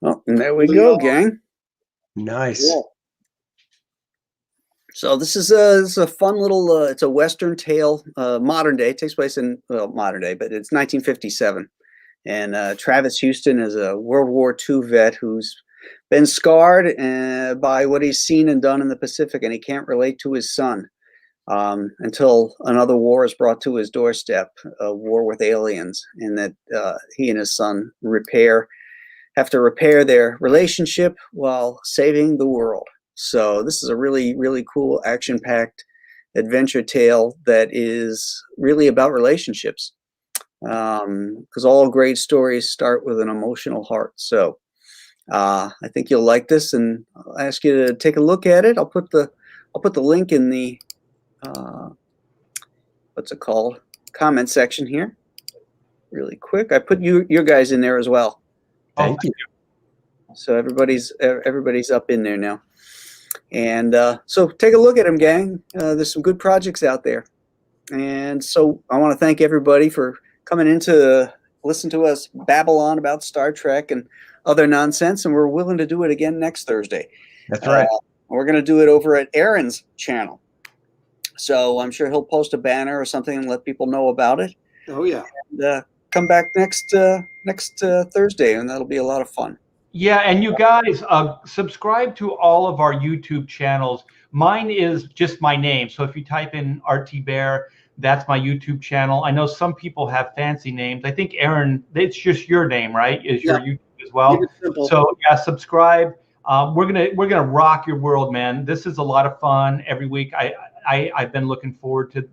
Oh, and there we go, gang. Nice. Cool. So this is a fun little, it's a Western tale, modern day. It takes place in, modern day, but it's 1957. And Travis Houston is a World War II vet who's been scarred by what he's seen and done in the Pacific, and he can't relate to his son until another war is brought to his doorstep, a war with aliens, and that he and his son have to repair their relationship while saving the world. So this is a really, really cool action-packed adventure tale that is really about relationships, because all great stories start with an emotional heart. So I think you'll like this, and I'll ask you to take a look at it. I'll put the link in the what's it called, comment section here really quick. I put your guys in there as well. Thank you. So everybody's up in there now. And so take a look at them, gang. There's some good projects out there. And so I want to thank everybody for coming in to listen to us babble on about Star Trek and other nonsense. And we're willing to do it again next Thursday. That's right. We're going to do it over at Aaron's channel. So I'm sure he'll post a banner or something and let people know about it. Oh, yeah. And, come back next Thursday, and that'll be a lot of fun. Yeah, and you guys subscribe to all of our YouTube channels. Mine is just my name. So if you type in Art Thibert, that's my YouTube channel. I know some people have fancy names. I think Aaron, it's just your name, right? Is your YouTube as well? So yeah, subscribe. We're gonna rock your world, man. This is a lot of fun every week. I've been looking forward to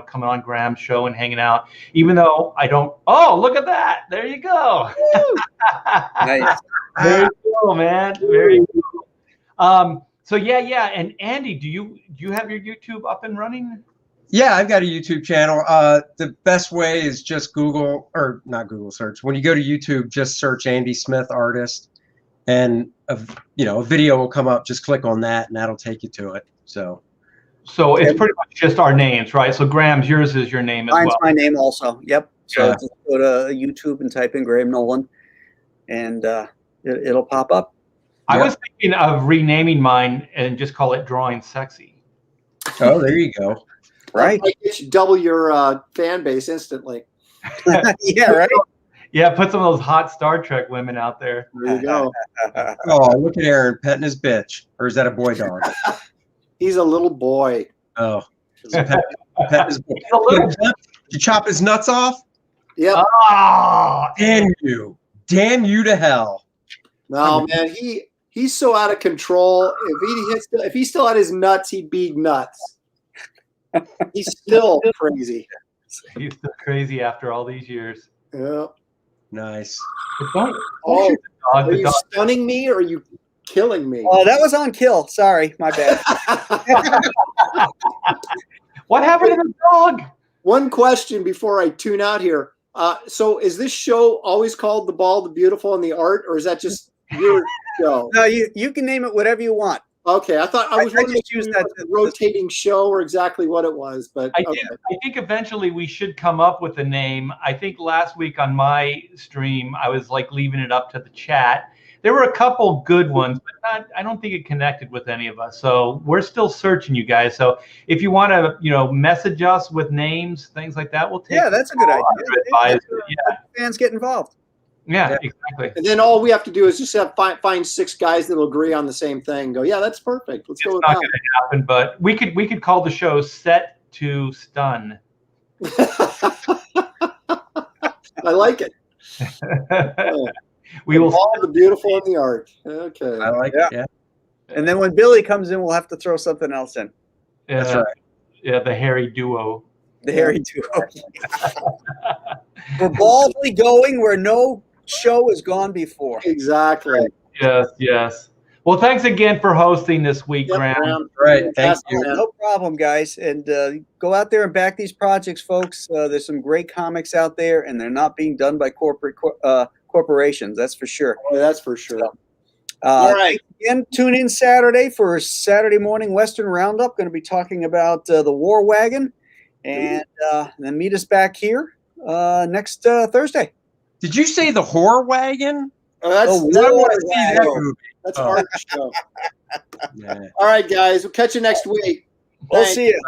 coming on Graham's show and hanging out, even though I don't. Oh, look at that! There you go. Nice. Very cool, man. Very cool. So yeah. And Andy, do you have your YouTube up and running? Yeah, I've got a YouTube channel. The best way is just Google, or not Google search. When you go to YouTube, just search Andy Smith Artist, and a video will come up. Just click on that, and that'll take you to it. So it's pretty much just our names, right? So Graham's, yours is your name as well. Mine's my name also. Yep. So just go to YouTube and type in Graham Nolan, and it'll pop up. I was thinking of renaming mine and just call it Drawing Sexy. Oh, there you go. Right. You should double your fan base instantly. Yeah, right. Yeah, put some of those hot Star Trek women out there. There you go. Oh, look at Aaron petting his bitch. Or is that a boy dog? He's a little boy. Oh. Petting his boy. You chop his nuts off? Yep. Oh, Damn you to hell. No, man, he's so out of control. If he still had his nuts, he'd be nuts. He's still crazy. He's still crazy after all these years. Yeah. Nice. Are you stunning me or are you killing me? Oh, that was on kill. Sorry, my bad. What happened to the dog? One question before I tune out here. So is this show always called The Bald, the Beautiful, and the Art, or is that just your show? No, you can name it whatever you want. Okay, I thought I was wondering just used that a rotating show or exactly what it was, but I think eventually we should come up with a name. I think last week on my stream, I was like leaving it up to the chat. There were a couple good ones, but I don't think it connected with any of us. So we're still searching, you guys. So if you want to, message us with names, things like that, we'll take. Yeah, that's a good idea. Yeah, fans get involved. Yeah, exactly. And then all we have to do is just find 6 guys that'll agree on the same thing. Go, yeah, that's perfect. Let's go with that. It's not going to happen, but we could call the show Set to Stun. I like it. We will all the beautiful and the art. Okay. I like it. Yeah. And then when Billy comes in, we'll have to throw something else in. That's right. Yeah, the hairy duo. The hairy duo. We're baldly going where no show has gone before. Exactly. Yes. Well, thanks again for hosting this week, Graham. Right. Thank you. No problem, guys. And go out there and back these projects, folks. There's some great comics out there, and they're not being done by corporations. That's for sure. Oh, that's for sure. All right. Again, tune in Saturday for Saturday Morning Western Roundup. Going to be talking about the War Wagon. And then meet us back here next Thursday. Did you say the Horror Wagon? Oh, that's That's our show. Yeah. All right, guys. We'll catch you next week. We'll Thanks. see you.